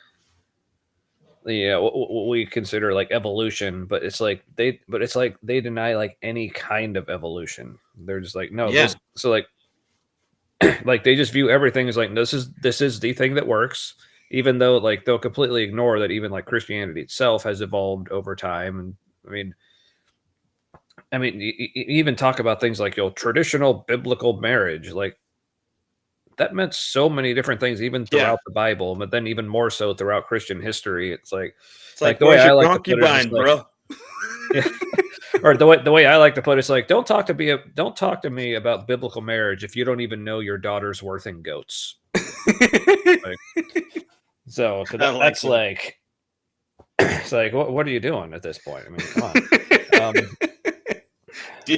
Speaker 2: what we consider like evolution, but it's like they deny like any kind of evolution. They're just like no
Speaker 1: Yeah,
Speaker 2: this so like they just view everything as like this is the thing that works, even though like they'll completely ignore that even like Christianity itself has evolved over time. And I mean you even talk about things like traditional biblical marriage. Like that meant so many different things, even
Speaker 1: yeah.
Speaker 2: throughout the Bible, but then even more so throughout Christian history. It's
Speaker 1: It's
Speaker 2: like
Speaker 1: like,
Speaker 2: the way
Speaker 1: where's
Speaker 2: I
Speaker 1: your
Speaker 2: like to put it is
Speaker 1: concubine,
Speaker 2: like,
Speaker 1: bro?
Speaker 2: yeah, or the way I like to put it's like, don't talk to me about biblical marriage if you don't even know your daughter's worth in goats. Like, so 'cause
Speaker 1: I like
Speaker 2: that's
Speaker 1: that.
Speaker 2: like, it's like, what are you doing at this point? I mean, come on. Um,
Speaker 1: Do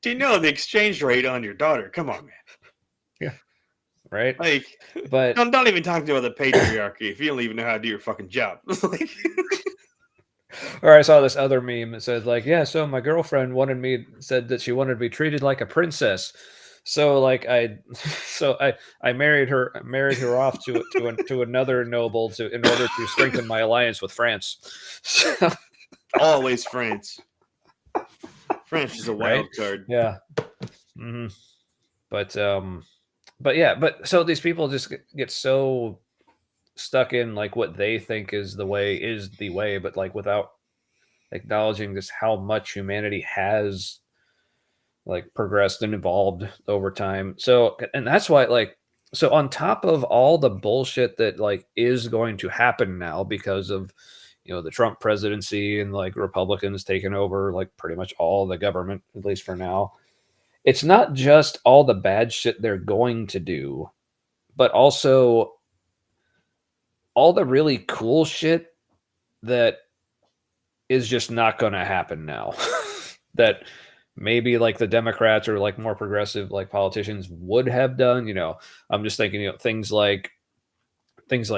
Speaker 1: you know the exchange rate on your daughter? Come on, man.
Speaker 2: yeah, right.
Speaker 1: Like,
Speaker 2: But
Speaker 1: don't even talk to the patriarchy if you don't even know how to do your fucking job. Like,
Speaker 2: or I saw this other meme that said like, yeah, so my girlfriend said that she wanted to be treated like a princess. So like I married her off to another noble in order to strengthen my alliance with France. So,
Speaker 1: always France. France is a
Speaker 2: right?
Speaker 1: wild card.
Speaker 2: Yeah. hmm But yeah, but so these people just get so stuck in like what they think is the way, but like without acknowledging just how much humanity has like progressed and evolved over time. So, and that's why like so on top of all the bullshit that like is going to happen now because of the Trump presidency and like Republicans taking over like pretty much all the government, at least for now. It's not just all the bad shit they're going to do, but also all the really cool shit that is just not going to happen now. That maybe like the Democrats or like more progressive like politicians would have done. I'm just thinking, things like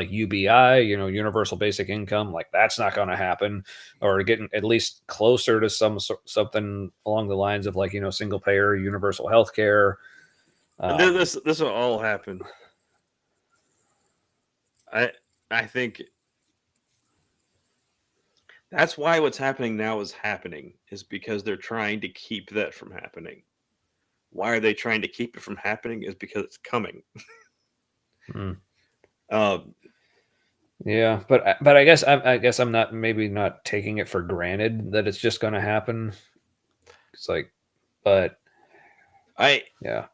Speaker 2: UBI, universal basic income, like that's not going to happen, or getting at least closer to something along the lines of like single payer universal health care.
Speaker 1: And this will all happen. I I think that's why what's happening now is because they're trying to keep that from happening. Why are they trying to keep it from happening? Is because it's coming.
Speaker 2: Mm.
Speaker 1: Um,
Speaker 2: Yeah, but I guess I'm not maybe not taking it for granted that it's just going to happen. It's like, but
Speaker 1: I
Speaker 2: yeah,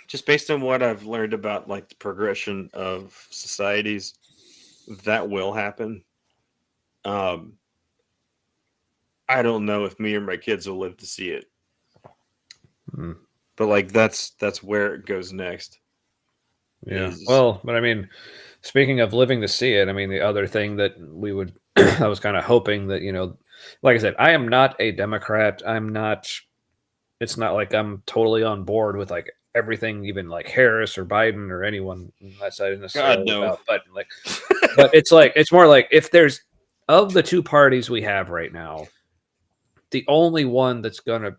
Speaker 1: just based on what I've learned about like the progression of societies, that will happen. Um, I don't know if me or my kids will live to see it,
Speaker 2: mm,
Speaker 1: but like that's where it goes next.
Speaker 2: yeah.
Speaker 1: Is
Speaker 2: Well, but I mean, speaking of living to see it, I mean, the other thing that we would, I was kind of hoping that like I said, I am not a Democrat. I'm not. It's not like I'm totally on board with like everything, even like Harris or Biden or anyone on that side
Speaker 1: God
Speaker 2: necessarily
Speaker 1: no.
Speaker 2: about. But it's more like if there's of the two parties we have right now, the only one that's going to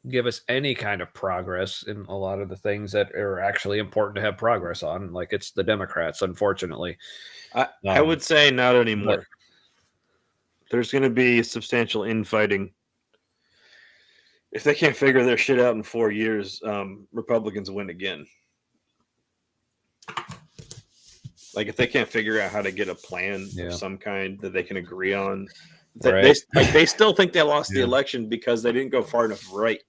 Speaker 2: give us any kind of progress in a lot of the things that are actually important to have progress on, like it's the Democrats, unfortunately.
Speaker 1: I would say not
Speaker 2: But
Speaker 1: anymore. There's going to be substantial infighting if they can't figure their shit out in 4 years. Republicans win again. Like if they can't figure out how to get a plan of
Speaker 2: yeah,
Speaker 1: some kind that they can agree on, that
Speaker 2: right.
Speaker 1: they still think they lost the
Speaker 2: Yeah,
Speaker 1: election because they didn't go far enough right.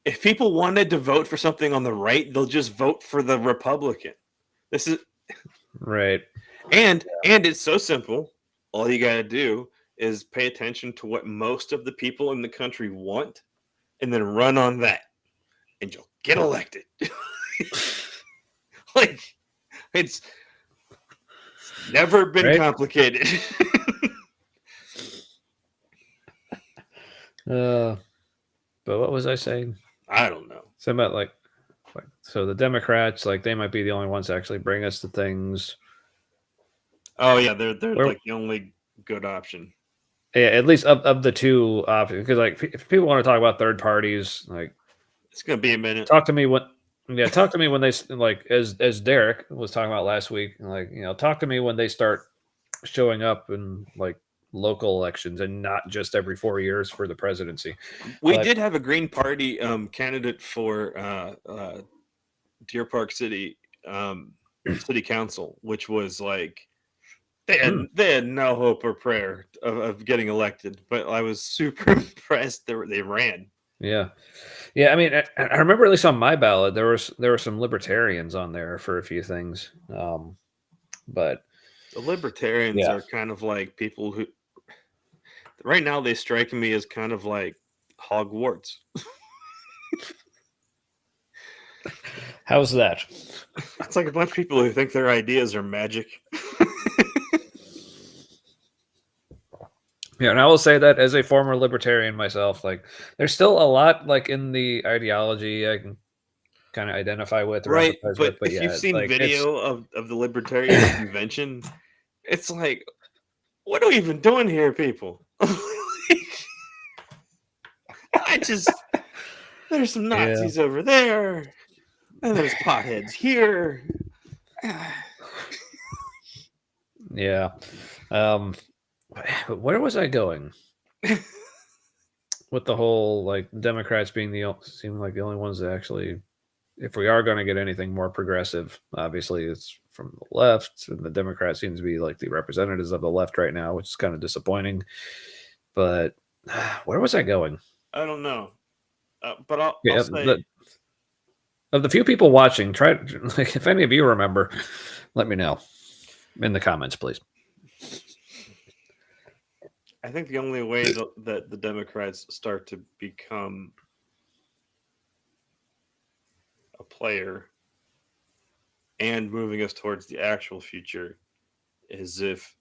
Speaker 1: If people wanted to vote for something on the right, they'll just vote for the Republican. This is
Speaker 2: right.
Speaker 1: And it's so simple. All you got to do is pay attention to what most of the people in the country want, and then run on that, and you'll get elected. Like it's never been
Speaker 2: Right?
Speaker 1: complicated.
Speaker 2: But what was I saying?
Speaker 1: I don't know.
Speaker 2: Something about like so the Democrats, like they might be the only ones that actually bring us to things.
Speaker 1: Oh yeah, they're
Speaker 2: Where-
Speaker 1: like the only good option.
Speaker 2: Yeah, at least of the two options. Because like if people want to talk about third parties, like
Speaker 1: It's gonna be a minute.
Speaker 2: talk to me when they like as Derek was talking about last week, like talk to me when they start showing up in like local elections and not just every 4 years for the presidency.
Speaker 1: We
Speaker 2: But
Speaker 1: did have a Green Party candidate for Deer Park City City Council, which was like they had no hope or prayer of getting elected. But I was super impressed they ran.
Speaker 2: yeah. I mean, I remember at least on my ballot there were some libertarians on there for a few things, but
Speaker 1: The libertarians are kind of like people who right now they strike me as kind of like Hogwarts.
Speaker 2: How's that?
Speaker 1: It's like a bunch of people who think their ideas are magic.
Speaker 2: Yeah, and I will say that as a former libertarian myself, like there's still a lot like in the ideology I can kind of identify with or
Speaker 1: Right,
Speaker 2: empathize
Speaker 1: but
Speaker 2: with. But
Speaker 1: if
Speaker 2: yeah,
Speaker 1: you've seen
Speaker 2: like
Speaker 1: video of the libertarian convention, it's like, what are we even doing here, people? There's some Nazis over there, and there's potheads here.
Speaker 2: Yeah. But where was I going with the whole like Democrats being seem like the only ones that actually, if we are going to get anything more progressive, obviously it's from the left, and the Democrats seem to be like the representatives of the left right now, which is kind of disappointing. But where was I going?
Speaker 1: I don't know, but I'll say
Speaker 2: of the few people watching, try like if any of you remember, let me know in the comments, please.
Speaker 1: I think the only way that the Democrats start to become a player and moving us towards the actual future is if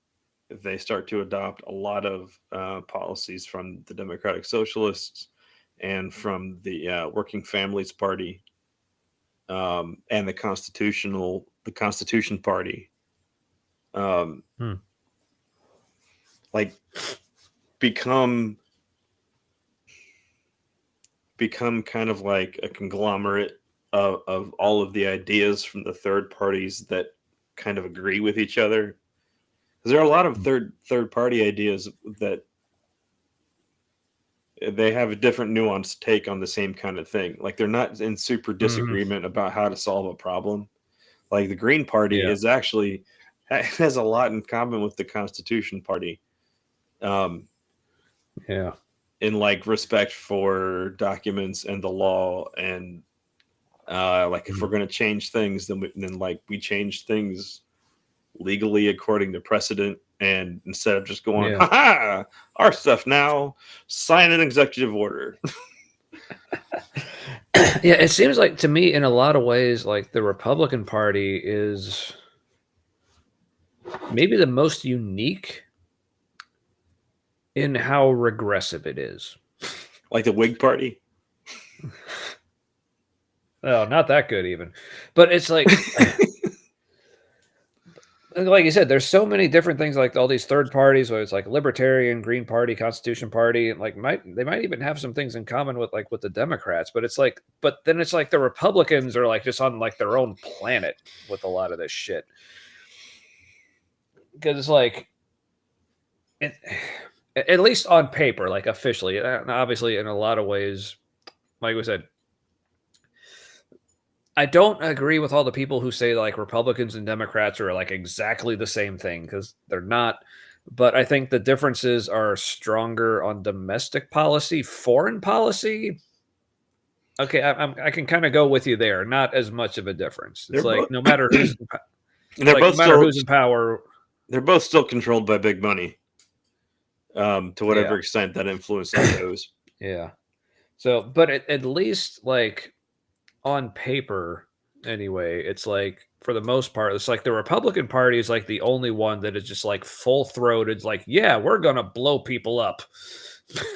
Speaker 1: they start to adopt a lot of policies from the Democratic Socialists and from the Working Families Party and the Constitution Party. Like become kind of like a conglomerate of all of the ideas from the third parties that kind of agree with each other. Because there are a lot of third party ideas that they have a different nuanced take on the same kind of thing. Like they're not in super disagreement about how to solve a problem. Like the Green Party is actually has a lot in common with the Constitution Party. In like respect for documents and the law, and like if we're going to change things, then we change things legally according to precedent, and instead of just going, ha, our stuff now, sign an executive order.
Speaker 2: Yeah, it seems like to me in a lot of ways, like the Republican Party is maybe the most unique in how regressive it is.
Speaker 1: Like the Whig Party?
Speaker 2: Oh, not that good even. But it's like like you said, there's so many different things, like all these third parties, where it's like Libertarian, Green Party, Constitution Party, and like they might even have some things in common with the Democrats. But then it's like the Republicans are like just on like their own planet with a lot of this shit. Because it's like at least on paper, like officially, obviously in a lot of ways, like we said, I don't agree with all the people who say like Republicans and Democrats are like exactly the same thing, because they're not. But I think the differences are stronger on domestic policy. Foreign policy, okay, I can kind of go with you there. Not as much of a difference. It's like no matter who's in power.
Speaker 1: they're both still controlled by big money, to whatever
Speaker 2: Yeah.
Speaker 1: extent that influences goes.
Speaker 2: Yeah. So, but at least like on paper, anyway, it's like for the most part, it's like the Republican Party is like the only one that is just like full throated, like, yeah, we're gonna blow people up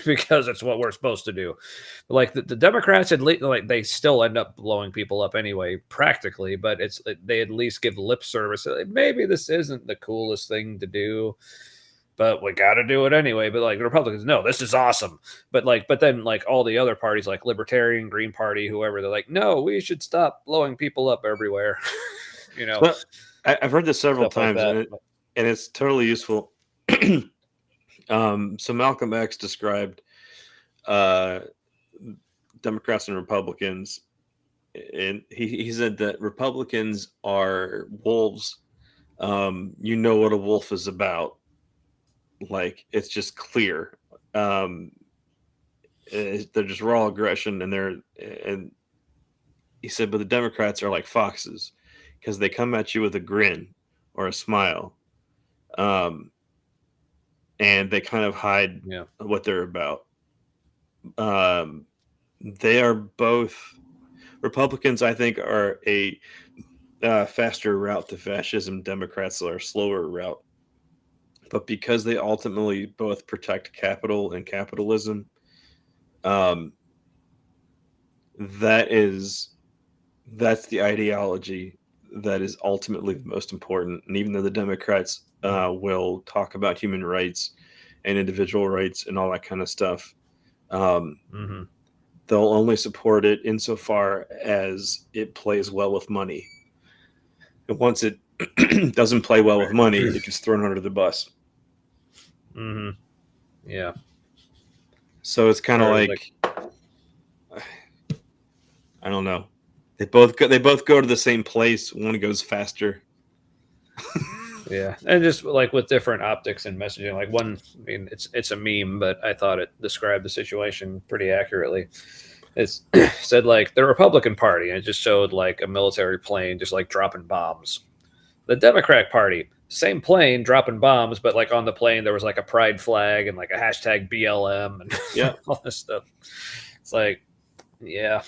Speaker 2: because it's what we're supposed to do. Like the Democrats, like they still end up blowing people up anyway, practically, but they at least give lip service. Maybe this isn't the coolest thing to do, but we got to do it anyway. But like the Republicans, no, this is awesome. But then like all the other parties, like Libertarian, Green Party, whoever, they're like, no, we should stop blowing people up everywhere.
Speaker 1: But I've heard this several
Speaker 2: Stuff like
Speaker 1: times,
Speaker 2: that.
Speaker 1: and it's totally useful. So Malcolm X described uh, Democrats and Republicans, and he said that Republicans are wolves. You know what a wolf is about. Like, it's just clear. They're just raw aggression, and he said, but the Democrats are like foxes because they come at you with a grin or a smile, um, and they kind of hide
Speaker 2: Yeah.
Speaker 1: what they're about. Um, they are both Republicans. I think are a faster route to fascism. Democrats are a slower route, but because they ultimately both protect capital and capitalism, um, that is that's the ideology that is ultimately the most important. And even though the Democrats will talk about human rights and individual rights and all that kind of stuff,
Speaker 2: Mm-hmm.
Speaker 1: they'll only support it insofar as it plays well with money. And once it doesn't play well with money, it gets thrown under the bus.
Speaker 2: Mm-hmm. Yeah.
Speaker 1: So it's kind of
Speaker 2: Whereas
Speaker 1: like, I don't know. They both go to the same place. One goes faster.
Speaker 2: yeah, and just like with different optics and messaging. Like one, I mean, it's a meme, but I thought it described the situation pretty accurately. It's said like the Republican Party, and it just showed like a military plane just like dropping bombs. The Democratic Party, same plane dropping bombs, but like on the plane there was like a pride flag and like a hashtag BLM and
Speaker 1: Yeah.
Speaker 2: all this stuff. It's like, yeah,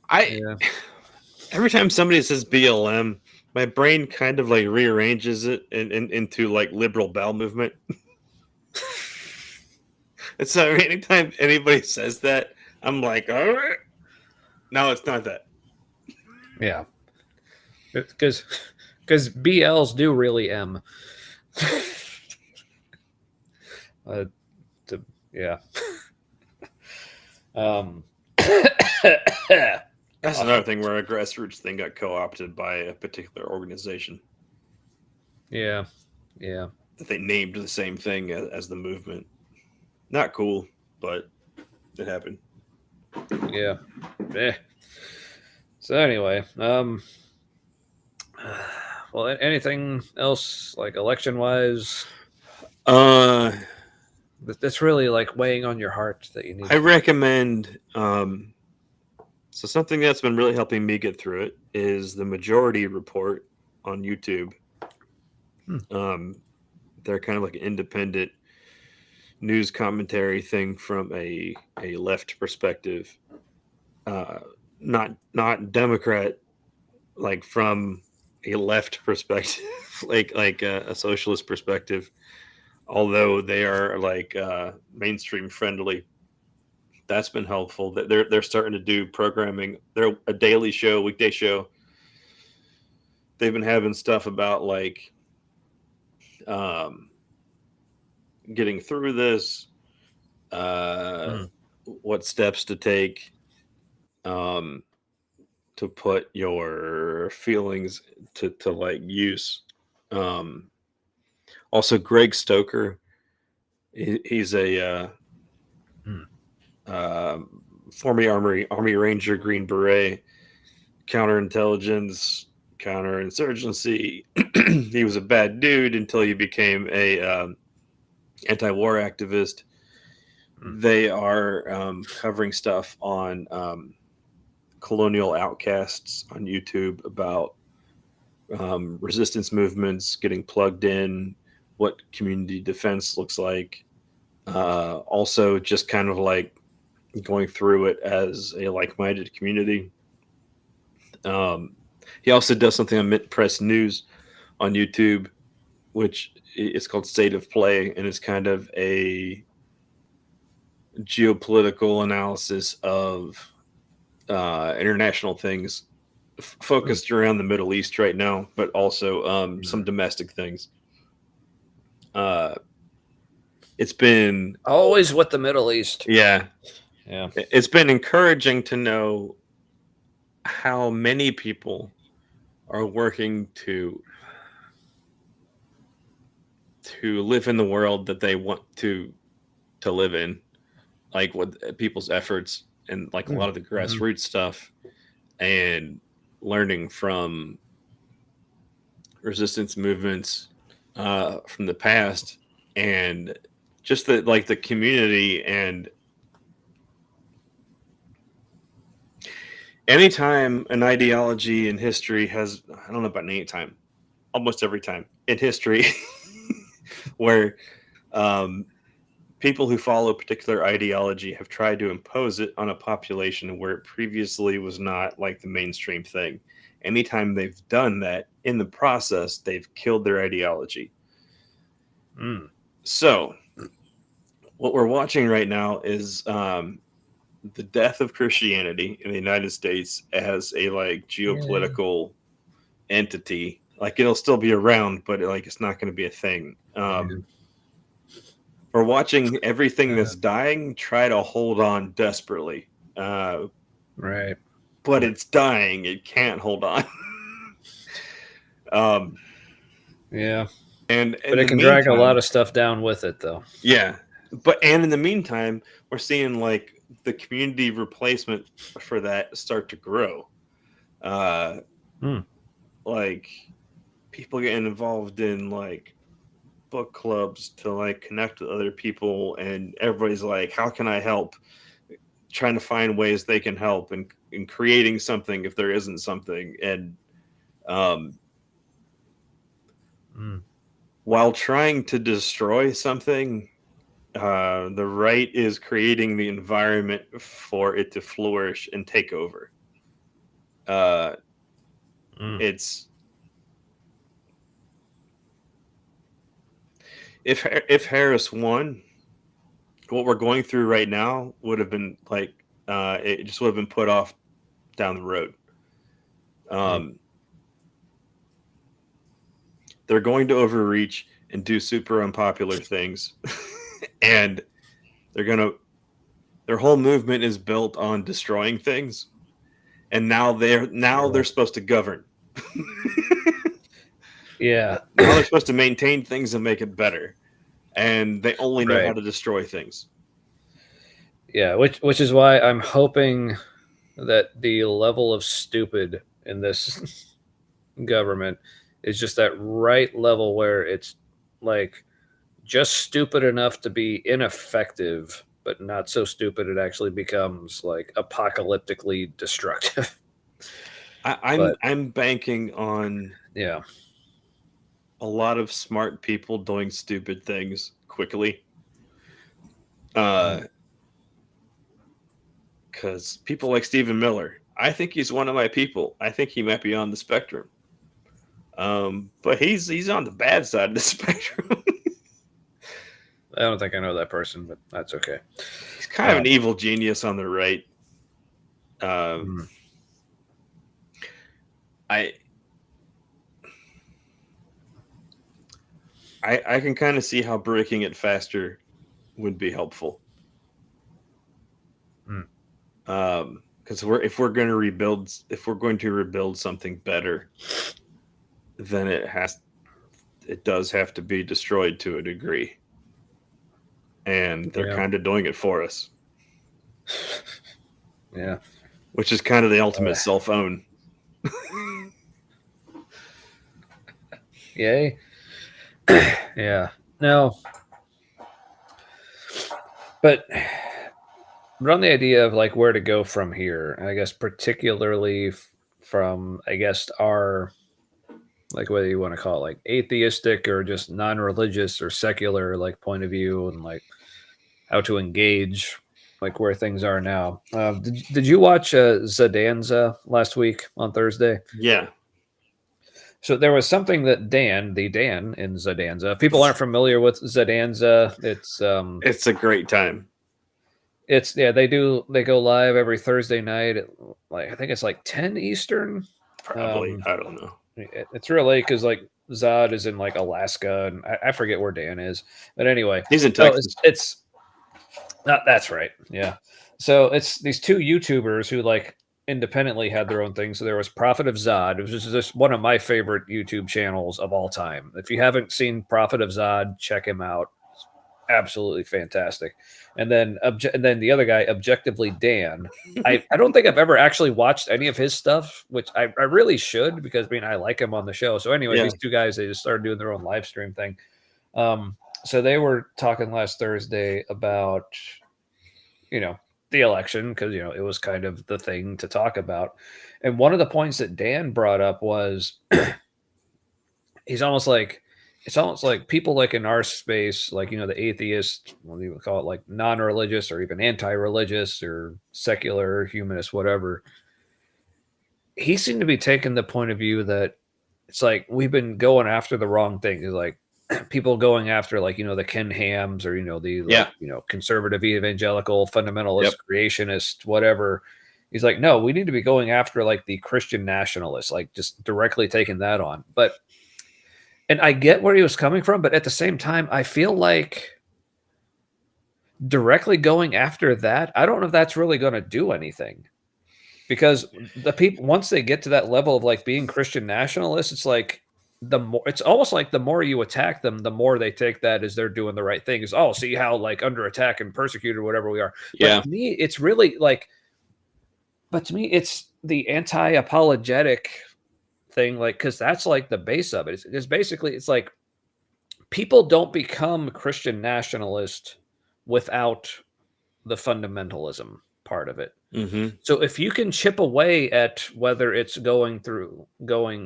Speaker 2: yeah.
Speaker 1: Every time somebody says BLM, my brain kind of like rearranges it into like liberal bowel movement. And so anytime anybody says that, I'm like, all right. No, it's not that.
Speaker 2: Yeah, because BLs do really M. uh, yeah. Um,
Speaker 1: That's another thing where a grassroots thing got co-opted by a particular organization
Speaker 2: yeah, yeah,
Speaker 1: that they named the same thing as the movement. Not cool, but it happened.
Speaker 2: yeah. Eh. So anyway, well, anything else like election wise
Speaker 1: Uh,
Speaker 2: that's really like weighing on your heart that you need?
Speaker 1: I recommend. So something that's been really helping me get through it is the Majority Report on YouTube.
Speaker 2: Hmm.
Speaker 1: They're kind of like an independent news commentary thing from a left perspective, uh, not Democrat, like from a left perspective, like a socialist perspective. Although they are like mainstream friendly, that's been helpful. They're starting to do programming. They're a daily show, weekday show. They've been having stuff about like um, getting through this, uh,
Speaker 2: Hmm.
Speaker 1: what steps to take, um, to put your feelings to like use. Um, Also, Greg Stoker, he's a
Speaker 2: Hmm.
Speaker 1: uh, former Army Ranger, Green Beret, counterintelligence, counterinsurgency. He was a bad dude until he became a anti-war activist.
Speaker 2: Hmm.
Speaker 1: They are covering stuff on colonial outcasts on YouTube about resistance movements getting plugged in, what community defense looks like. Also, just kind of like going through it as a like-minded community. Um, he also does something on Mint Press News on YouTube, which is called State of Play, and it's kind of a geopolitical analysis of international things
Speaker 2: Hmm.
Speaker 1: focused around the Middle East right now, but also some
Speaker 2: Hmm.
Speaker 1: domestic things. Uh, it's been,
Speaker 2: Always with the Middle East.
Speaker 1: yeah,
Speaker 2: Yeah.
Speaker 1: it's been encouraging to know how many people are working to live in the world that they want to live in, like what people's efforts and like a lot of the
Speaker 2: Mm-hmm.
Speaker 1: grassroots stuff, and learning from resistance movements from the past, and just the like the community. And anytime an ideology in history has, I don't know about any time, almost every time in history where um, people who follow a particular ideology have tried to impose it on a population where it previously was not like the mainstream thing. Anytime they've done that, in the process, they've killed their ideology.
Speaker 2: Mm.
Speaker 1: So, what we're watching right now is the death of Christianity in the United States as a like
Speaker 2: Yay.
Speaker 1: geopolitical entity. Like it'll still be around, but like it's not going to be a thing.
Speaker 2: Yeah.
Speaker 1: We're watching everything
Speaker 2: Uh,
Speaker 1: that's dying try to hold on desperately, uh,
Speaker 2: right.
Speaker 1: but it's dying. It can't hold on. um,
Speaker 2: Yeah.
Speaker 1: and
Speaker 2: But
Speaker 1: in
Speaker 2: it
Speaker 1: the
Speaker 2: can drag a lot
Speaker 1: meantime,
Speaker 2: of stuff down with it, though.
Speaker 1: yeah, and in the meantime, we're seeing like the community replacement for that start to grow. Uh,
Speaker 2: Hmm.
Speaker 1: like people getting involved in like book clubs to like connect with other people, and everybody's like, how can I help, trying to find ways they can help, and in creating something if there isn't something. And um,
Speaker 2: Mm.
Speaker 1: while trying to destroy something, the right is creating the environment for it to flourish and take over. uh,
Speaker 2: Mm.
Speaker 1: it's if Harris won, what we're going through right now would have been like it just would have been put off down the road.
Speaker 2: Mm.
Speaker 1: Um, they're going to overreach and do super unpopular things, and they're gonna their whole movement is built on destroying things, and now they're
Speaker 2: Yeah.
Speaker 1: supposed to govern.
Speaker 2: Yeah.
Speaker 1: Now they're supposed to maintain things and make it better, and they only know how
Speaker 2: Right.
Speaker 1: to destroy things.
Speaker 2: Yeah. Which is why I'm hoping that the level of stupid in this government is just that right level where it's like just stupid enough to be ineffective, but not so stupid it actually becomes like apocalyptically destructive.
Speaker 1: I'm
Speaker 2: But
Speaker 1: I'm banking on
Speaker 2: yeah.
Speaker 1: a lot of smart people doing stupid things quickly. Uh,
Speaker 2: Mm.
Speaker 1: because people like Stephen Miller, I think he's one of my people. I think he might be on the spectrum. But he's on the bad side of the spectrum.
Speaker 2: I don't think I know that person, but that's okay.
Speaker 1: He's kind of an
Speaker 2: Um,
Speaker 1: evil genius on the right. Uh,
Speaker 2: mm,
Speaker 1: I I can kind of see how breaking it faster would be helpful.
Speaker 2: mm,
Speaker 1: Because if we're going to rebuild something better, then it does have to be destroyed to a degree, and they're
Speaker 2: yeah.
Speaker 1: kind of doing it for us,
Speaker 2: Yeah.
Speaker 1: which is kind of the
Speaker 2: Uh,
Speaker 1: ultimate self own.
Speaker 2: yay. Yeah. No, but run the idea of like where to go from here. And I guess particularly from I guess our like whether you want to call it like atheistic or just non-religious or secular like point of view, and like how to engage like where things are now. Did you watch Zadanza last week on Thursday?
Speaker 1: Yeah.
Speaker 2: So there was something that the Dan in Zadanza. If people aren't familiar with Zadanza,
Speaker 1: It's a great time.
Speaker 2: it's yeah, they go live every Thursday night at, like I think it's like 10 Eastern.
Speaker 1: Probably. I don't know.
Speaker 2: It's really because like Zod is in like Alaska, and I forget where Dan is, but anyway,
Speaker 1: He's in
Speaker 2: so
Speaker 1: Texas.
Speaker 2: it's that's right, yeah. So it's these two YouTubers who like independently had their own thing. So there was Prophet of Zod, which is just one of my favorite YouTube channels of all time. If you haven't seen Prophet of Zod, check him out. It's absolutely fantastic. And then the other guy, Objectively Dan. I don't think I've ever actually watched any of his stuff, which I really should, because I mean I like him on the show. So anyway,
Speaker 1: Yeah.
Speaker 2: these two guys, they just started doing their own live stream thing. So they were talking last Thursday about, the election, because it was kind of the thing to talk about. And one of the points that Dan brought up was it's almost like people like in our space, like the atheist, what do you call it, like non-religious or even anti-religious or secular humanist, whatever. He seemed to be taking the point of view that it's like we've been going after the wrong thing. It's like people going after like the Ken Hams, or the like conservative evangelical fundamentalist creationist whatever. He's like, no, we need to be going after like the Christian nationalists, like just directly taking that on. And I get where he was coming from, but at the same time I feel like directly going after that, I don't know if that's really going to do anything, because the people, once they get to that level of like being Christian nationalists, it's like it's almost like the more you attack them, the more they take that as they're doing the right thing. Is, oh, see how like under attack and persecuted or whatever we are.
Speaker 1: Yeah.
Speaker 2: But to me, it's really like, it's the anti-apologetic thing, like, because that's like the base of it. It's basically, it's like people don't become Christian nationalist without the fundamentalism part of it.
Speaker 1: Mm-hmm.
Speaker 2: So if you can chip away at whether it's going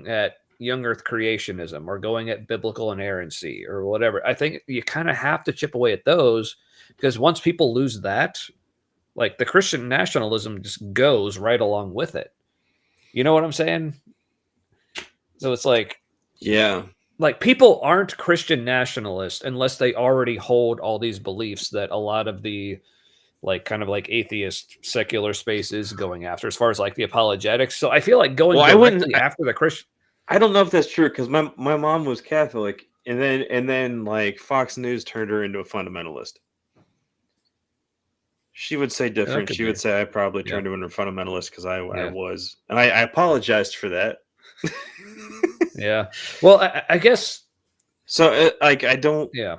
Speaker 2: at young earth creationism or going at biblical inerrancy or whatever, I think you kind of have to chip away at those, because once people lose that, like the Christian nationalism just goes right along with it. You know what I'm saying? So it's like,
Speaker 1: yeah,
Speaker 2: like people aren't Christian nationalists unless they already hold all these beliefs that a lot of the like kind of like atheist secular space is going after, as far as like the apologetics. So I feel like going directly after the Christian.
Speaker 1: I don't know if that's true, because my mom was Catholic, and then like Fox News turned her into a fundamentalist. She would say different. She would say I probably turned her into a fundamentalist because I was, and I apologized for that.
Speaker 2: Yeah. Well, I guess.
Speaker 1: So like I don't.
Speaker 2: Yeah.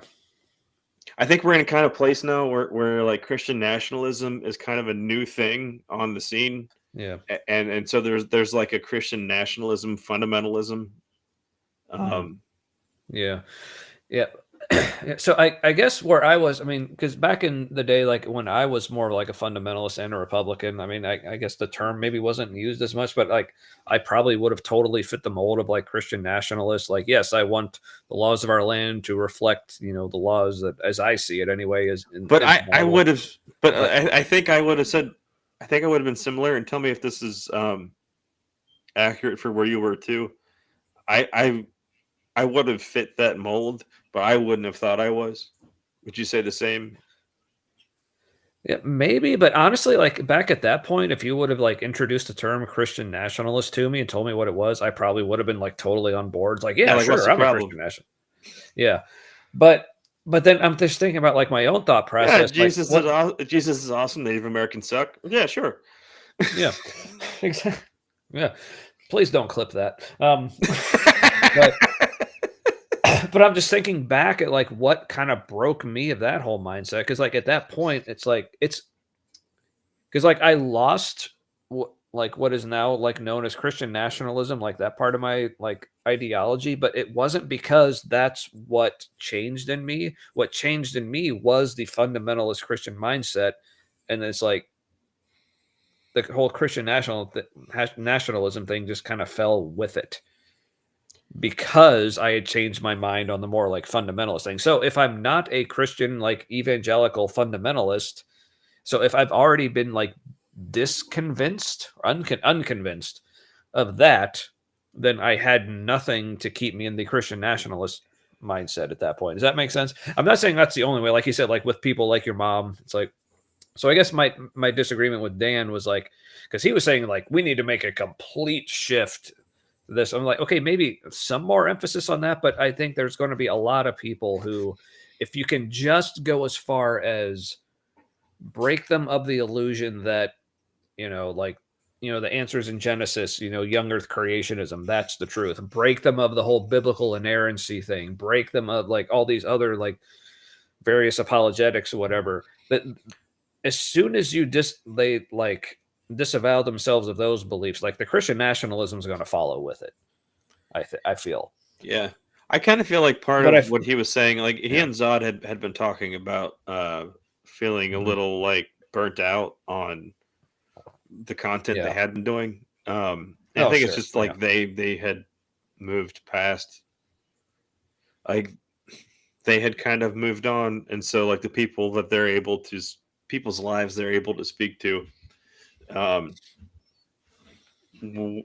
Speaker 1: I think we're in a kind of place now where like Christian nationalism is kind of a new thing on the scene.
Speaker 2: Yeah.
Speaker 1: And so there's like a Christian nationalism, fundamentalism.
Speaker 2: Yeah. Yeah. So I guess where I was, I mean, because back in the day, like when I was more like a fundamentalist and a Republican, I mean, I guess the term maybe wasn't used as much, but like I probably would have totally fit the mold of like Christian nationalist. Like, yes, I want the laws of our land to reflect, the laws that, as I see it anyway,
Speaker 1: I would have, I think I would have said, I think I would have been similar. And tell me if this is accurate for where you were too. I would have fit that mold, but I wouldn't have thought I was. Would you say the same?
Speaker 2: Yeah, maybe, but honestly, like back at that point, if you would have like introduced the term Christian nationalist to me and told me what it was, I probably would have been like totally on board. Like, yeah,
Speaker 1: like,
Speaker 2: sure, I'm a Christian nationalist. Yeah, but then I'm just thinking about like my own thought process.
Speaker 1: Yeah, Jesus is awesome. Native Americans suck. Yeah, sure.
Speaker 2: Yeah, exactly. Yeah, please don't clip that. But I'm just thinking back at like what kind of broke me of that whole mindset, because like at that point it's because like I lost what is now like known as Christian nationalism, like that part of my like ideology, but it wasn't because that's what changed in me. What changed in me was the fundamentalist Christian mindset, and it's like the whole Christian nationalism thing just kind of fell with it. because I had changed my mind on the more like fundamentalist thing. So if I'm not a Christian like evangelical fundamentalist, so if I've already been like disconvinced or unconvinced of that, then I had nothing to keep me in the Christian nationalist mindset at that point. Does that make sense? I'm not saying that's the only way. Like you said, like with people like your mom, it's like, so I guess my disagreement with Dan was like, because he was saying like we need to make a complete shift. This I'm like, okay, maybe some more emphasis on that, but I think there's going to be a lot of people who, if you can just go as far as break them of the illusion that like the answers in Genesis, young Earth creationism, that's the truth. Break them of the whole biblical inerrancy thing. Break them of like all these other like various apologetics or whatever. That as soon as they like disavow themselves of those beliefs, like the Christian nationalism is going to follow with it. I feel.
Speaker 1: Yeah. I kind of feel like part
Speaker 2: But
Speaker 1: of what he was saying, like he
Speaker 2: yeah.
Speaker 1: and Zod had been talking about feeling a
Speaker 2: Mhm.
Speaker 1: little like burnt out on the content they
Speaker 2: Yeah.
Speaker 1: had been doing. And I
Speaker 2: Oh,
Speaker 1: think it's
Speaker 2: sure.
Speaker 1: just
Speaker 2: Yeah.
Speaker 1: like they had moved past, like they had kind of moved on, and so like the people that they're able to, people's lives they're able to speak to, um, w-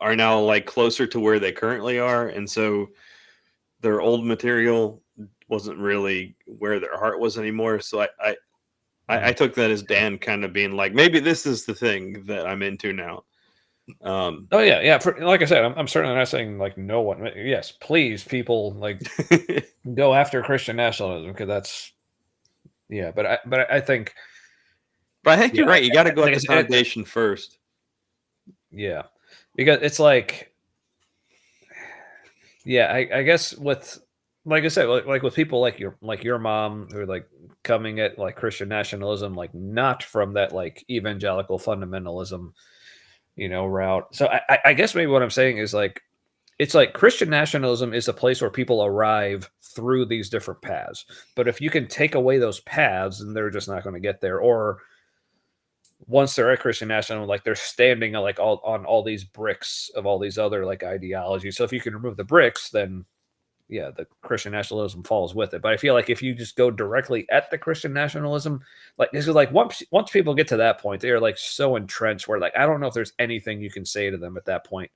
Speaker 1: are now like closer to where they currently are, and so their old material wasn't really where their heart was anymore. So I
Speaker 2: Mhm.
Speaker 1: took that as
Speaker 2: Yeah.
Speaker 1: Dan kind of being like, maybe this is the thing that I'm into now. Um,
Speaker 2: Oh yeah, yeah. Like I said, I'm certainly not saying like no one. Yes, please, people like go after Christian nationalism because that's yeah. But I think
Speaker 1: but I think
Speaker 2: yeah,
Speaker 1: you're right. You got to go at
Speaker 2: like I
Speaker 1: the
Speaker 2: said,
Speaker 1: foundation first.
Speaker 2: yeah, because it's like yeah. I guess with like I said, like with people like your mom who are like coming at like Christian nationalism, like not from that like evangelical fundamentalism, route. So I guess maybe what I'm saying is like it's like Christian nationalism is a place where people arrive through these different paths. But if you can take away those paths, then they're just not going to get there. Or once they're at Christian nationalism, like they're standing like all on all these bricks of all these other like ideologies. So if you can remove the bricks, then yeah, the Christian nationalism falls with it. But I feel like if you just go directly at the Christian nationalism, like this is like once people get to that point, they are like so entrenched where like I don't know if there's anything you can say to them at that point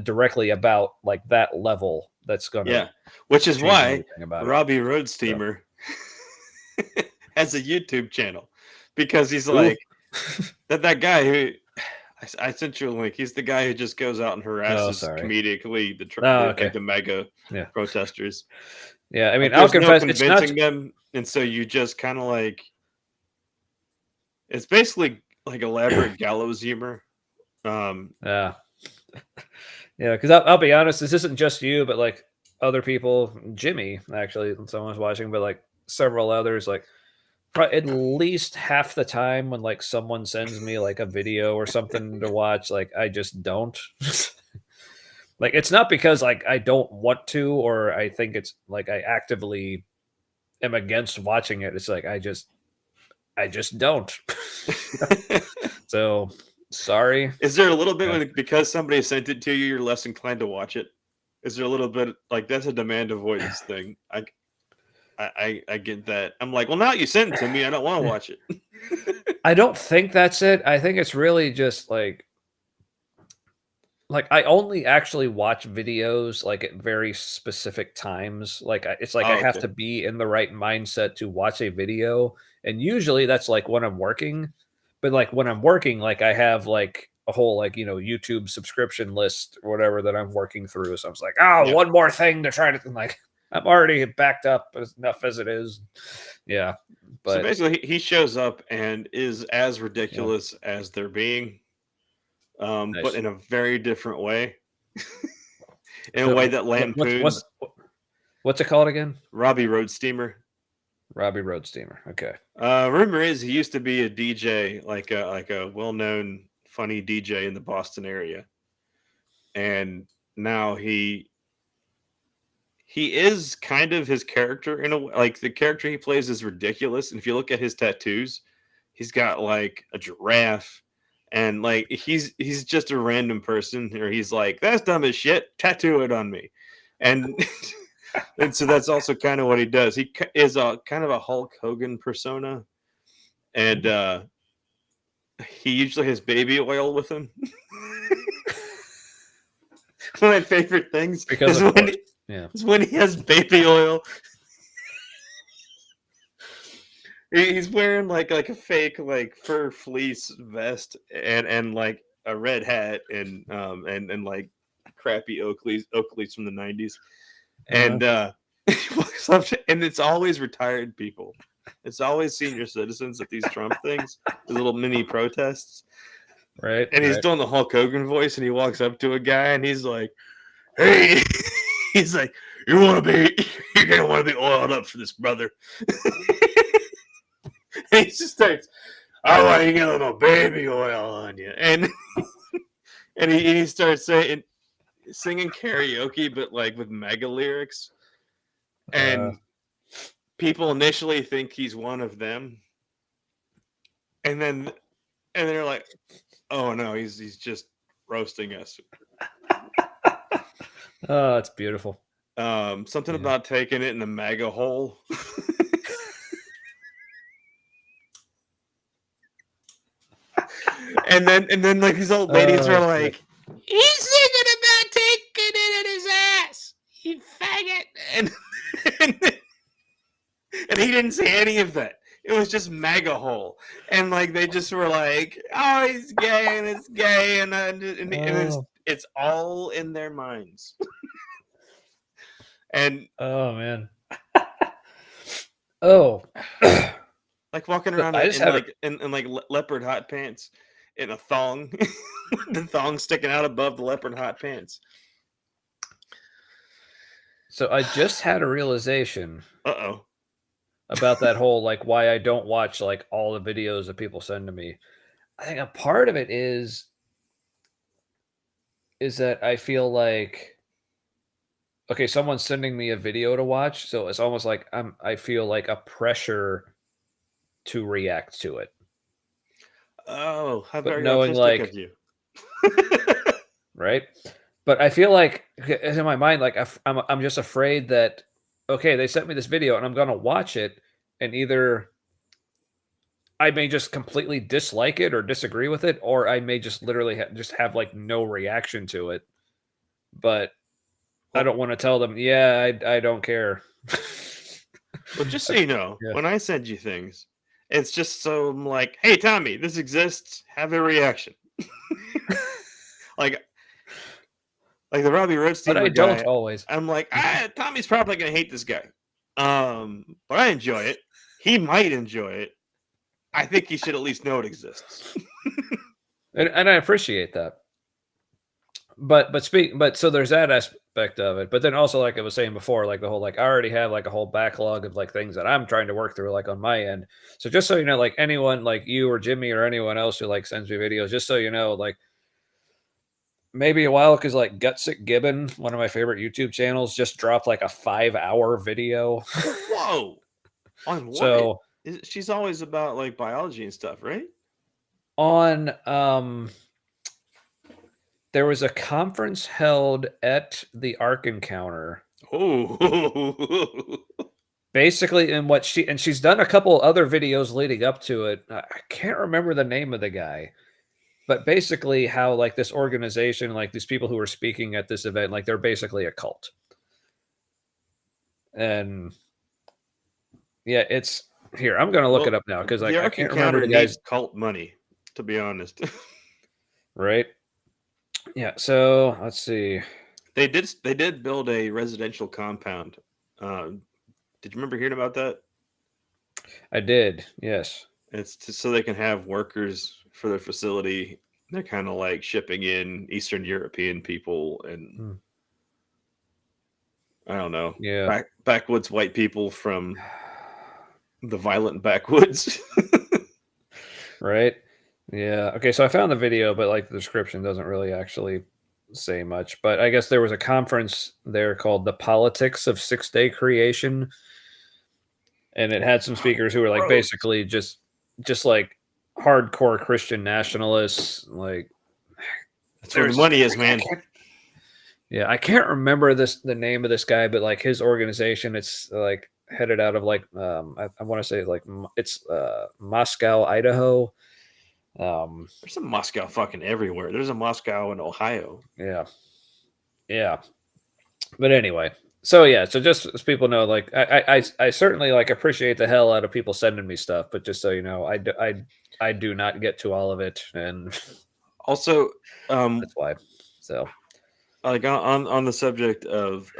Speaker 2: directly about like that level that's gonna
Speaker 1: Yeah, which is
Speaker 2: change
Speaker 1: why
Speaker 2: anything about it.
Speaker 1: Robbie
Speaker 2: So
Speaker 1: Roadsteamer has a YouTube channel, because he's
Speaker 2: who?
Speaker 1: like that guy who I sent you a link. He's the guy who just goes out and
Speaker 2: Oh,
Speaker 1: harasses
Speaker 2: sorry.
Speaker 1: comedically
Speaker 2: Oh,
Speaker 1: like
Speaker 2: okay.
Speaker 1: the mega
Speaker 2: Yeah.
Speaker 1: protesters.
Speaker 2: Yeah. I mean,
Speaker 1: Like
Speaker 2: I'll
Speaker 1: there's no
Speaker 2: confess it's not
Speaker 1: convincing them, and so you just kind of like, it's basically like elaborate gallows humor.
Speaker 2: yeah. Yeah, because I'll be honest, this isn't just you, but like other people, Jimmy, actually, someone's watching, but like several others, like at least half the time when like someone sends me like a video or something to watch, like I just don't. Like it's not because like I don't want to or I think it's like I actively am against watching it. It's like I just don't. So sorry.
Speaker 1: Is there a little bit
Speaker 2: Yeah.
Speaker 1: when, because somebody sent it to you, you're less inclined to watch it? Is there a little bit like that's a demand avoidance thing? I get that. I'm like, well, now you sent it to me. I don't want to watch it.
Speaker 2: I don't think that's it. I think it's really just like I only actually watch videos like at very specific times. Like it's like I
Speaker 1: Oh,
Speaker 2: have
Speaker 1: okay.
Speaker 2: to be in the right mindset to watch a video, and usually that's like when I'm working. But like when I'm working, like I have like a whole like YouTube subscription list or whatever that I'm working through. So I was like, oh,
Speaker 1: Yeah.
Speaker 2: one more thing to try to like. I'm already backed up enough as it is. Yeah,
Speaker 1: So
Speaker 2: but
Speaker 1: basically, he shows up and is as
Speaker 2: yeah,
Speaker 1: ridiculous as they're being, but
Speaker 2: nice.
Speaker 1: in a very different way, in a way
Speaker 2: So
Speaker 1: that
Speaker 2: what's
Speaker 1: lampoons
Speaker 2: what's it called again?
Speaker 1: Robbie Road Steamer.
Speaker 2: Robbie Road Steamer. Okay.
Speaker 1: Rumor is he used to be a DJ, like a well known funny DJ in the Boston area, and now he is kind of his character in a way. Like the character he plays is ridiculous, and if you look at his tattoos, he's got like a giraffe and like he's just a random person, or he's like, that's dumb as shit, tattoo it on me, and and so that's also kind of what he does. He is a kind of a Hulk Hogan persona, and he usually has baby oil with him. One of my favorite things
Speaker 2: Because
Speaker 1: is
Speaker 2: of
Speaker 1: when
Speaker 2: course. Yeah.
Speaker 1: is when he has baby oil. He's wearing like a fake like fur fleece vest and like a red hat and like crappy Oakleys from the 90s. And he walks up and it's always retired people. It's always senior citizens at these Trump things, the little mini protests.
Speaker 2: Right.
Speaker 1: And he's
Speaker 2: Right.
Speaker 1: doing the Hulk Hogan voice, and he walks up to a guy and he's like, "Hey," he's like, you're gonna want to be oiled up for this, brother." And he just starts, "I want to get a little baby oil on you," and he starts singing karaoke, but like with mega lyrics, and people initially think he's one of them, and they're like, "Oh no, he's just roasting us."
Speaker 2: Oh, it's beautiful.
Speaker 1: Something about taking it in the MAGA hole. and then like these old ladies are like, "He's thinking about taking it in his ass, you faggot," and and he didn't say any of that. It was just MAGA hole, and like they just were like, "Oh, he's gay and it's gay," and it's all in their minds. And
Speaker 2: oh man. Oh.
Speaker 1: like walking around in like leopard hot pants in a thong, the thong sticking out above the leopard hot pants.
Speaker 2: So I just had a realization
Speaker 1: Uh-oh.
Speaker 2: about that whole like why I don't watch like all the videos that people send to me. I think a part of it is that I feel like okay, someone's sending me a video to watch, so it's almost like I feel like a pressure to react to it.
Speaker 1: Oh, how
Speaker 2: But
Speaker 1: very
Speaker 2: knowing
Speaker 1: autistic of
Speaker 2: like
Speaker 1: you.
Speaker 2: right? But I feel like in my mind, like I'm just afraid that okay, they sent me this video and I'm gonna watch it, and either I may just completely dislike it or disagree with it, or I may just literally just have like no reaction to it. But I don't want to tell them, yeah, I don't care.
Speaker 1: Well, just so you know,
Speaker 2: Yeah.
Speaker 1: when I send you things, it's just so I'm like, "Hey, Tommy, this exists. Have a reaction." like the Robbie
Speaker 2: But I
Speaker 1: Roadsteamer
Speaker 2: don't
Speaker 1: guy.
Speaker 2: always.
Speaker 1: I'm like, Tommy's probably gonna hate this guy. But I enjoy it. He might enjoy it. I think he should at least know it exists.
Speaker 2: And I appreciate that. But so there's that aspect of it. But then also like I was saying before, like the whole like I already have like a whole backlog of like things that I'm trying to work through like on my end. So just so you know, like anyone like you or Jimmy or anyone else who like sends me videos, just so you know, like maybe a while because like Gutsick Gibbon, one of my favorite YouTube channels, just dropped like a 5-hour video.
Speaker 1: Whoa! On what?
Speaker 2: So
Speaker 1: She's always about like biology and stuff, right?
Speaker 2: on there was a conference held at the Ark Encounter.
Speaker 1: Oh,
Speaker 2: Basically, in what she's done a couple other videos leading up to it. I can't remember the name of the guy, but basically how like this organization, like these people who are speaking at this event, like they're basically a cult. And yeah, it's here. I'm gonna look it up now because
Speaker 1: the
Speaker 2: I
Speaker 1: Ark
Speaker 2: can't remember
Speaker 1: Encounter
Speaker 2: the
Speaker 1: needs
Speaker 2: guy's
Speaker 1: cult money, to be honest.
Speaker 2: right. Yeah, so let's see.
Speaker 1: They did build a residential compound. Did you remember hearing about that?
Speaker 2: I did, yes.
Speaker 1: It's so they can have workers for their facility. They're kind of like shipping in Eastern European people and
Speaker 2: Hmm.
Speaker 1: I don't know,
Speaker 2: Yeah.
Speaker 1: backwoods white people from the violent backwoods.
Speaker 2: Right? Yeah. Okay, so I found the video, but like the description doesn't really actually say much. But I guess there was a conference there called The Politics of 6-Day Creation. And it had some speakers who were like
Speaker 1: Gross.
Speaker 2: basically just like hardcore Christian nationalists. Like,
Speaker 1: That's where the
Speaker 2: there's
Speaker 1: money is, man.
Speaker 2: yeah, I can't remember the name of this guy, but like his organization, it's like headed out of like I want to say like it's Moscow, Idaho.
Speaker 1: There's a Moscow fucking everywhere. There's a Moscow in Ohio.
Speaker 2: Yeah, yeah. But anyway, so yeah, so just as people know, like I certainly like appreciate the hell out of people sending me stuff, but just so you know, I do not get to all of it, and
Speaker 1: Also,
Speaker 2: that's why. So
Speaker 1: like on the subject of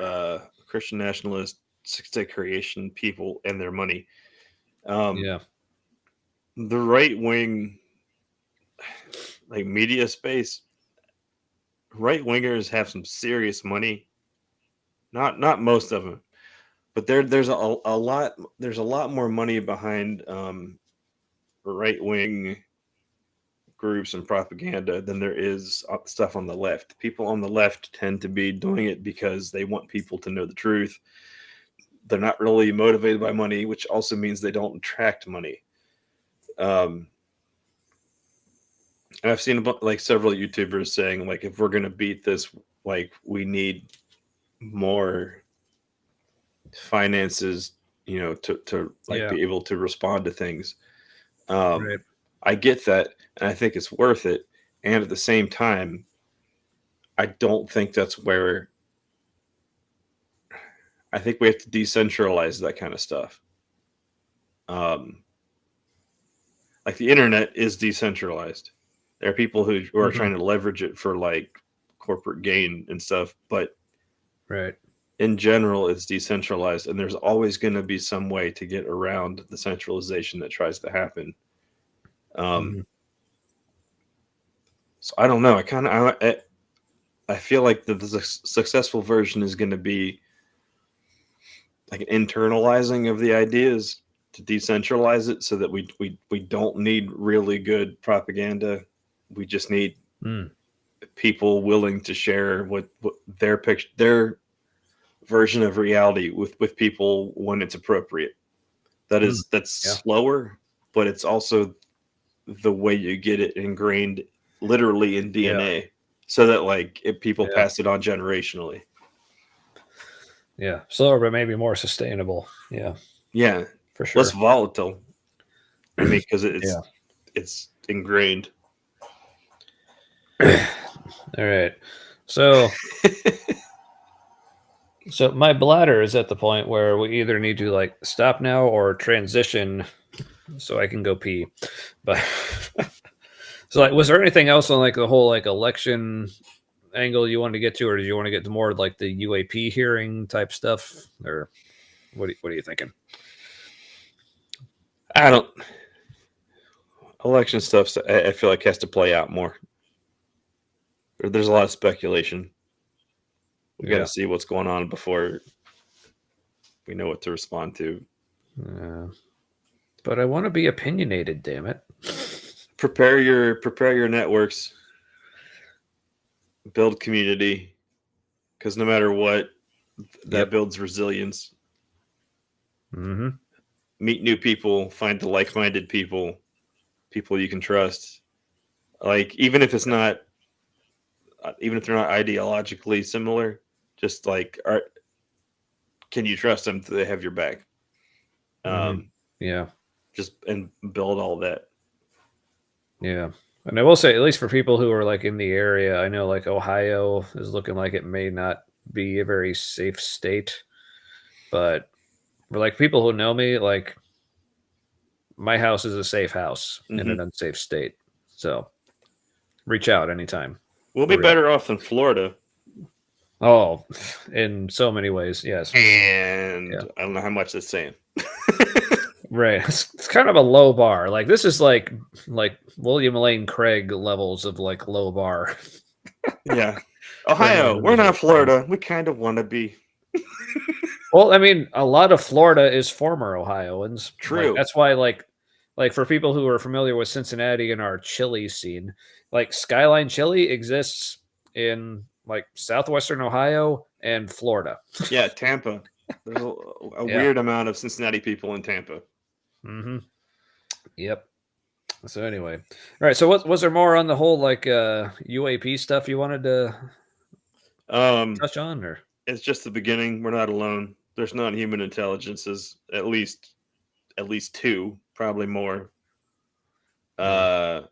Speaker 1: Christian nationalist six-day creation people and their money, um,
Speaker 2: yeah,
Speaker 1: the right wing like media space, right wingers have some serious money. Not most of them, but there's a lot more money behind right wing groups and propaganda than there is stuff on the left. People on the left tend to be doing it because they want people to know the truth. They're not really motivated by money, which also means they don't attract money. Um, and I've seen like several YouTubers saying like if we're gonna beat this, like we need more finances, to like
Speaker 2: yeah,
Speaker 1: be able to respond to things. Um,
Speaker 2: right,
Speaker 1: I get that, and I think it's worth it. And at the same time, I don't think that's where I think we have to decentralize that kind of stuff. Um, like the internet is decentralized. There are people who are
Speaker 2: hmm
Speaker 1: trying to leverage it for like corporate gain and stuff, but
Speaker 2: right,
Speaker 1: in general, it's decentralized, and there's always going to be some way to get around the centralization that tries to happen. Um,
Speaker 2: hmm
Speaker 1: so I don't know. I feel like the successful version is going to be like an internalizing of the ideas to decentralize it so that we don't need really good propaganda. We just need
Speaker 2: mm.
Speaker 1: people willing to share what their picture their version of reality with people when it's appropriate.
Speaker 2: Mm.
Speaker 1: That's
Speaker 2: Yeah,
Speaker 1: slower, but it's also the way you get it ingrained literally in
Speaker 2: yeah,
Speaker 1: DNA so that like if people
Speaker 2: yeah,
Speaker 1: pass it on generationally.
Speaker 2: yeah. Slower, but maybe more sustainable. Yeah,
Speaker 1: Yeah,
Speaker 2: for
Speaker 1: less
Speaker 2: sure.
Speaker 1: volatile. I mean, because
Speaker 2: Yeah.
Speaker 1: it's ingrained.
Speaker 2: All right. So so my bladder is at the point where we either need to like stop now or transition so I can go pee. But so like was there anything else on like the whole like election angle you wanted to get to, or did you want to get to more like the UAP hearing type stuff? Or what are you thinking?
Speaker 1: I don't election stuff. I feel like has to play out more. There's a lot of speculation. We got to
Speaker 2: Yeah.
Speaker 1: see what's going on before we know what to respond to.
Speaker 2: Uh, but I want to be opinionated, damn it.
Speaker 1: Prepare your networks, build community, because no matter what, that
Speaker 2: Yep.
Speaker 1: builds resilience.
Speaker 2: Mm-hmm.
Speaker 1: Meet new people, find the like-minded people, people you can trust. Like even if they're not ideologically similar, just like can you trust them? They have your back.
Speaker 2: Mm-hmm.
Speaker 1: Um,
Speaker 2: Yeah.
Speaker 1: just and build all that.
Speaker 2: Yeah. And I will say, at least for people who are like in the area, I know like Ohio is looking like it may not be a very safe state. But for like people who know me, like my house is a safe house in
Speaker 1: Hmm.
Speaker 2: an unsafe state. So reach out anytime.
Speaker 1: We'll be
Speaker 2: For real.
Speaker 1: better off than Florida,
Speaker 2: Oh, in so many ways, yes. Yeah.
Speaker 1: and I don't know how much that's saying.
Speaker 2: Right. It's kind of a low bar. Like this is like William Lane Craig levels of like low bar
Speaker 1: Yeah,
Speaker 2: for an
Speaker 1: Ohio. We're not
Speaker 2: organization.
Speaker 1: Florida. We kind of want to be.
Speaker 2: Well, I mean, a lot of Florida is former Ohioans. Like
Speaker 1: True.
Speaker 2: that's why like for people who are familiar with Cincinnati and our chili scene, like Skyline Chili exists in like southwestern Ohio and Florida.
Speaker 1: Yeah, Tampa. There's a
Speaker 2: Yeah.
Speaker 1: weird amount of Cincinnati people in Tampa.
Speaker 2: Hmm. Yep. So anyway, all right. So was there more on the whole like UAP stuff you wanted to touch on, or
Speaker 1: It's just the beginning. We're not alone. There's non-human intelligences, at least two, probably more. There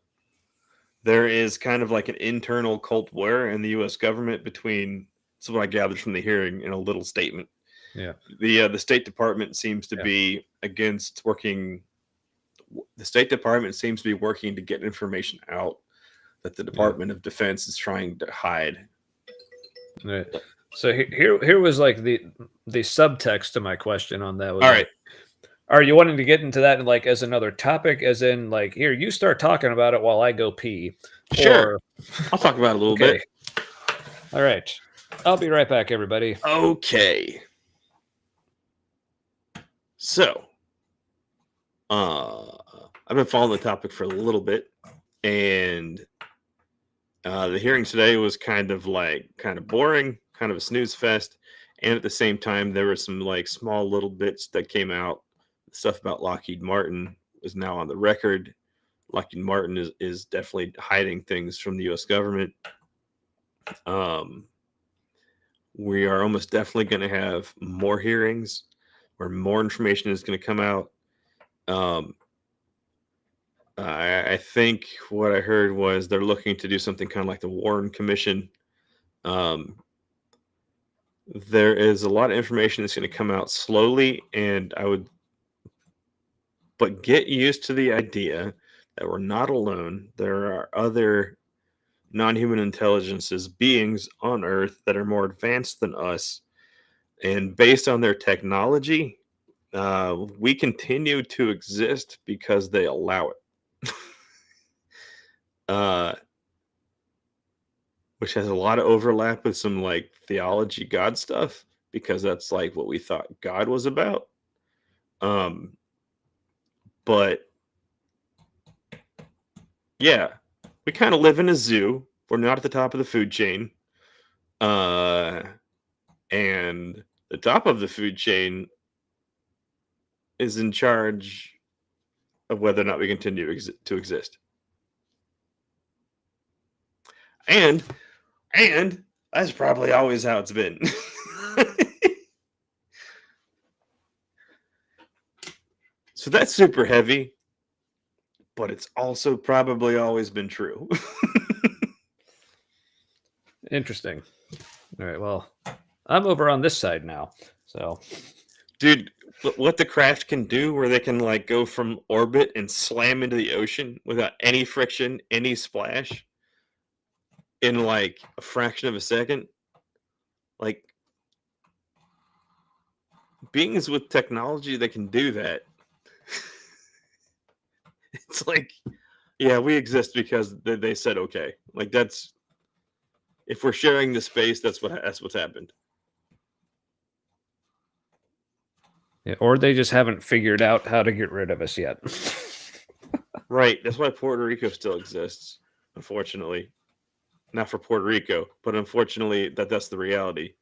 Speaker 1: is kind of like an internal Cold War in the U.S. government between. This is what I gathered from the hearing in a little statement.
Speaker 2: yeah,
Speaker 1: The State Department seems to be against working. The State Department seems to be working to get information out that the Department of Defense is trying to hide.
Speaker 2: Right. So here was like the subtext to my question on that was
Speaker 1: All
Speaker 2: like,
Speaker 1: right.
Speaker 2: are you wanting to get into that like as another topic, as in like here you start talking about it while I go pee?
Speaker 1: Sure.
Speaker 2: Or,
Speaker 1: I'll talk about it a little
Speaker 2: okay.
Speaker 1: bit.
Speaker 2: All right. I'll be right back, everybody.
Speaker 1: Okay. So, I've been following the topic for a little bit, and the hearing today was kind of boring, kind of a snooze fest, and at the same time, there were some like small little bits that came out. Stuff about Lockheed Martin is now on the record. Lockheed Martin is definitely hiding things from the U.S. government. We are almost definitely going to have more hearings where more information is going to come out. I think what I heard was they're looking to do something kind of like the Warren Commission. There is a lot of information that's going to come out slowly, but get used to the idea that we're not alone. There are other non-human intelligences, beings on Earth that are more advanced than us, and based on their technology, we continue to exist because they allow it. Which has a lot of overlap with some like theology God stuff, because that's like what we thought God was about. But yeah, we kind of live in a zoo. We're not at the top of the food chain. And the top of the food chain is in charge of whether or not we continue to exist. And that's probably always how it's been. So that's super heavy, but it's also probably always been true.
Speaker 2: Interesting. All right. Well, I'm over on this side now. So,
Speaker 1: dude, what the craft can do, where they can like go from orbit and slam into the ocean without any friction, any splash, in like a fraction of a second. Like, beings with technology that can do that. It's like, yeah, we exist because they said okay. Like, that's, if we're sharing the space, that's what's happened.
Speaker 2: yeah, or they just haven't figured out how to get rid of us yet.
Speaker 1: Right. That's why Puerto Rico still exists. Unfortunately, not for Puerto Rico, but unfortunately that's the reality.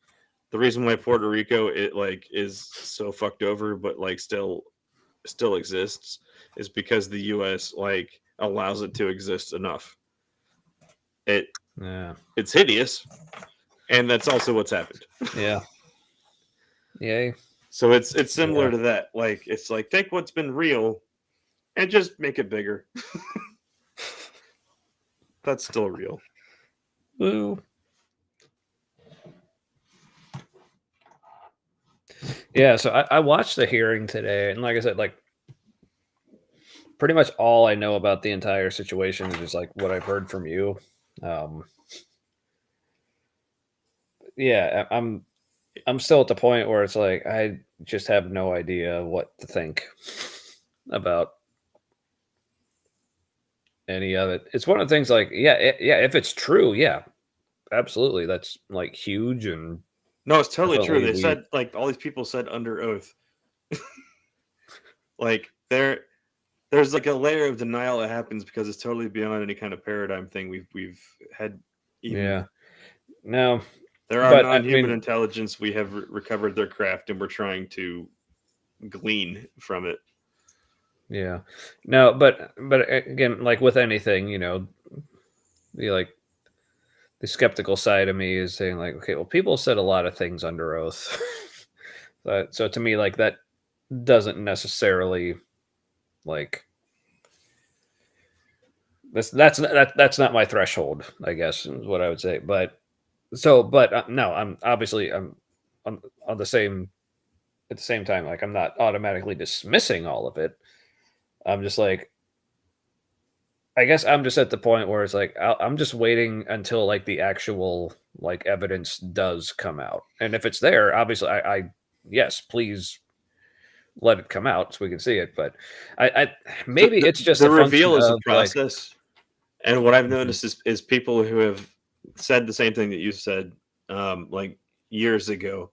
Speaker 1: The reason why Puerto Rico is so fucked over, but like still exists, is because the U.S. like allows it to exist enough. It's hideous, and that's also what's happened.
Speaker 2: Yeah. Yay.
Speaker 1: So it's similar to that. Like, it's like, take what's been real and just make it bigger. That's still real.
Speaker 2: Woo. Yeah, so I watched the hearing today, and like I said, like pretty much all I know about the entire situation is just like what I've heard from you. Yeah, I'm still at the point where it's like I just have no idea what to think about any of it. It's one of the things like, yeah, if it's true, yeah, absolutely, that's like huge. And
Speaker 1: no, it's totally true. They said, like, all these people said under oath. Like, there's like a layer of denial that happens because it's totally beyond any kind of paradigm thing we've had.
Speaker 2: Yeah. No.
Speaker 1: There are non-human intelligence. We have recovered their craft, and we're trying to glean from it.
Speaker 2: Yeah. No, but again, like with anything, the like the skeptical side of me is saying like, okay, well, people said a lot of things under oath. So to me, like that doesn't necessarily like that's not my threshold, I guess, is what I would say. But no, I'm obviously I'm on the same at the same time, like I'm not automatically dismissing all of it. I'm just like, I guess I'm just at the point where it's like I'm just waiting until like the actual like evidence does come out, and if it's there, obviously, I yes, please let it come out so we can see it. But I maybe it's just
Speaker 1: The
Speaker 2: a function
Speaker 1: reveal is a
Speaker 2: of like,
Speaker 1: process, and what I've
Speaker 2: mhm,
Speaker 1: noticed is people who have said the same thing that you said, like years ago,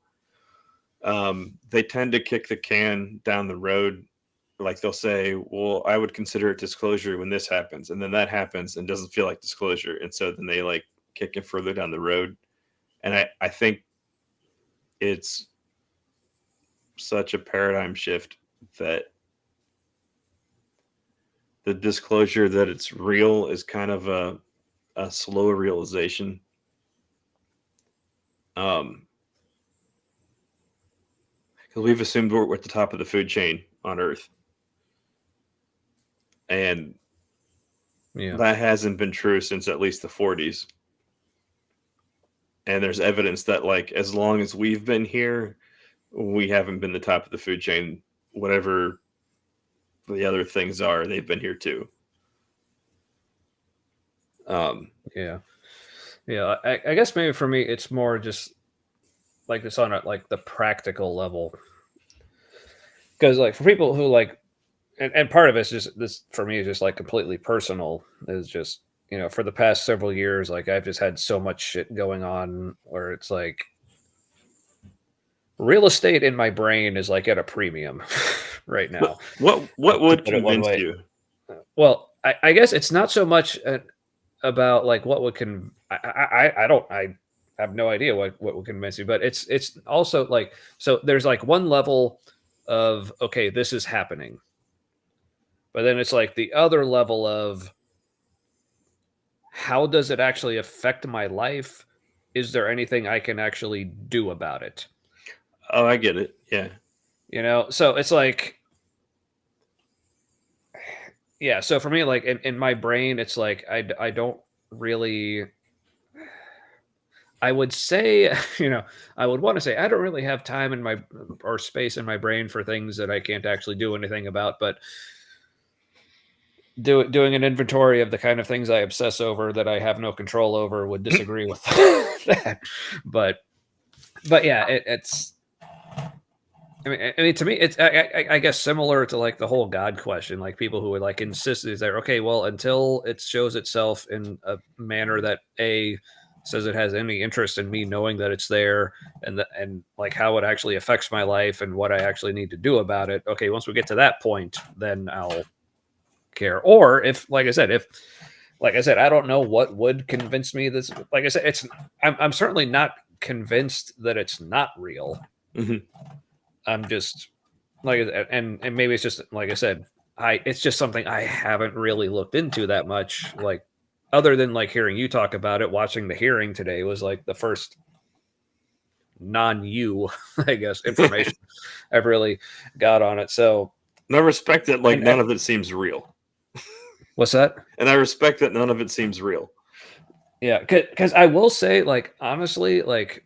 Speaker 1: they tend to kick the can down the road. Like they'll say, "Well, I would consider it disclosure when this happens," and then that happens and doesn't feel like disclosure, and so then they like kick it further down the road. And I think it's such a paradigm shift that the disclosure that it's real is kind of a slow realization. Um, because we've assumed we're at the top of the food chain on Earth, and
Speaker 2: yeah,
Speaker 1: that hasn't been true since at least the 40s. And there's evidence that, like, as long as we've been here, we haven't been the top of the food chain. Whatever the other things are, they've been here too. Um,
Speaker 2: yeah, yeah. I guess maybe for me, it's more just like this on like the practical level, because like for people who like, and part of it's just this for me is just like completely personal. Is just for the past several years, like I've just had so much shit going on where it's like real estate in my brain is like at a premium right now,
Speaker 1: what
Speaker 2: to
Speaker 1: would
Speaker 2: put it one
Speaker 1: convince
Speaker 2: way.
Speaker 1: you?
Speaker 2: Well, I guess it's not so much about like what would I don't I have no idea what would convince you, but it's also like, so there's like one level of, okay, this is happening, but then it's like the other level of how does it actually affect my life? Is there anything I can actually do about it?
Speaker 1: Oh, I get it. Yeah.
Speaker 2: So it's like, yeah. So for me, like in my brain, it's like I don't really. I would say, I would want to say I don't really have time in my or space in my brain for things that I can't actually do anything about. But doing an inventory of the kind of things I obsess over that I have no control over would disagree with that. But yeah, it's. I mean, to me, it's I guess similar to like the whole God question. Like people who would like insist is that, okay, well, until it shows itself in a manner that says it has any interest in me knowing that it's there, and like how it actually affects my life and what I actually need to do about it. Okay, once we get to that point, then I'll care. Or if, like I said, I don't know what would convince me this. Like I said, I'm certainly not convinced that it's not real.
Speaker 1: Mhm.
Speaker 2: I'm just like, and maybe it's just like I said, it's just something I haven't really looked into that much. Like other than like hearing you talk about it, watching the hearing today was like the first non-you, I guess, information I've really got on it. So,
Speaker 1: And I respect that, like,
Speaker 2: and
Speaker 1: none of it seems real.
Speaker 2: what's that?
Speaker 1: And I respect that none of it seems real.
Speaker 2: Yeah, because I will say, like honestly, like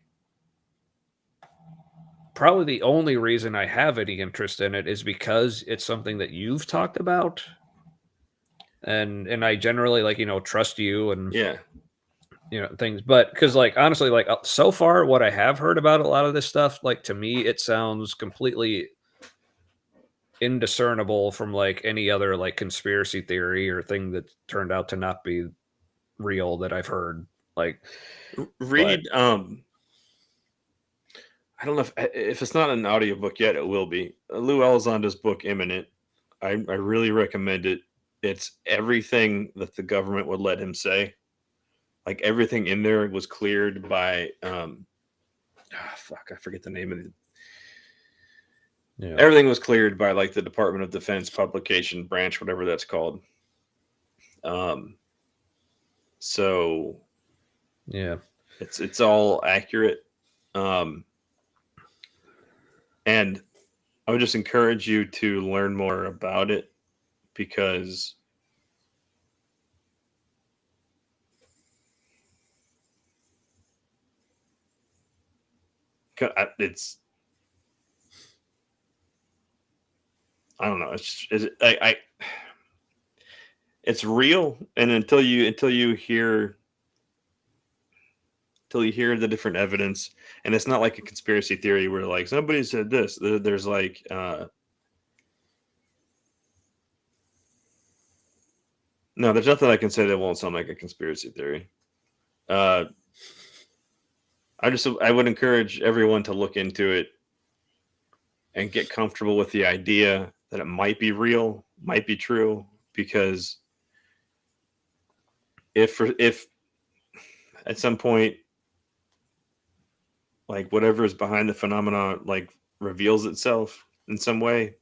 Speaker 2: probably the only reason I have any interest in it is because it's something that you've talked about, and I generally like trust you and
Speaker 1: Yeah.
Speaker 2: things. But because like honestly, like so far what I have heard about a lot of this stuff, like to me it sounds completely indiscernible from like any other like conspiracy theory or thing that turned out to not be real that I've heard. Like, but
Speaker 1: Read I don't know if it's not an audiobook yet, it will be. Lou Elizondo's book Imminent. I really recommend it. It's everything that the government would let him say. Like everything in there was cleared by fuck, I forget the name of it.
Speaker 2: Yeah.
Speaker 1: Everything was cleared by like the Department of Defense publication branch, whatever that's called. Um, so
Speaker 2: Yeah.
Speaker 1: it's all accurate. Um, and I would just encourage you to learn more about it because it's I don't know. It's real, and until you hear the different evidence, and it's not like a conspiracy theory where like somebody said this. There's like no, there's nothing I can say that won't sound like a conspiracy theory. Uh, I would encourage everyone to look into it and get comfortable with the idea that it might be real, might be true, because if at some point like whatever is behind the phenomenon like reveals itself in some way,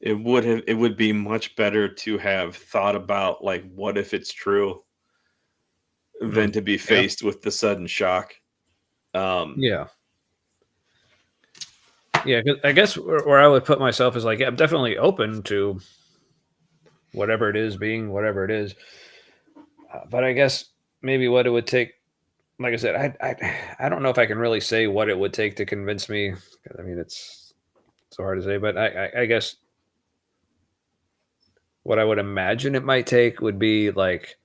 Speaker 1: it would be much better to have thought about like what if it's true than
Speaker 2: Mm.
Speaker 1: to be
Speaker 2: Yeah.
Speaker 1: faced with the sudden shock.
Speaker 2: Yeah. Yeah. 'Cause I guess where I would put myself is like, yeah, I'm definitely open to whatever it is being whatever it is. But I guess maybe what it would take, like I said, I don't know if I can really say what it would take to convince me. 'Cause, I mean, it's so hard to say, but I guess what I would imagine it might take would be like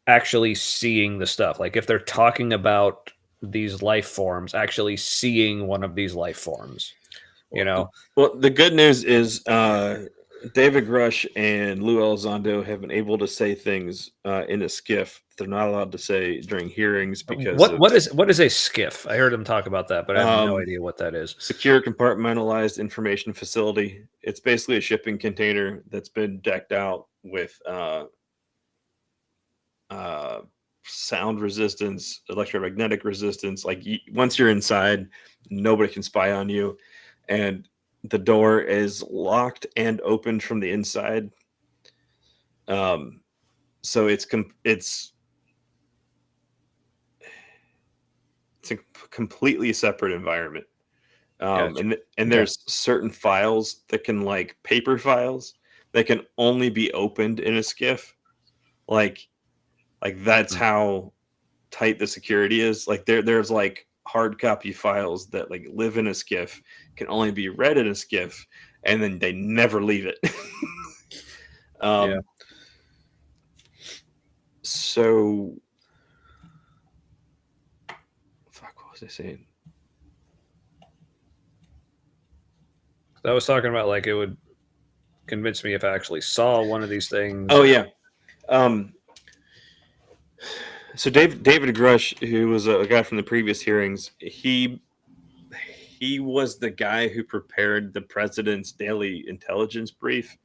Speaker 2: actually seeing the stuff. Like if they're talking about these life forms, actually seeing one of these life forms, you
Speaker 1: Well,
Speaker 2: know?
Speaker 1: the good news is David Grush and Lou Elizondo have been able to say things in a skiff they're not allowed to say during hearings because of
Speaker 2: What is a skiff? I heard them talk about that, but I have no
Speaker 1: um,
Speaker 2: idea what that is.
Speaker 1: secure compartmentalized information facility. It's basically a shipping container that's been decked out with uh, sound resistance, electromagnetic resistance. Like once you're inside, nobody can spy on you, and the door is locked and opened from the inside. Um, so it's a completely separate environment.
Speaker 2: Gotcha.
Speaker 1: And
Speaker 2: Okay.
Speaker 1: there's certain files that can like paper files that can only be opened in a skiff. Like that's
Speaker 2: Mm.
Speaker 1: how tight the security is. Like there's like hard copy files that like live in a skiff, can only be read in a skiff, and then they never leave it.
Speaker 2: Yeah.
Speaker 1: um, so fuck, what was I saying?
Speaker 2: I was talking about like it would convince me if I actually saw one of these things
Speaker 1: Oh
Speaker 2: or
Speaker 1: yeah. Um, so David Grush, who was a guy from the previous hearings, he was the guy who prepared the president's daily intelligence brief.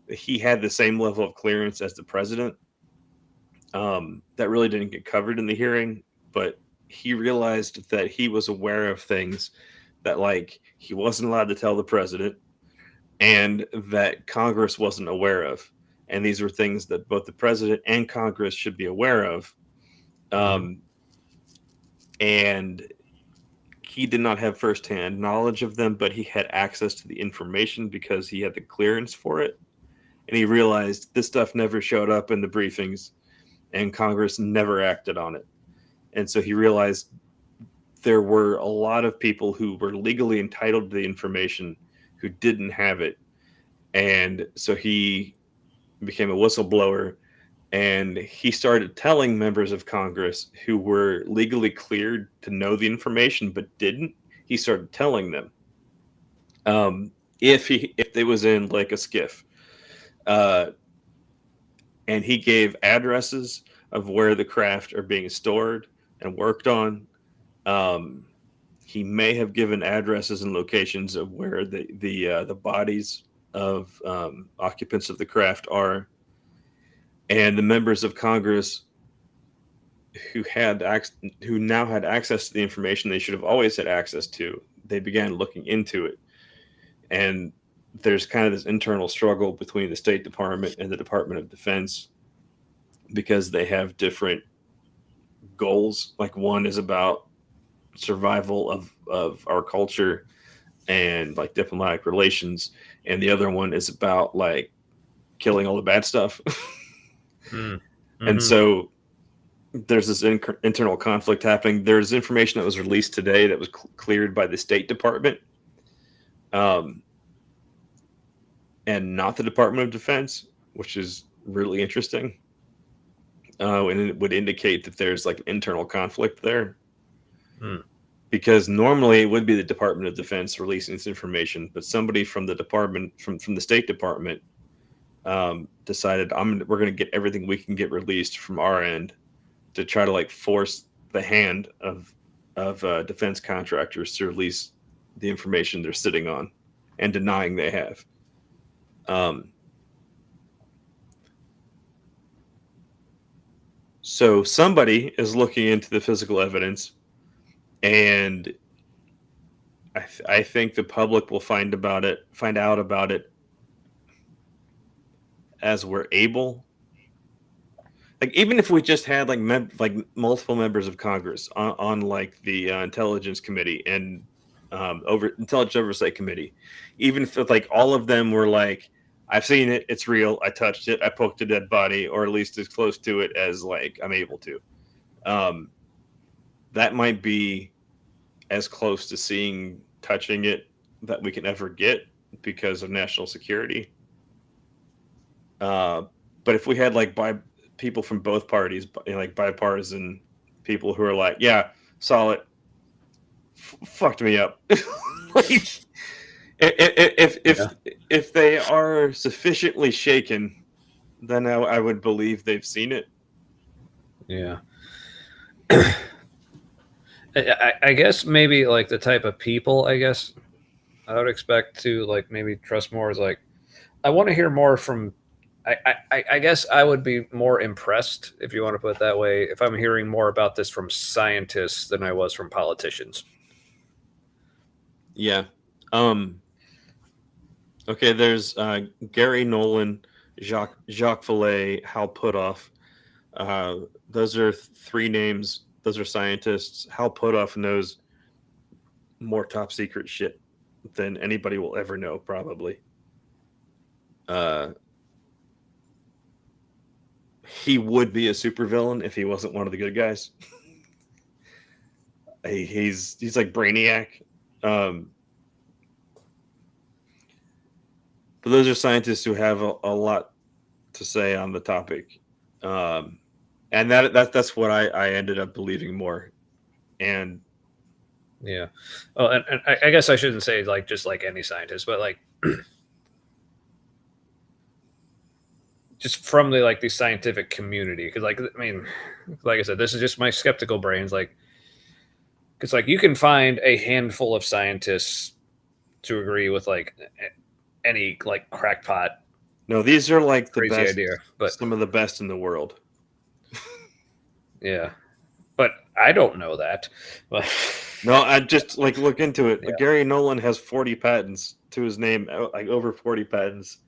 Speaker 1: He had the same level of clearance as the president. That really didn't get covered in the hearing, but he realized that he was aware of things that like he wasn't allowed to tell the president and that Congress wasn't aware of. And these were things that both the president and Congress should be aware of.
Speaker 2: Mhm.
Speaker 1: Um, and he did not have firsthand knowledge of them, but he had access to the information because he had the clearance for it. And he realized this stuff never showed up in the briefings and Congress never acted on it. And so he realized there were a lot of people who were legally entitled to the information who didn't have it. And so he became a whistleblower and he started telling members of Congress who were legally cleared to know the information but didn't. He started telling them if it was in like a skiff, uh, and he gave addresses of where the craft are being stored and worked on. Um, he may have given addresses and locations of where the bodies of occupants of the craft are, and the members of Congress who now had access to the information they should have always had access to. They began looking into it, and there's kind of this internal struggle between the State Department and the Department of Defense because they have different goals. Like one is about survival of our culture and like diplomatic relations, and the other one is about like killing all the bad stuff.
Speaker 2: Mm-hmm.
Speaker 1: And so there's this internal conflict happening. There's information that was released today that was cleared by the State Department, and not the Department of Defense, which is really interesting. And it would indicate that there's like an internal conflict there. Because normally it would be the Department of Defense releasing this information, but somebody from the department, from the State Department, decided we're going to get everything we can get released from our end to try to like force the hand of defense contractors to release the information they're sitting on and denying they have. So somebody is looking into the physical evidence, and I think the public will find out about it as we're able. Like even if we just had like multiple members of Congress on like the Intelligence Committee and Intelligence Oversight Committee, even if like all of them were like, I've seen it, it's real, I touched it, I poked a dead body, or at least as close to it as like I'm able to. That might be as close to touching it that we can ever get because of national security. But if we had like people from both parties, like bipartisan people who are like, yeah, saw it, fucked me up. Like, if they are sufficiently shaken, then I would believe they've seen it.
Speaker 2: Yeah. I guess maybe like the type of people, I guess I would expect to like maybe trust more is like, I want to hear more from, I guess I would be more impressed, if you want to put it that way, if I'm hearing more about this from scientists than I was from politicians.
Speaker 1: Yeah. Okay, there's Gary Nolan, Jacques Vallée, Hal Puthoff. Those are three names. Those are scientists. Hal Puthoff knows more top secret shit than anybody will ever know, probably. He would be a supervillain if he wasn't one of the good guys. He's like Brainiac. But those are scientists who have a lot to say on the topic, and that's what I ended up believing more. And
Speaker 2: yeah, oh, and I guess I shouldn't say like just like any scientist, but like just from the scientific community, because like I mean, like I said, this is just my skeptical brains. Like, because like you can find a handful of scientists to agree with like any like crackpot.
Speaker 1: No, these are like the best
Speaker 2: idea, but
Speaker 1: some of the best in the world.
Speaker 2: Yeah, but I don't know that. But
Speaker 1: no, I just like look into it.
Speaker 2: Yeah.
Speaker 1: Gary Nolan has 40 patents to his name, like over 40 patents.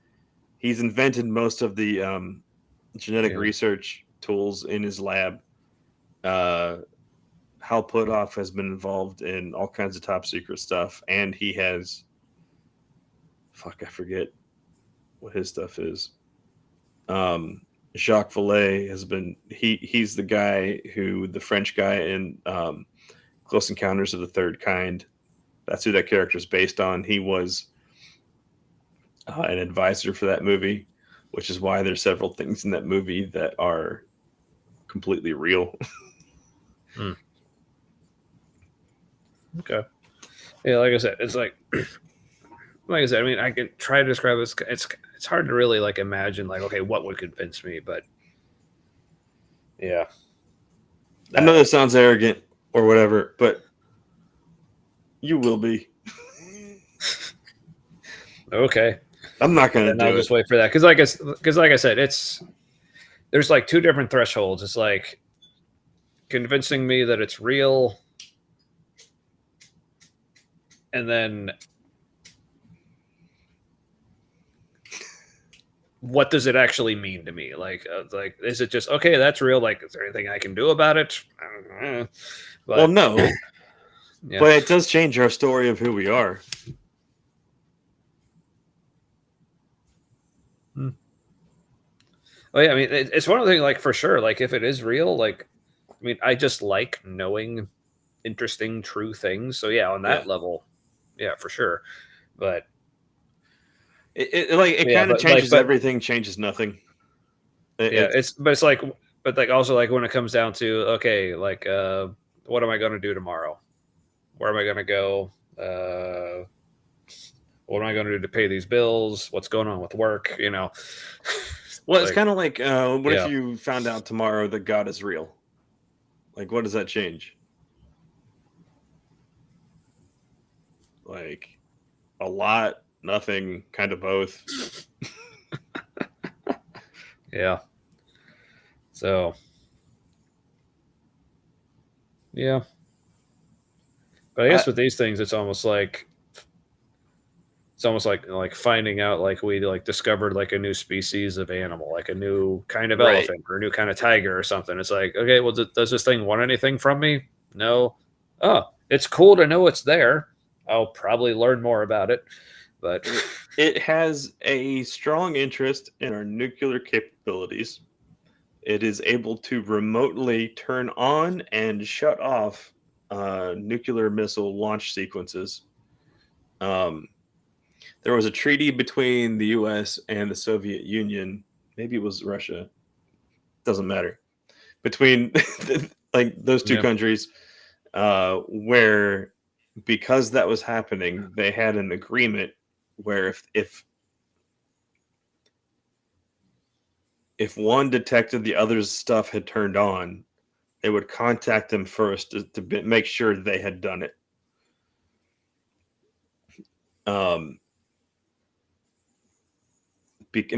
Speaker 1: He's invented most of the genetic research tools in his lab. Hal Puthoff has been involved in all kinds of top secret stuff, and he has I forget what his stuff is. Jacques Vallée has been he's the guy the French guy in Close Encounters of the Third Kind. That's who that character is based on. He was an advisor for that movie, which is why there's several things in that movie that are completely real.
Speaker 2: Okay. Yeah, like I said, it's like I said, I mean, I can try to describe it. It's hard to really like imagine like, okay, what would convince me, but yeah.
Speaker 1: I know that sounds arrogant or whatever, but you will be.
Speaker 2: Okay.
Speaker 1: I'm not going to do it.
Speaker 2: I'll just wait for that. Because like I said, there's like two different thresholds. It's like convincing me that it's real, and then what does it actually mean to me? Like is it just okay? That's real. Like, is there anything I can do about it? I don't know. But,
Speaker 1: well, no,
Speaker 2: yeah.
Speaker 1: but it does change our story of who we are.
Speaker 2: Well, yeah, I mean, it's one of the things, like, for sure. Like, if it is real, like, I mean, I just like knowing interesting, true things. So yeah, on that level, yeah, for sure. But
Speaker 1: it
Speaker 2: yeah,
Speaker 1: kind of
Speaker 2: but like,
Speaker 1: changes everything, changes nothing.
Speaker 2: yeah, it's like, but like also like when it comes down to okay, like what am I going to do tomorrow? Where am I going to go? What am I going to do to pay these bills? What's going on with work? You know.
Speaker 1: Well, it's
Speaker 2: Like,
Speaker 1: kind of like what if
Speaker 2: yeah.
Speaker 1: you found out tomorrow that God is real? Like, what does that change? Like, a lot, nothing, kind of both.
Speaker 2: Yeah. So, yeah. But I guess with these things, it's almost like finding out like we like discovered like a new species of animal, like a new kind of
Speaker 1: Right.
Speaker 2: elephant or a new kind of tiger or something. It's like, okay, well, does this thing want anything from me? No. Oh, it's cool to know it's there. I'll probably learn more about it, but
Speaker 1: It has a strong interest in our nuclear capabilities. It is able to remotely turn on and shut off nuclear missile launch sequences. There was a treaty between the U.S. and the Soviet Union. Maybe it was Russia. Doesn't matter. Between like those two
Speaker 2: yeah.
Speaker 1: countries, where because that was happening, they had an agreement where if one detected the other's stuff had turned on, they would contact them first to make sure they had done it. And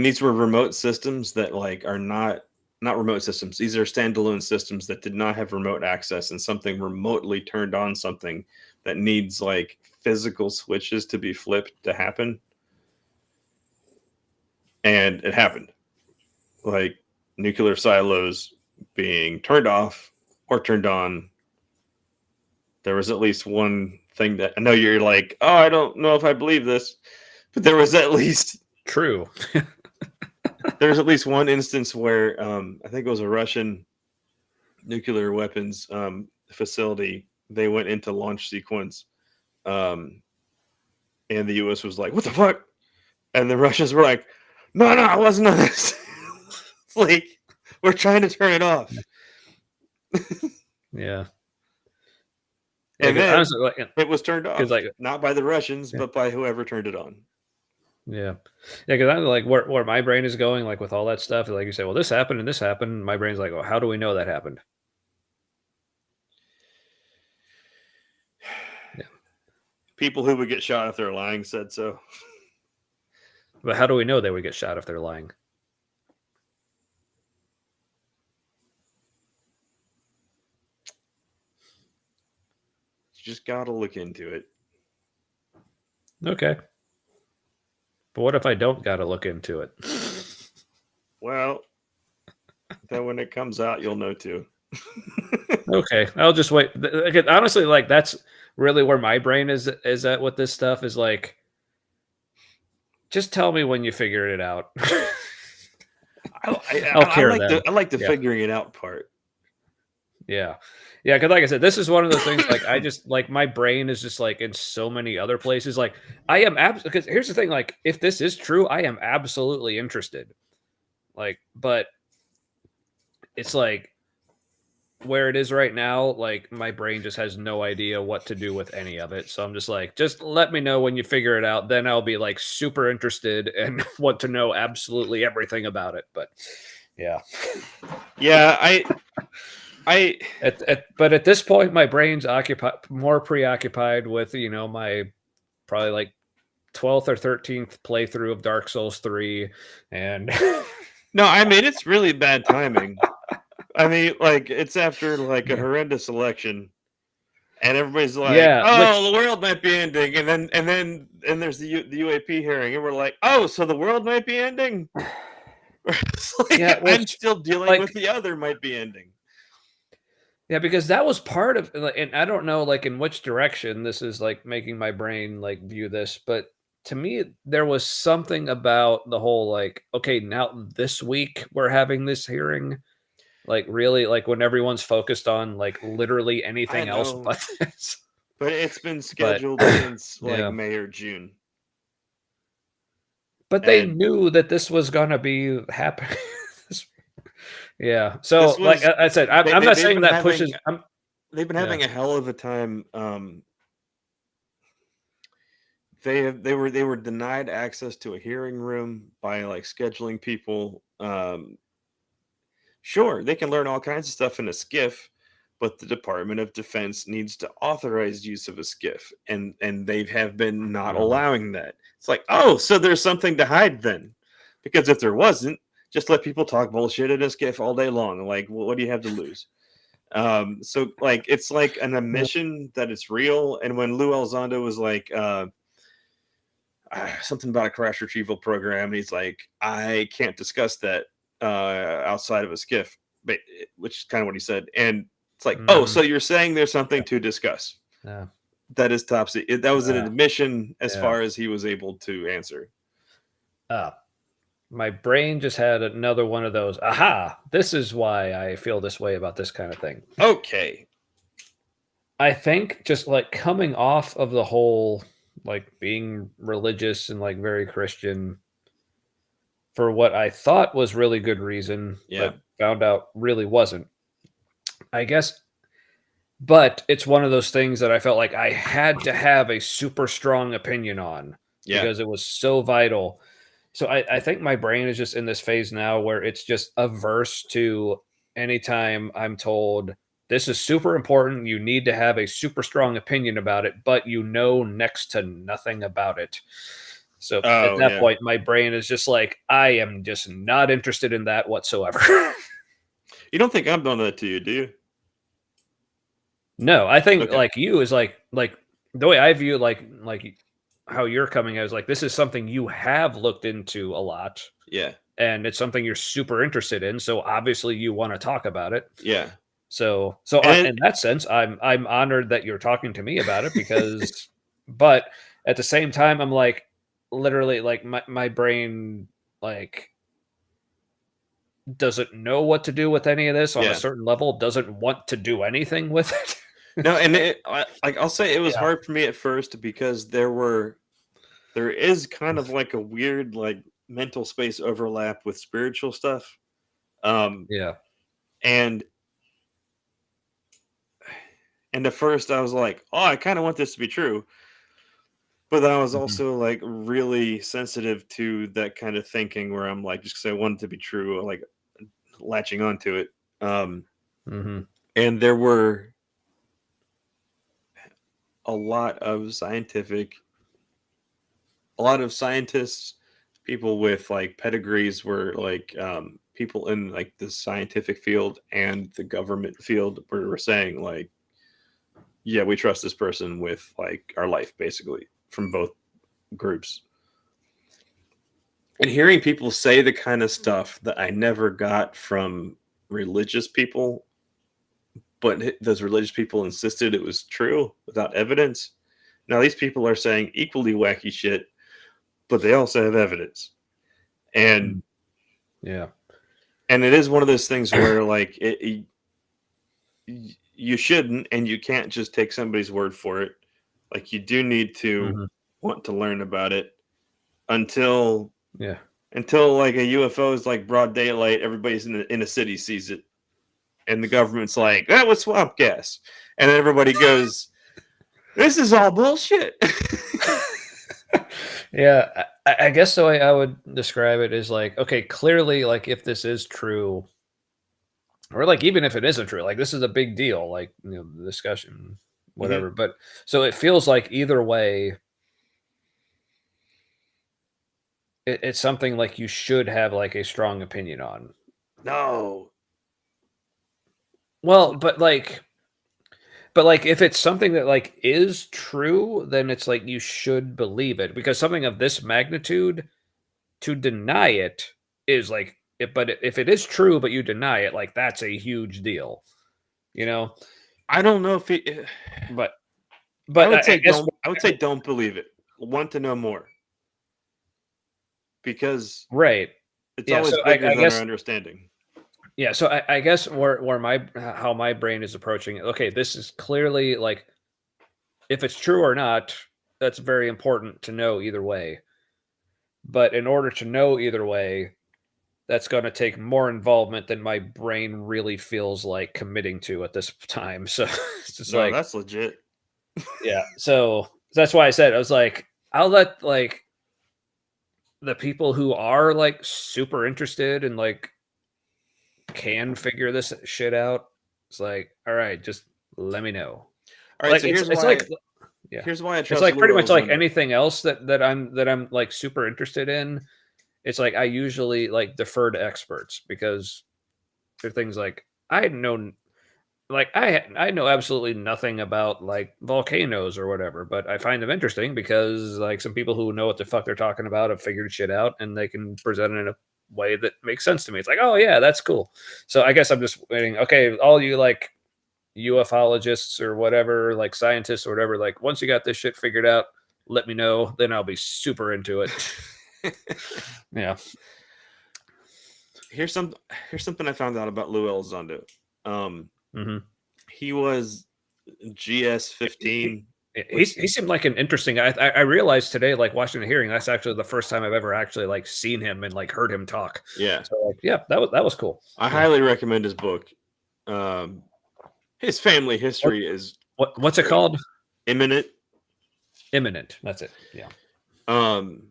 Speaker 1: these were remote systems that like are not remote systems. These are standalone systems that did not have remote access, and something remotely turned on something that needs like physical switches to be flipped to happen. And it happened. Like nuclear silos being turned off or turned on. There was at least one thing that I know you're like, oh, I don't know if I believe this, but there was at least
Speaker 2: True.
Speaker 1: there's at least one instance where I think it was a Russian nuclear weapons facility. They went into launch sequence, and the U.S. was like, "What the fuck?" And the Russians were like, "No, no, it wasn't us." It's like we're trying to turn it off.
Speaker 2: Yeah.
Speaker 1: And then
Speaker 2: honestly, like,
Speaker 1: it was turned off,
Speaker 2: like,
Speaker 1: not by the Russians, but by whoever turned it on.
Speaker 2: Yeah, because I'm like where my brain is going, like with all that stuff. Like you say, well, this happened and this happened. My brain's like, well, how do we know that happened? Yeah,
Speaker 1: People who would get shot if they're lying said so.
Speaker 2: but how do we know they would get shot if they're lying?
Speaker 1: You just gotta look into it.
Speaker 2: Okay, but what if I don't got to look into it?
Speaker 1: Well, then when it comes out, you'll know too.
Speaker 2: Okay, I'll just wait. Honestly, like that's really where my brain is at with this stuff. Is like, just tell me when you figure it out. I'll care then.
Speaker 1: I like the figuring it out part.
Speaker 2: Yeah. Yeah, because like I said, this is one of those things, like, I just, like, my brain is just, like, in so many other places, like, I am because here's the thing, like, if this is true, I am absolutely interested, like, but it's, like, where it is right now, like, my brain just has no idea what to do with any of it, so I'm just like, "Just let me know when you figure it out, then I'll be, like, super interested and want to know absolutely everything about it," but, yeah.
Speaker 1: Yeah,
Speaker 2: But at this point, my brain's more preoccupied with my probably like 12th or 13th playthrough of Dark Souls 3, and
Speaker 1: no, I mean it's really bad timing. I mean, like it's after like a
Speaker 2: Yeah.
Speaker 1: horrendous election, and everybody's like,
Speaker 2: Yeah,
Speaker 1: "Oh,
Speaker 2: which
Speaker 1: the world might be ending," and there's the UAP hearing, and we're like, "Oh, so the world might be ending." It's like
Speaker 2: yeah,
Speaker 1: I'm
Speaker 2: which
Speaker 1: still dealing with
Speaker 2: like
Speaker 1: the other might be ending.
Speaker 2: yeah, because that was part of like, and I don't know like in which direction this is like making my brain like view this, but to me there was something about the whole like, okay, now this week we're having this hearing. Like really, like when everyone's focused on like literally
Speaker 1: I
Speaker 2: anything else
Speaker 1: know,
Speaker 2: but this.
Speaker 1: but it's been
Speaker 2: But
Speaker 1: scheduled since like
Speaker 2: yeah.
Speaker 1: May or June,
Speaker 2: But they
Speaker 1: and
Speaker 2: knew that this was gonna be happening. This yeah.
Speaker 1: this
Speaker 2: So, like
Speaker 1: was
Speaker 2: I said, I'm not
Speaker 1: they've
Speaker 2: saying
Speaker 1: been
Speaker 2: that
Speaker 1: having
Speaker 2: pushes I'm yeah.
Speaker 1: a hell of a time. They were denied access to a hearing room by like scheduling people. Sure, they can learn all kinds of stuff in a skiff, but the Department of Defense needs to authorize use of a skiff, and they have been not
Speaker 2: Mhm.
Speaker 1: allowing that. It's like, oh, so there's something to hide then, because if there wasn't, just let people talk bullshit in a skiff all day long. Like, what do you have to lose? So like, it's like an
Speaker 2: Yeah.
Speaker 1: admission that it's real. And when Lou Elizondo was like, something about a crash retrieval program, and he's like, I can't discuss that outside of a skiff, but which is kind of what he said. And it's like, oh,
Speaker 2: Mhm.
Speaker 1: so you're saying there's something to discuss?
Speaker 2: Yeah.
Speaker 1: That is top secret. That was an
Speaker 2: Yeah.
Speaker 1: admission as
Speaker 2: Yeah.
Speaker 1: far as he was able to answer.
Speaker 2: Uh, my brain just had another one of those, "Aha! This is why I feel this way about this kind of thing."
Speaker 1: Okay,
Speaker 2: I think just, like, coming off of the whole, like, being religious and, like, very Christian for what I thought was really good reason,
Speaker 1: yeah,
Speaker 2: but found out really wasn't. I guess but it's one of those things that I felt like I had to have a super strong opinion on
Speaker 1: yeah,
Speaker 2: because it was so vital. So I think my brain is just in this phase now where it's just averse to anytime I'm told this is super important, you need to have a super strong opinion about it, but you know next to nothing about it. So at
Speaker 1: oh
Speaker 2: that
Speaker 1: yeah.
Speaker 2: point, my brain is just like, I am just not interested in that whatsoever.
Speaker 1: You don't think I'm done that to you, do you?
Speaker 2: No, I think
Speaker 1: Okay,
Speaker 2: like you is like the way I view like how you're coming at is like this is something you have looked into a lot
Speaker 1: yeah,
Speaker 2: and it's something you're super interested in. So obviously you want to talk about it.
Speaker 1: yeah,
Speaker 2: So
Speaker 1: and
Speaker 2: in that sense, I'm honored that you're talking to me about it because, but at the same time, I'm like literally like my brain like doesn't know what to do with any of this on a
Speaker 1: yeah.
Speaker 2: certain level, doesn't want to do anything with it.
Speaker 1: No, and like I'll say, it was
Speaker 2: Yeah.
Speaker 1: hard for me at first because there is kind of like a weird like mental space overlap with spiritual stuff. Um,
Speaker 2: Yeah.
Speaker 1: and at first I was like, oh, I kind of want this to be true, but then I was
Speaker 2: Mhm.
Speaker 1: also like really sensitive to that kind of thinking where I'm like, just because I want it to be true, like latching onto it. Um,
Speaker 2: Mhm.
Speaker 1: and there were a lot of scientific, a lot of scientists, people with like pedigrees were like people in like the scientific field and the government field were saying like, yeah, we trust this person with like our life, basically, from both groups. And hearing people say the kind of stuff that I never got from religious people, but those religious people insisted it was true without evidence. Now these people are saying equally wacky shit, but they also have evidence. And
Speaker 2: Mm. Yeah.
Speaker 1: it is one of those things where like you shouldn't and you can't just take somebody's word for it. Like you do need to
Speaker 2: Mhm.
Speaker 1: want to learn about it until
Speaker 2: Yeah.
Speaker 1: like a UFO is like broad daylight, everybody's in a city sees it, and the government's like, that was swamp gas, and then everybody goes, this is all bullshit.
Speaker 2: Yeah, I guess the way I would describe it is like, okay, clearly, like if this is true, or like even if it isn't true, like this is a big deal, like the discussion,
Speaker 1: Mhm.
Speaker 2: whatever. But so it feels like either way, it's something like you should have like a strong opinion on.
Speaker 1: No,
Speaker 2: Well, but if it's something that like is true, then it's like you should believe it because something of this magnitude to deny it is like but if it is true but you deny it, like that's a huge deal, you know?
Speaker 1: I don't know if it.
Speaker 2: But
Speaker 1: I
Speaker 2: but
Speaker 1: would
Speaker 2: I
Speaker 1: say
Speaker 2: guess
Speaker 1: don't. I would say don't believe it. Want to know more because
Speaker 2: right.
Speaker 1: it's
Speaker 2: Yeah,
Speaker 1: always
Speaker 2: so
Speaker 1: bigger
Speaker 2: I
Speaker 1: than our
Speaker 2: guess
Speaker 1: understanding.
Speaker 2: yeah, so I guess where my how my brain is approaching it. Okay, this is clearly like if it's true or not, that's very important to know either way. But in order to know either way, that's going to take more involvement than my brain really feels like committing to at this time. So it's just
Speaker 1: No,
Speaker 2: like,
Speaker 1: that's legit.
Speaker 2: yeah. So that's why I said I was like, I'll let like the people who are like super interested and like can figure this shit out. It's like, all right, just let me know.
Speaker 1: All right,
Speaker 2: Like
Speaker 1: so here's
Speaker 2: it's like
Speaker 1: why.
Speaker 2: yeah.
Speaker 1: Here's why I
Speaker 2: It's
Speaker 1: trust
Speaker 2: like
Speaker 1: Lou
Speaker 2: pretty much like
Speaker 1: Elizondo.
Speaker 2: anything else that I'm like super interested in. It's like I usually like defer to experts because they're things like I had known like I know absolutely nothing about like volcanoes or whatever, but I find them interesting because like some people who know what the fuck they're talking about have figured shit out and they can present it in a way that makes sense to me. It's like, oh yeah, that's cool. So I guess I'm just waiting. Okay, all you like ufologists or whatever, like scientists or whatever, like once you got this shit figured out, let me know. Then I'll be super into it. Yeah.
Speaker 1: here's some. Here's something I found out about Lou Elizondo. Um,
Speaker 2: Hmm.
Speaker 1: he was GS
Speaker 2: He,
Speaker 1: 15, which
Speaker 2: he seemed like an interesting guy. I realized today, like watching the hearing, that's actually the first time I've ever actually like seen him and like heard him talk.
Speaker 1: yeah,
Speaker 2: So like, yeah, that was cool.
Speaker 1: I
Speaker 2: Yeah.
Speaker 1: highly recommend his book. Um, his family
Speaker 2: What
Speaker 1: history is
Speaker 2: what's it called?
Speaker 1: imminent.
Speaker 2: Imminent. That's it. Yeah.
Speaker 1: Um,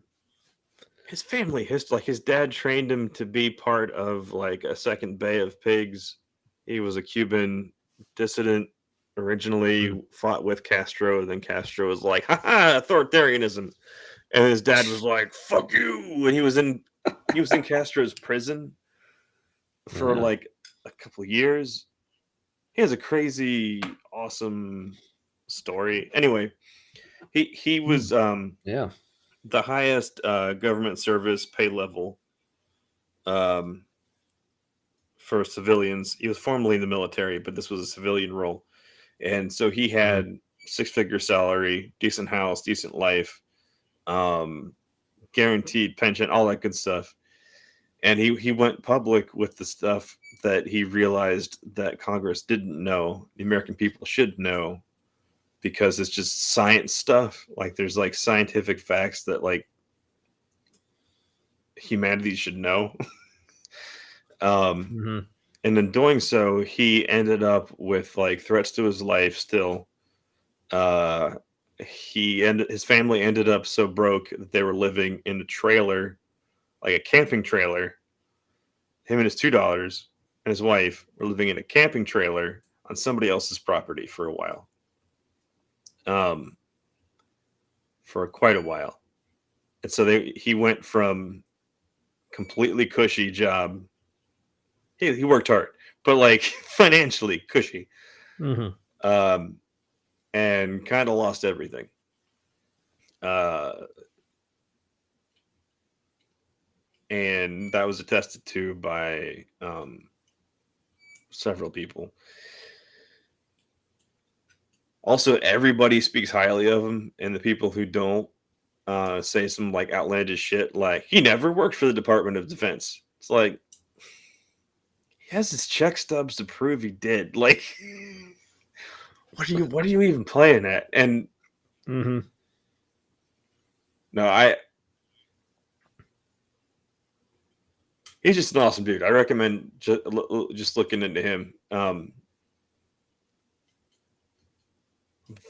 Speaker 1: his family history, like his dad trained him to be part of like a second Bay of Pigs. He was a Cuban dissident.
Speaker 2: Mm.
Speaker 1: Originally fought with Castro, then Castro was like, "Ha authoritarianism," and his dad was like, "Fuck you!" And he was in Castro's prison for
Speaker 2: Yeah.
Speaker 1: like a couple years. He has a crazy, awesome story. Anyway, he
Speaker 2: Mm.
Speaker 1: was
Speaker 2: Yeah.
Speaker 1: the highest government service pay level um, for civilians. He was formerly in the military, but this was a civilian role, and so he
Speaker 2: Mm.
Speaker 1: had six-figure salary, decent house, decent life, um, guaranteed pension, all that good stuff. And he went public with the stuff that he realized that Congress didn't know, the American people should know, because it's just science stuff. Like there's like scientific facts that like humanity should know. um,
Speaker 2: Hmm.
Speaker 1: and in doing so, he ended up with like threats to his life still. Uh, his family ended up so broke that they were living in a trailer, like a camping trailer. Him and his $2 and his wife were living in a camping trailer on somebody else's property for a while. Um, for quite a while. And so he went from completely cushy job. He worked hard, but like financially cushy,
Speaker 2: Hmm.
Speaker 1: um, and kind of lost everything. Uh, and that was attested to by several people. Also, everybody speaks highly of him, and the people who don't say some like outlandish shit, like he never worked for the Department of Defense. It's like he has his check stubs to prove he did. Like, what are you even playing at? And
Speaker 2: Hmm.
Speaker 1: no, he's just an awesome dude. I recommend just looking into him.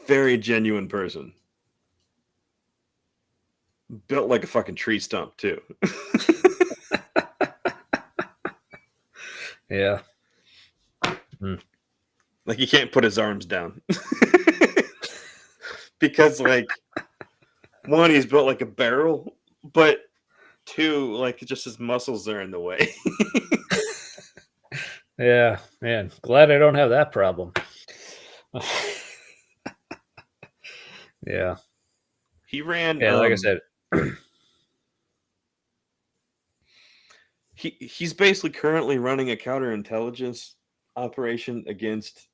Speaker 1: Very genuine person. Built like a fucking tree stump too.
Speaker 2: Yeah. Mm.
Speaker 1: Like he can't put his arms down because like one, he's built like a barrel, but two, like just his muscles are in the way.
Speaker 2: Yeah, man. Glad I don't have that problem. Yeah.
Speaker 1: He ran.
Speaker 2: Yeah, like I said.
Speaker 1: He's basically currently running a counterintelligence operation against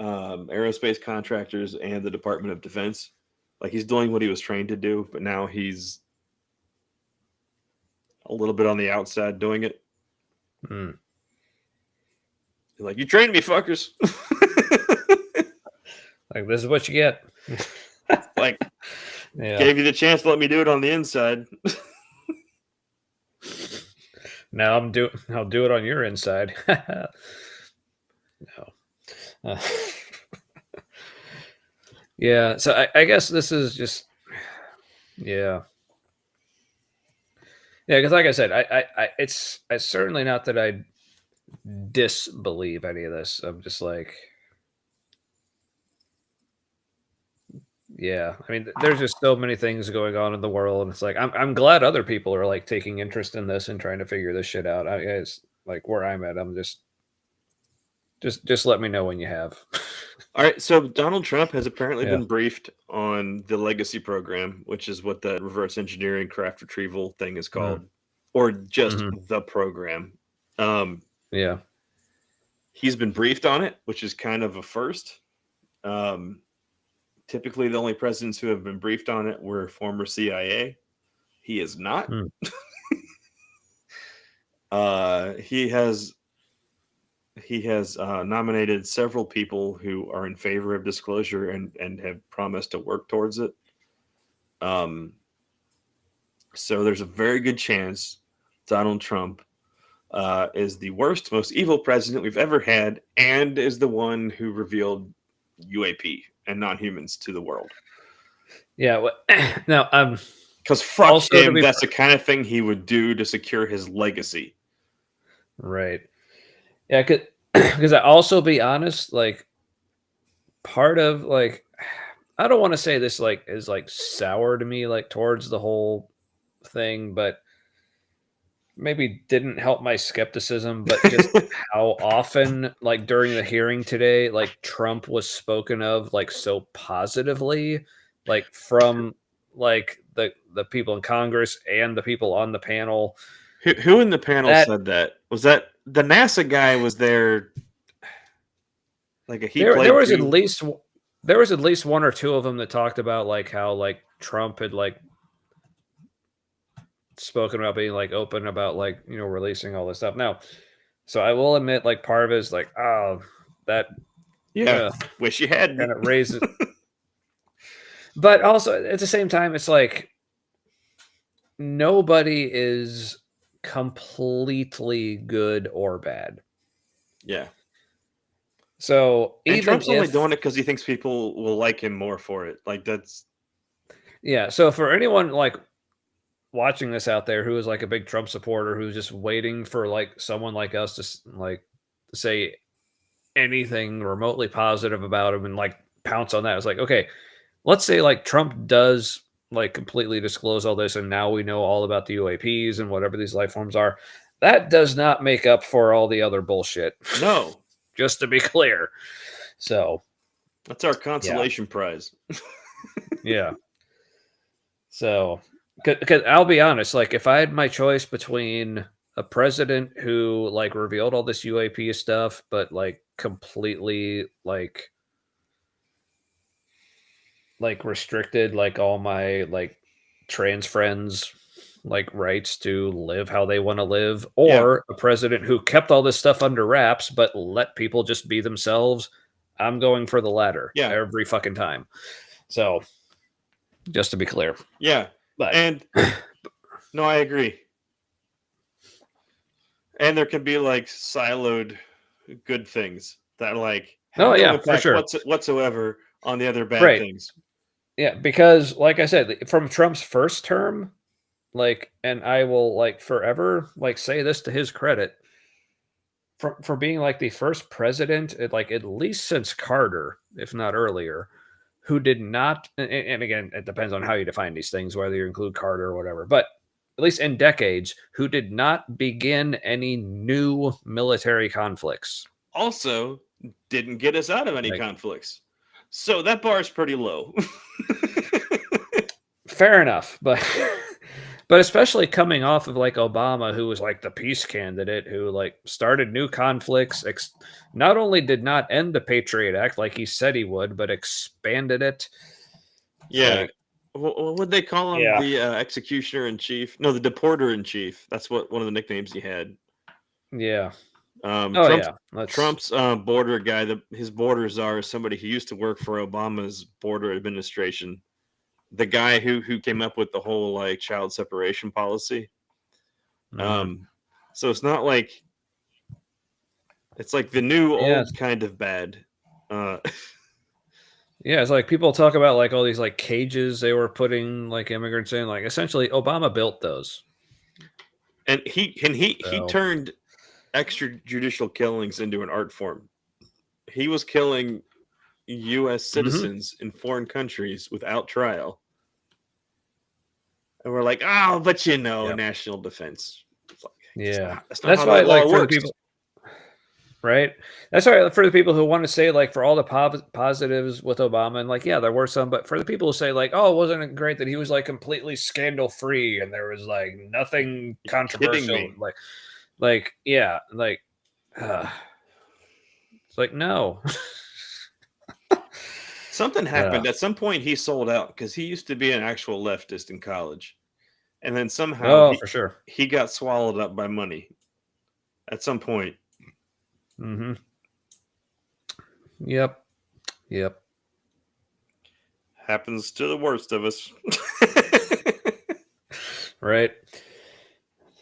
Speaker 1: aerospace contractors and the Department of Defense. Like he's doing what he was trained to do, but now he's a little bit on the outside doing it.
Speaker 2: Mm.
Speaker 1: Like, you trained me, fuckers.
Speaker 2: Like, this is what you get.
Speaker 1: Like,
Speaker 2: Yeah.
Speaker 1: gave you the chance to let me do it on the inside.
Speaker 2: Now I'll do it on your inside. No. Yeah. So I guess this is just, yeah. Yeah, because like I said, it's certainly not that I disbelieve any of this. I'm just like, yeah. I mean, there's just so many things going on in the world, and it's like I'm glad other people are like taking interest in this and trying to figure this shit out. It's like where I'm at. I'm just let me know when you have.
Speaker 1: All right, so Donald Trump has apparently
Speaker 2: Yeah.
Speaker 1: been briefed on the legacy program, which is what the reverse engineering craft retrieval thing is called, or just
Speaker 2: Mhm.
Speaker 1: the program.
Speaker 2: Yeah.
Speaker 1: He's been briefed on it, which is kind of a first. Typically, the only presidents who have been briefed on it were former CIA. He is not.
Speaker 2: Mm.
Speaker 1: He has nominated several people who are in favor of disclosure and have promised to work towards it. So there's a very good chance Donald Trump is the worst, most evil president we've ever had, and is the one who revealed UAP and non-humans to the world.
Speaker 2: Yeah. Now,
Speaker 1: Because fuck
Speaker 2: also to
Speaker 1: him,
Speaker 2: be
Speaker 1: that's the kind of thing he would do to secure his legacy.
Speaker 2: right. Yeah, because I also be honest, like part of like I don't want to say this like is like sour to me like towards the whole thing, but maybe didn't help my skepticism, but just how often like during the hearing today, like Trump was spoken of like so positively, like from like the people in Congress and the people on the panel.
Speaker 1: Who in the panel
Speaker 2: That
Speaker 1: said that? Was that the NASA guy was there? Like he
Speaker 2: there
Speaker 1: played
Speaker 2: was at
Speaker 1: too?
Speaker 2: least there was at least one or two of them that talked about like how like Trump had like spoken about being like open about like releasing all this stuff. Now, so I will admit like part of it is like that
Speaker 1: Yeah. Wish you hadn't.
Speaker 2: kind of raises, but also at the same time it's like nobody is completely good or bad.
Speaker 1: Yeah.
Speaker 2: So
Speaker 1: And
Speaker 2: even
Speaker 1: Trump's only
Speaker 2: if
Speaker 1: doing it because he thinks people will like him more for it. Like that's
Speaker 2: yeah, so for anyone like watching this out there who is like a big Trump supporter who's just waiting for like someone like us to like say anything remotely positive about him and like pounce on that. It's like, okay, let's say like Trump does like completely disclose all this and now we know all about the UAPs and whatever these life forms are. That does not make up for all the other bullshit.
Speaker 1: no.
Speaker 2: Just to be clear. So,
Speaker 1: That's our
Speaker 2: yeah.
Speaker 1: consolation prize.
Speaker 2: Yeah. So, because I'll be honest, like if I had my choice between a president who like revealed all this UAP stuff, but like completely like restricted like all my like trans friends like rights to live how they want to live,
Speaker 1: Yeah.
Speaker 2: or a president who kept all this stuff under wraps but let people just be themselves, I'm going for the latter
Speaker 1: Yeah.
Speaker 2: every fucking time. So, just to be clear.
Speaker 1: Yeah.
Speaker 2: But
Speaker 1: And no, I agree. And there can be like siloed good things that like have
Speaker 2: oh
Speaker 1: no
Speaker 2: yeah, for
Speaker 1: impact
Speaker 2: sure.
Speaker 1: whatsoever on the other bad
Speaker 2: Right.
Speaker 1: things.
Speaker 2: Yeah, because like I said, from Trump's first term, like, and I will like forever like say this to his credit, for being like the first president, like at least since Carter, if not earlier, who did not. And again, it depends on how you define these things, whether you include Carter or whatever. But at least in decades, who did not begin any new military conflicts.
Speaker 1: Also, didn't get us out of any
Speaker 2: Like,
Speaker 1: conflicts. So that bar is pretty low.
Speaker 2: fair enough, but but especially coming off of like Obama, who was like the peace candidate, who like started new conflicts, not only did not end the Patriot Act like he said he would, but expanded it.
Speaker 1: Yeah.
Speaker 2: Like,
Speaker 1: What would they call him?
Speaker 2: yeah,
Speaker 1: The executioner in chief? No, the deporter in chief. That's what one of the nicknames he had.
Speaker 2: yeah.
Speaker 1: Um,
Speaker 2: Oh
Speaker 1: Trump's
Speaker 2: yeah, that's
Speaker 1: Trump's border guy. His border czar is somebody who used to work for Obama's border administration. The guy who came up with the whole like child separation policy.
Speaker 2: mhm.
Speaker 1: So it's not like it's like the new
Speaker 2: Yeah,
Speaker 1: old kind of bad. Uh,
Speaker 2: yeah. It's like people talk about like all these like cages they were putting like immigrants in. Like essentially, Obama built those.
Speaker 1: and he
Speaker 2: So
Speaker 1: turned extrajudicial killings into an art form. He was killing U.S.
Speaker 2: mhm.
Speaker 1: citizens in foreign countries without trial, and we're like, oh, but
Speaker 2: Yeah,
Speaker 1: national defense. It's like,
Speaker 2: yeah.
Speaker 1: that's not
Speaker 2: That's
Speaker 1: how
Speaker 2: why,
Speaker 1: that
Speaker 2: like,
Speaker 1: law
Speaker 2: for the
Speaker 1: works.
Speaker 2: people, right? That's why for the people who want to say like for all the positives with Obama, and like, yeah, there were some, but for the people who say like, oh, wasn't it great that he was like completely scandal free and there was like nothing
Speaker 1: You're kidding
Speaker 2: controversial,
Speaker 1: me.
Speaker 2: yeah, like, uh, it's like no.
Speaker 1: Something
Speaker 2: uh,
Speaker 1: happened at some point. He sold out because he used to be an actual leftist in college, and then somehow
Speaker 2: oh,
Speaker 1: he
Speaker 2: for sure.
Speaker 1: he got swallowed up by money at some point.
Speaker 2: Mm-hmm. Yep. Yep.
Speaker 1: Happens to the worst of us.
Speaker 2: Right.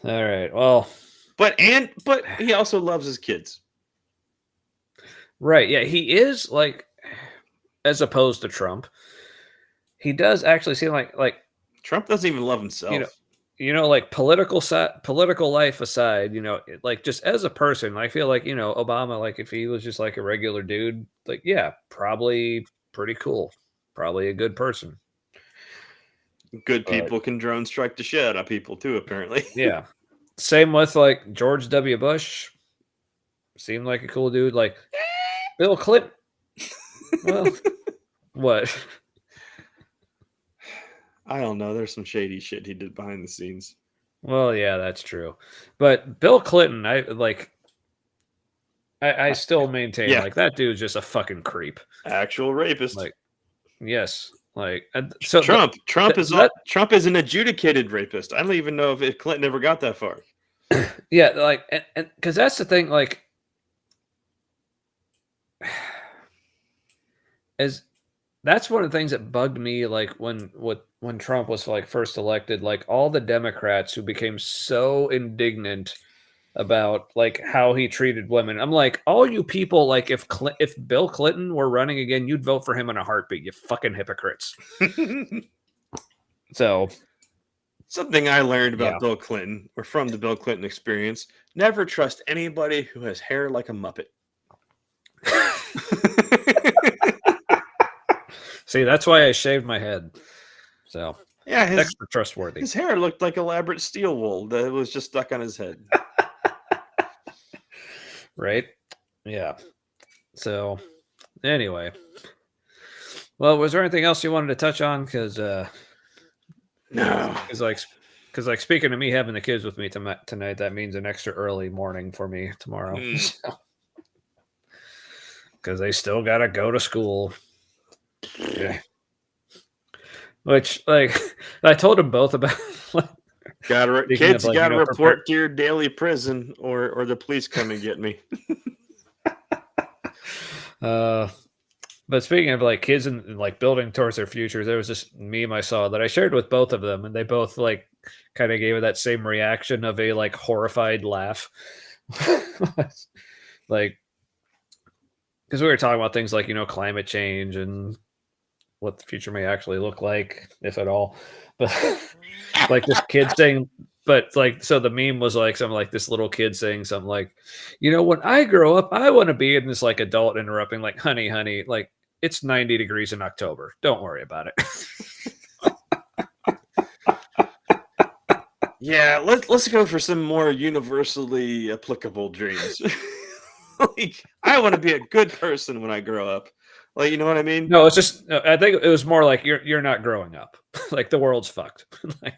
Speaker 2: All right. Well,
Speaker 1: but he also loves his kids.
Speaker 2: right. Yeah, he is like, as opposed to Trump, he does actually seem like
Speaker 1: Trump doesn't even love
Speaker 2: you know,
Speaker 1: himself.
Speaker 2: like political life aside, like just as a person, I feel like Obama, like if he was just like a regular dude, like yeah, probably pretty cool, probably a good person.
Speaker 1: Good
Speaker 2: But
Speaker 1: people can drone strike the shit out of people too, apparently.
Speaker 2: yeah, same with like George W. Bush, seemed like a cool dude. Like Bill Clinton, well, what?
Speaker 1: I don't know. There's some shady shit he did behind the scenes.
Speaker 2: Well, yeah, that's true. But Bill Clinton, I still maintain
Speaker 1: Yeah,
Speaker 2: like that dude's just a fucking creep.
Speaker 1: actual rapist.
Speaker 2: Like, yes, like so
Speaker 1: Trump is
Speaker 2: that
Speaker 1: Trump is an adjudicated rapist. I don't even know if Clinton ever got that far.
Speaker 2: yeah, like and because that's the thing, like as that's one of the things that bugged me, like when Trump was like first elected, like all the Democrats who became so indignant about like how he treated women. I'm like, all you people, like if Bill Clinton were running again, you'd vote for him in a heartbeat. You fucking hypocrites. So
Speaker 1: Something I learned
Speaker 2: yeah,
Speaker 1: about Bill Clinton, or from the Bill Clinton experience: never trust anybody who has hair like a Muppet.
Speaker 2: see, that's why I shaved my head. So
Speaker 1: yeah,
Speaker 2: extra trustworthy,
Speaker 1: his hair looked like elaborate steel wool that was just stuck on his head.
Speaker 2: right? Yeah. So anyway, well, was there anything else you wanted to touch on? Because
Speaker 1: No.
Speaker 2: because speaking of me having the kids with me tonight, that means an extra early morning for me tomorrow. Because they still gotta go to school. Yeah. Which, like, I told them both about.
Speaker 1: Kids, you gotta
Speaker 2: prepare.
Speaker 1: report to your daily prison, or the police come and get me.
Speaker 2: But speaking of like kids and like building towards their futures, there was this meme I saw that I shared with both of them, and they both like kind of gave it that same reaction of a like horrified laugh. Like, because we were talking about things like climate change and what the future may actually look like, if at all. But like this kid saying, but like, so the meme was like something like this little kid saying something like, when I grow up, I want to be in this like adult interrupting, like, honey, like it's 90 degrees in October. Don't worry about it.
Speaker 1: Yeah, let's go for some more universally applicable dreams. Like, I want to be a good person when I grow up. Like, you know what I mean?
Speaker 2: No, it's just I think it was more like you're not growing up. Like the world's fucked. Like,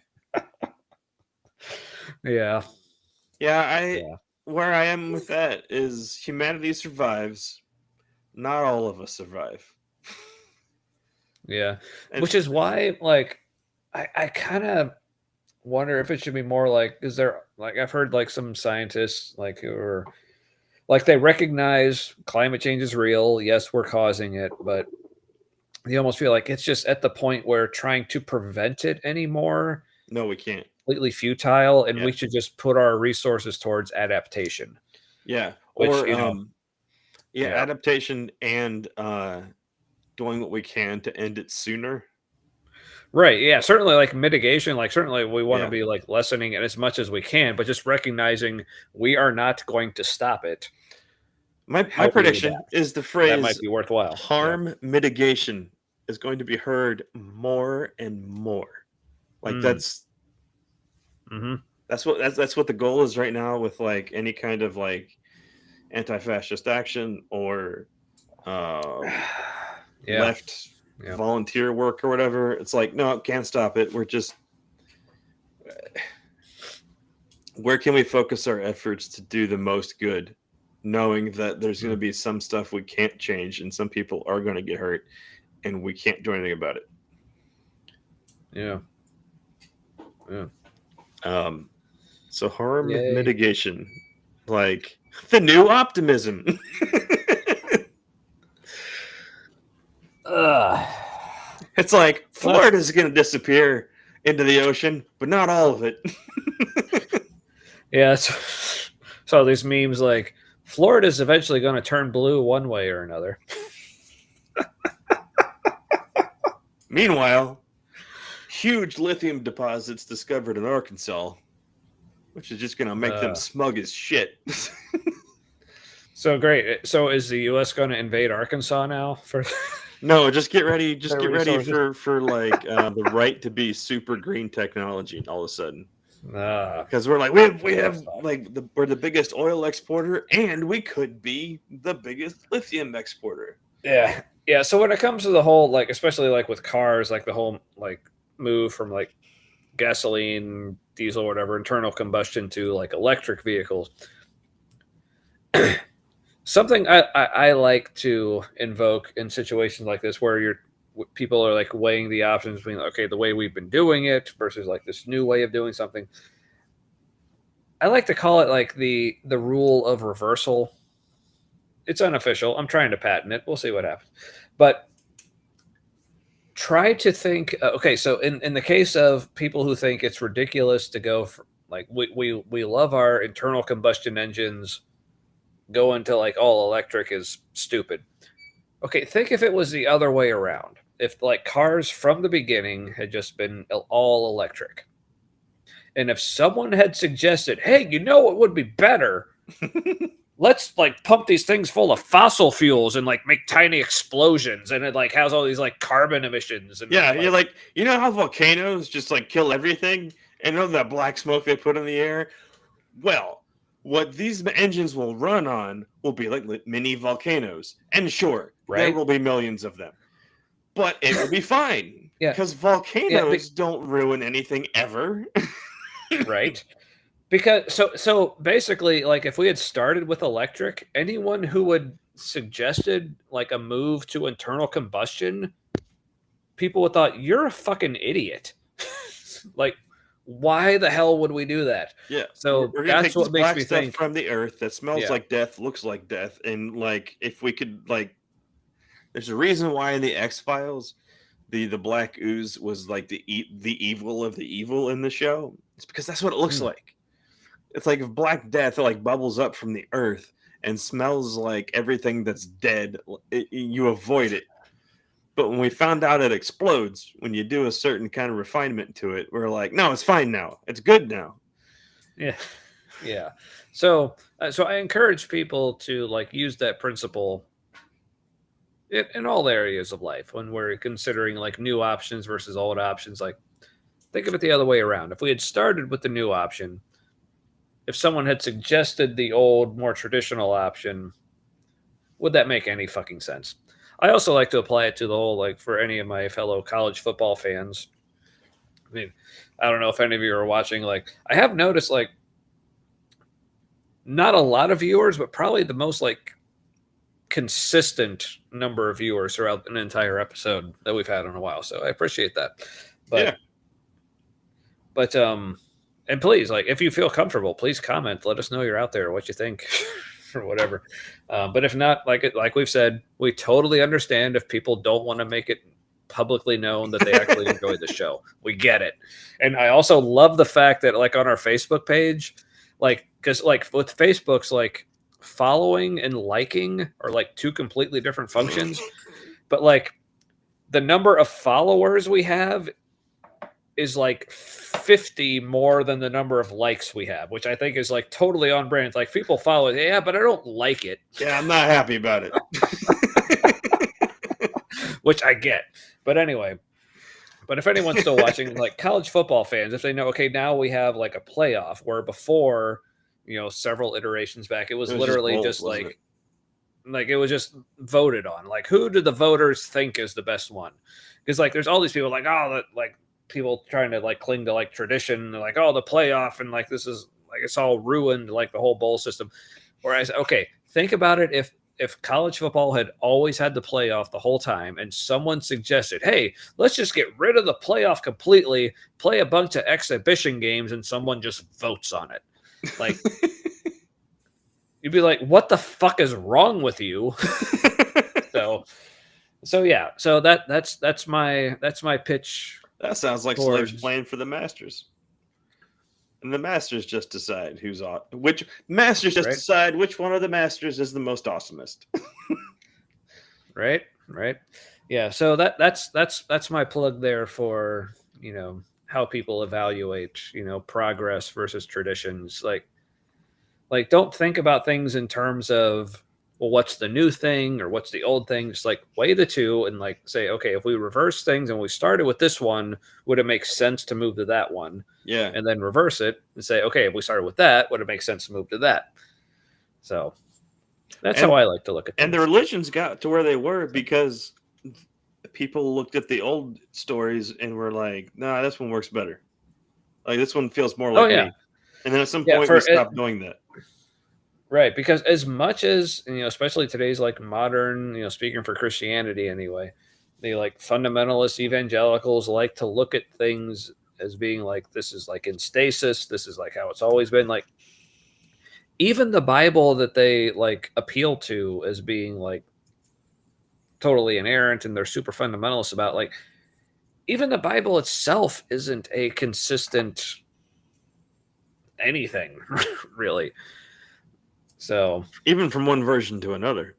Speaker 2: yeah,
Speaker 1: Yeah, I
Speaker 2: yeah,
Speaker 1: where I am with that is humanity survives. Not all of us survive.
Speaker 2: yeah.
Speaker 1: And
Speaker 2: Which is why, like, I kind of wonder if it should be more like, is there like I've heard like some scientists like who are like they recognize climate change is real. Yes, we're causing it, but you almost feel like it's just at the point where trying to prevent it anymore
Speaker 1: no, we can't.
Speaker 2: completely futile, and
Speaker 1: Yeah.
Speaker 2: we should just put our resources towards adaptation.
Speaker 1: Yeah.
Speaker 2: Which
Speaker 1: Or yeah,
Speaker 2: yeah,
Speaker 1: adaptation and doing what we can to end it sooner.
Speaker 2: right, yeah, certainly like mitigation. Like certainly we want to
Speaker 1: Yeah.
Speaker 2: be like lessening it as much as we can, but just recognizing we are not going to stop it.
Speaker 1: My
Speaker 2: How do we
Speaker 1: prediction
Speaker 2: adapt?
Speaker 1: is the
Speaker 2: That might
Speaker 1: phrase
Speaker 2: be worthwhile. Yeah.
Speaker 1: harm mitigation is going to be heard more and more. Like
Speaker 2: Mm. Hmm.
Speaker 1: that's what the goal is right now with like any kind of like anti-fascist action or
Speaker 2: Yeah.
Speaker 1: left
Speaker 2: Yeah.
Speaker 1: volunteer work or whatever. It's like, no, can't stop it. We're just, where can we focus our efforts to do the most good, knowing that there's going to
Speaker 2: Mm.
Speaker 1: be some stuff we can't change and some people are going to get hurt and we can't do anything about it.
Speaker 2: Yeah. Yeah.
Speaker 1: Um, so harm
Speaker 2: Yay.
Speaker 1: mitigation, like the new optimism.
Speaker 2: Ugh.
Speaker 1: It's like
Speaker 2: Well,
Speaker 1: Florida's going to disappear into the ocean, but not all of it.
Speaker 2: yeah. So these memes like Florida's eventually going to turn blue one way or another.
Speaker 1: Meanwhile, huge lithium deposits discovered in Arkansas, which is just going to make them
Speaker 2: Uh,
Speaker 1: smug as shit.
Speaker 2: so great. So is the U.S. going to invade Arkansas now for
Speaker 1: No, just get ready. Just
Speaker 2: their
Speaker 1: get ready
Speaker 2: resources?
Speaker 1: for like the right to be super green technology. All of a sudden,
Speaker 2: Ah,
Speaker 1: because we're like we have like we're the biggest oil exporter, and we could be the biggest lithium exporter.
Speaker 2: yeah, yeah. So when it comes to the whole, like, especially like with cars, like the whole like move from like gasoline, diesel, whatever, internal combustion to like electric vehicles, something I like to invoke in situations like this where people are like weighing the options between okay the way we've been doing it versus like this new way of doing something. I like to call it like the rule of reversal. It's unofficial. I'm trying to patent it. We'll see what happens. But try to think okay, so in the case of people who think it's ridiculous to go for, like we love our internal combustion engines, going to like all electric is stupid. Okay, think if it was the other way around. If like cars from the beginning had just been all electric. And if someone had suggested, "Hey, you know what would be better? Let's like pump these things full of fossil fuels and like make tiny explosions and it like has all these like carbon emissions and
Speaker 1: Yeah, you're
Speaker 2: like
Speaker 1: like, you know how volcanoes just like kill everything, and you know that black smoke they put in the air. Well, what these engines will run on will be like mini volcanoes, and sure, there
Speaker 2: right?
Speaker 1: will be millions of them, but it will be fine
Speaker 2: Yeah.
Speaker 1: because
Speaker 2: Yeah,
Speaker 1: volcanoes don't ruin anything ever.
Speaker 2: right. Because so basically like if we had started with electric, anyone who had suggested like a move to internal combustion, people would thought you're a fucking idiot. Like why the hell would we do that?
Speaker 1: Yeah,
Speaker 2: So
Speaker 1: we're gonna take
Speaker 2: that's
Speaker 1: this
Speaker 2: what makes
Speaker 1: black
Speaker 2: me
Speaker 1: stuff
Speaker 2: think,
Speaker 1: from the earth that smells
Speaker 2: yeah.
Speaker 1: like death, looks like death, and like if we could like, there's a reason why in the X Files, the black ooze was like the evil of the evil in the show. It's because that's what it looks
Speaker 2: Hmm.
Speaker 1: like. It's like if Black Death like bubbles up from the earth and smells like everything that's dead, you avoid it. But when we found out it explodes when you do a certain kind of refinement to it, we're like, no, it's fine now. It's good now.
Speaker 2: Yeah. Yeah. So I encourage people to like use that principle in all areas of life when we're considering like new options versus old options. Like think of it the other way around. If we had started with the new option, if someone had suggested the old, more traditional option, would that make any fucking sense? I also like to apply it to the whole, like, for any of my fellow college football fans. I mean, I don't know if any of you are watching. Like, I have noticed, like, not a lot of viewers, but probably the most, like, consistent number of viewers throughout an entire episode that we've had in a while. So I appreciate that.
Speaker 1: Yeah.
Speaker 2: But and please, like, if you feel comfortable, please comment. Let us know you're out there, what you think, or whatever. But if not, like we've said, we totally understand if people don't want to make it publicly known that they actually enjoy the show. We get it. And I also love the fact that, like, on our Facebook page, like, because, like, with Facebook's, like, following and liking are like two completely different functions, but, like, the number of followers we have is like 50 more than the number of likes we have, which I think is, like, totally on brand. Like, people follow it, yeah, but I don't like it.
Speaker 1: Yeah, I'm not happy about it.
Speaker 2: Which I get. But anyway, but if anyone's still watching, like, college football fans, if they know, okay, now we have, like, a playoff, where before, several iterations back, it was literally just like it was just voted on. Like, who do the voters think is the best one? Because, like, there's all these people, like, oh, that, like, people trying to, like, cling to, like, tradition. They're like, oh, the playoff, and, like, this is, like, it's all ruined, like, the whole bowl system. Whereas, okay, think about it. If college football had always had the playoff the whole time, and someone suggested, hey, let's just get rid of the playoff completely, play a bunch of exhibition games, and someone just votes on it, like, you'd be like, what the fuck is wrong with you? So yeah, so that's my pitch.
Speaker 1: That sounds like slaves playing for the masters. And the masters just decide decide which one of the masters is the most awesomest.
Speaker 2: Right. Yeah. So that's my plug there for, how people evaluate, progress versus traditions. Like, don't think about things in terms of, well, what's the new thing or what's the old thing? Just, like, weigh the two and, like, say, okay, if we reverse things and we started with this one, would it make sense to move to that one?
Speaker 1: Yeah.
Speaker 2: And then reverse it and say, okay, if we started with that, would it make sense to move to that? So that's how I like to look at things.
Speaker 1: And the religions got to where they were because people looked at the old stories and were like, nah, this one works better. Like, this one feels more like me. And then at some point we stopped doing that.
Speaker 2: Right, because as much as, especially today's, like, modern, speaking for Christianity anyway, the, like, fundamentalist evangelicals like to look at things as being like, this is, like, in stasis, this is, like, how it's always been. Like, even the Bible that they, like, appeal to as being, like, totally inerrant and they're super fundamentalists about, like, even the Bible itself isn't a consistent anything, really. So
Speaker 1: even from one version to another.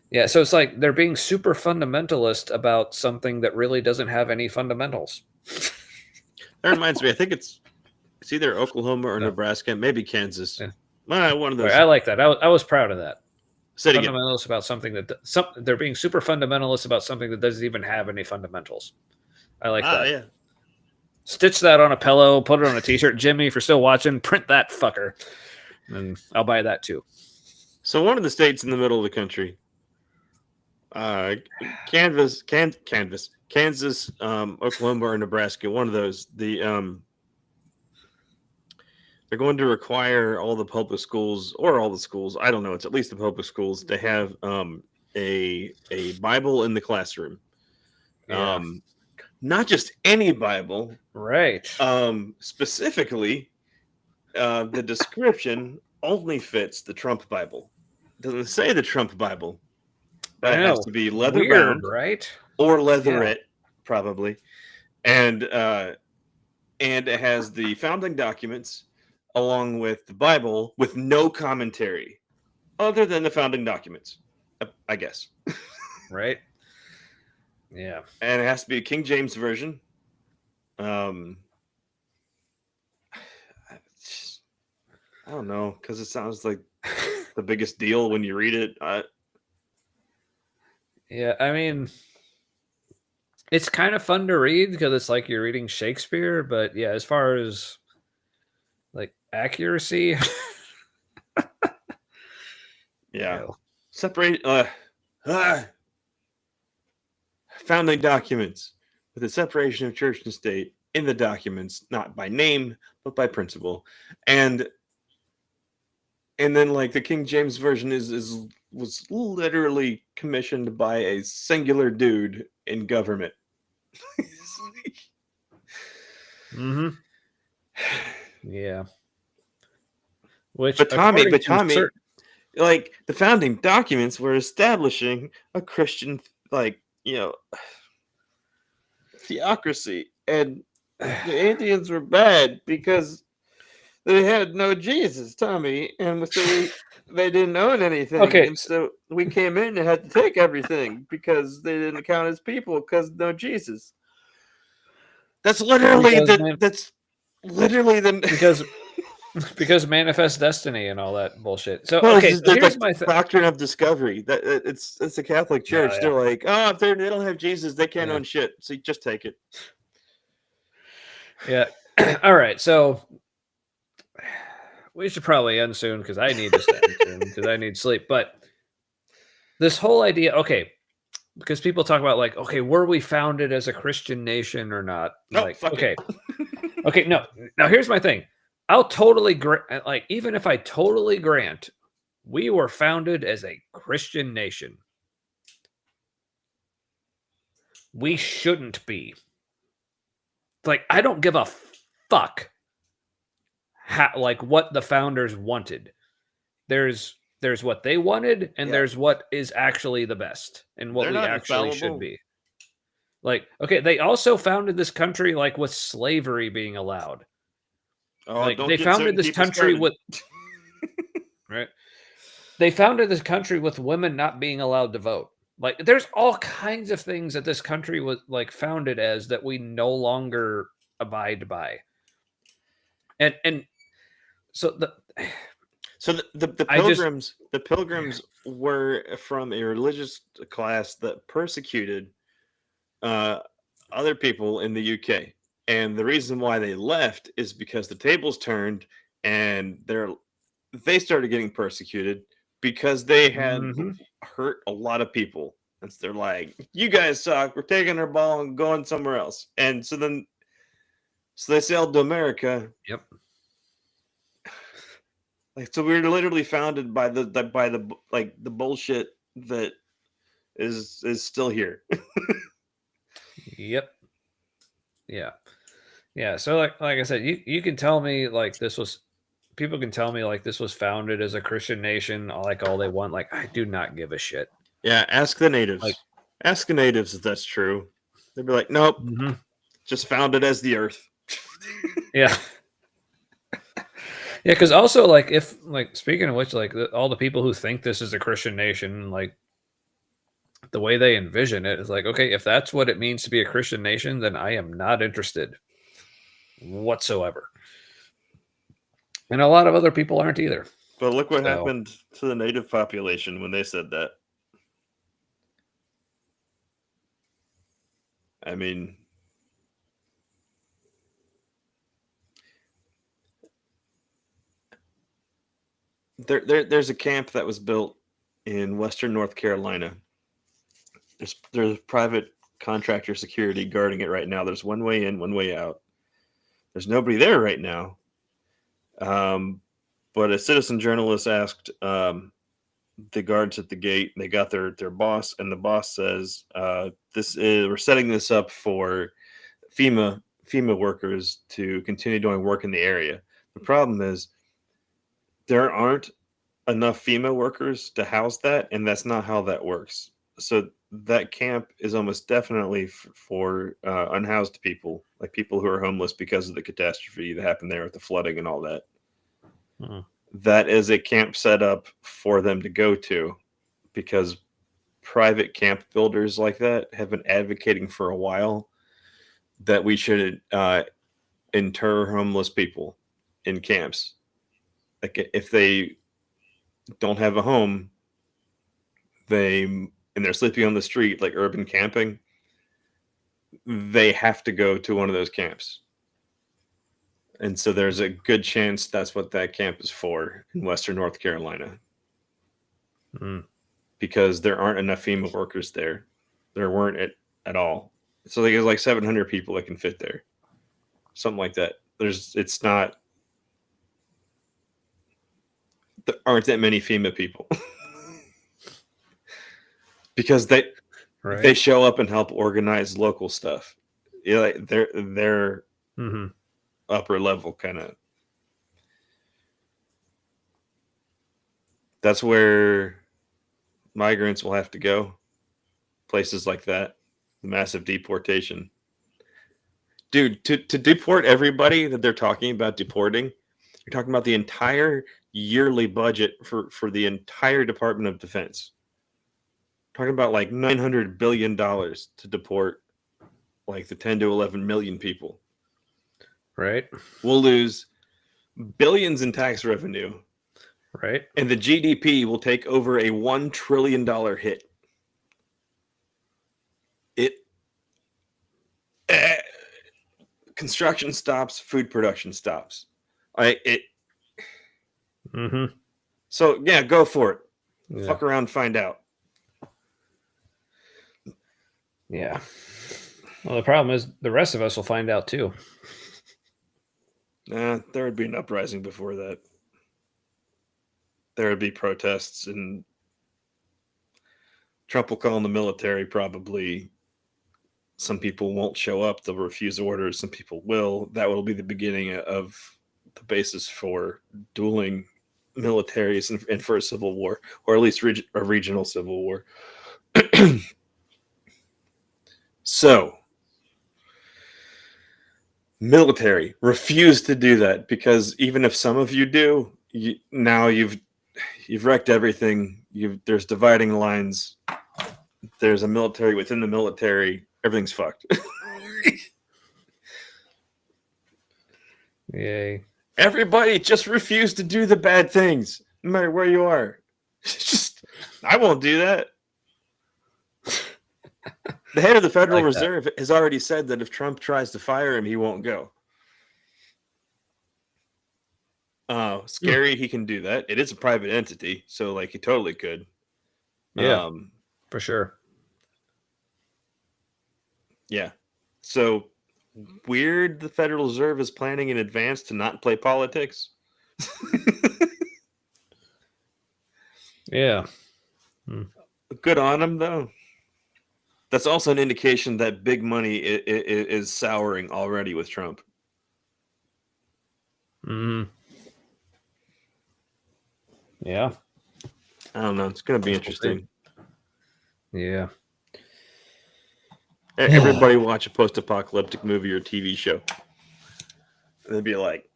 Speaker 2: Yeah, so it's like they're being super fundamentalist about something that really doesn't have any fundamentals.
Speaker 1: That reminds me, I think it's either Oklahoma or Nebraska, maybe Kansas.
Speaker 2: Yeah.
Speaker 1: One of those.
Speaker 2: I like that. I was proud of that.
Speaker 1: Say it
Speaker 2: fundamentalists again. About something that they're being super fundamentalist about something that doesn't even have any fundamentals. I like that.
Speaker 1: Yeah.
Speaker 2: Stitch that on a pillow, put it on a t-shirt. Jimmy, if you're still watching, print that fucker. And I'll buy that too.
Speaker 1: So one of the states in the middle of the country, Kansas, Oklahoma, or Nebraska, one of those, they're going to require all the public schools, or all the schools, I don't know, it's at least the public schools, to have a Bible in the classroom.
Speaker 2: Yeah.
Speaker 1: Not just any Bible.
Speaker 2: Right.
Speaker 1: Specifically, the description only fits the Trump Bible. It doesn't say the Trump Bible. But it has to be leather bound,
Speaker 2: right?
Speaker 1: Or leatherette, probably. And it has the founding documents along with the Bible with no commentary other than the founding documents, I guess.
Speaker 2: Right. Yeah.
Speaker 1: And it has to be a King James version. I don't know, because it sounds like the biggest deal when you read it.
Speaker 2: Yeah, I mean, It's kind of fun to read because it's like you're reading Shakespeare, but yeah, as far as like accuracy,
Speaker 1: Yeah.
Speaker 2: no.
Speaker 1: Separate founding documents with the separation of church and state in the documents, not by name, but by principle. And then like the King James version is was literally commissioned by a singular dude in government.
Speaker 2: Mm-hmm. Yeah. Which,
Speaker 1: but Tommy,
Speaker 2: according
Speaker 1: but
Speaker 2: to
Speaker 1: Tommy,
Speaker 2: certain,
Speaker 1: like the founding documents were establishing a Christian, like, theocracy, and the Indians were bad because they had no Jesus, Tommy, and so they didn't own anything,
Speaker 2: okay,
Speaker 1: and so we came in and had to take everything because they didn't count as people because no Jesus. That's literally
Speaker 2: because
Speaker 1: the
Speaker 2: man,
Speaker 1: that's literally the
Speaker 2: because because manifest destiny and all that bullshit. So
Speaker 1: well, it's
Speaker 2: okay,
Speaker 1: just,
Speaker 2: so
Speaker 1: there's
Speaker 2: here's
Speaker 1: like the
Speaker 2: my thing.
Speaker 1: doctrine of discovery. That it's the Catholic
Speaker 2: Yeah,
Speaker 1: Church.
Speaker 2: yeah,
Speaker 1: They're like, oh, if they don't have Jesus, they can't
Speaker 2: yeah,
Speaker 1: own shit. So you just take it.
Speaker 2: yeah. All right, so we should probably end soon because I need to end soon because I need sleep. But this whole idea, okay, because people talk about like, okay, were we founded as a Christian nation or not?
Speaker 1: No,
Speaker 2: Like,
Speaker 1: fuck it.
Speaker 2: okay, okay, no. Now here's my thing. I'll totally like even if I totally grant we were founded as a Christian nation, we shouldn't be. Like I don't give a fuck like what the founders wanted. There's what they wanted and
Speaker 1: Yeah,
Speaker 2: there's what is actually the best and what
Speaker 1: they're
Speaker 2: we
Speaker 1: not
Speaker 2: actually should
Speaker 1: infallible.
Speaker 2: be. Like, okay, they also founded this country like with slavery being allowed.
Speaker 1: Oh,
Speaker 2: Like
Speaker 1: don't
Speaker 2: they
Speaker 1: get
Speaker 2: founded
Speaker 1: certain
Speaker 2: this
Speaker 1: people
Speaker 2: country
Speaker 1: started.
Speaker 2: with right. They founded this country with women not being allowed to vote. Like there's all kinds of things that this country was like founded as that we no longer abide by. And so the
Speaker 1: So the
Speaker 2: I just
Speaker 1: pilgrims were from a religious class that persecuted uh, other people in the UK, and the reason why they left is because the tables turned and they started getting persecuted because they had
Speaker 2: mhm.
Speaker 1: hurt a lot of people. And so they're like, "You guys suck. We're taking our ball and going somewhere else." And so they sailed to America.
Speaker 2: Yep.
Speaker 1: Like, so we were literally founded by the like the bullshit that is still here.
Speaker 2: Yep. Yeah. Yeah. So like I said, you can tell me like this was people can tell me like this was founded as a Christian nation, like all they want. Like I do not give a shit.
Speaker 1: Yeah, ask the
Speaker 2: Like
Speaker 1: natives. Ask the natives if that's true. They'd be like, "Nope,
Speaker 2: mhm.
Speaker 1: just founded as the Earth."
Speaker 2: Yeah. Yeah, because also like if like speaking of which, like all the people who think this is a Christian nation, like the way they envision it is like, okay, if that's what it means to be a Christian nation, then I am not interested whatsoever. And a lot of other people aren't either.
Speaker 1: But look what
Speaker 2: So
Speaker 1: happened to the native population when they said that. I mean, there's a camp that was built in Western North Carolina. There's private contractor security guarding it right now. There's one way in, one way out. There's nobody there right now. Um, but a citizen journalist asked the guards at the gate. They got their boss, and the boss says, "This is we're setting this up for FEMA workers to continue doing work in the area." The problem is there aren't enough FEMA workers to house that, and that's not how that works. So that camp is almost definitely for unhoused people, like people who are homeless because of the catastrophe that happened there with the flooding and all that.
Speaker 2: mhm.
Speaker 1: That is a camp set up for them to go to because private camp builders like that have been advocating for a while that we should inter homeless people in camps. Like if they don't have a home, they and they're sleeping on the street like urban camping. they have to go to one of those camps. And so there's a good chance that's what that camp is for in Western North Carolina. Because there aren't enough FEMA workers there. There weren't at all. So there's like 700 people that can fit there. Something like that. It's not, there aren't that many FEMA people. Because they show up and help organize local stuff. Yeah, like they're upper level kind of. That's where migrants will have to go. Places like that. The massive deportation. Dude, to deport everybody that they're talking about deporting, you're talking about the entire yearly budget for the entire Department of Defense. Talking about like $900 billion to deport like the 10 to 11 million people.
Speaker 2: Right.
Speaker 1: We'll lose billions in tax revenue.
Speaker 2: Right.
Speaker 1: And the GDP will take over a $1 trillion hit. Construction stops, food production stops. So yeah, go for it. Yeah. Fuck around, find out.
Speaker 2: Yeah. Well, the problem is the rest of us will find out too.
Speaker 1: There would be an uprising before that. There would be protests, and Trump will call in the military probably. Some people won't show up. They'll refuse orders. Some people will. That will be the beginning of the basis for dueling militaries and for a civil war, or at least a regional civil war. So, military, refuse to do that, because even if some of you do, now you've wrecked everything. There's dividing lines. There's a military within the military. Everything's fucked.
Speaker 2: Yay.
Speaker 1: Everybody just refuse to do the bad things, no matter where you are. Just, I won't do that. The head of the Federal Reserve has already said that if Trump tries to fire him, he won't go. Scary, he can do that. It is a private entity, so like he totally could.
Speaker 2: Yeah, for sure.
Speaker 1: Yeah. So weird the Federal Reserve is planning in advance to not play politics.
Speaker 2: Yeah.
Speaker 1: Good on them, though. That's also an indication that big money is souring already with Trump.
Speaker 2: Yeah.
Speaker 1: I don't know. It's going to be interesting.
Speaker 2: Yeah.
Speaker 1: Everybody watch a post-apocalyptic movie or TV show. And they'd be like,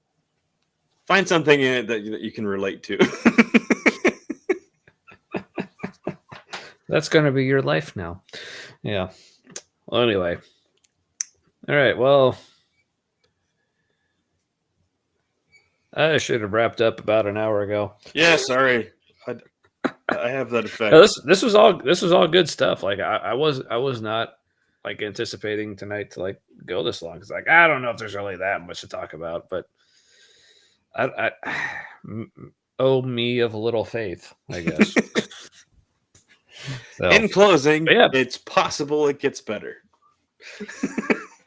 Speaker 1: find something in it that you can relate to.
Speaker 2: That's going to be your life now. Yeah. Well, anyway. All right. Well, I should have wrapped up about an hour ago.
Speaker 1: Yeah, sorry. I have that effect.
Speaker 2: No, this was all good stuff. Like I was not like anticipating tonight to like go this long. It's like I don't know if there's really that much to talk about, but I owe me of a little faith, I guess. So,
Speaker 1: in closing, it's possible it gets better.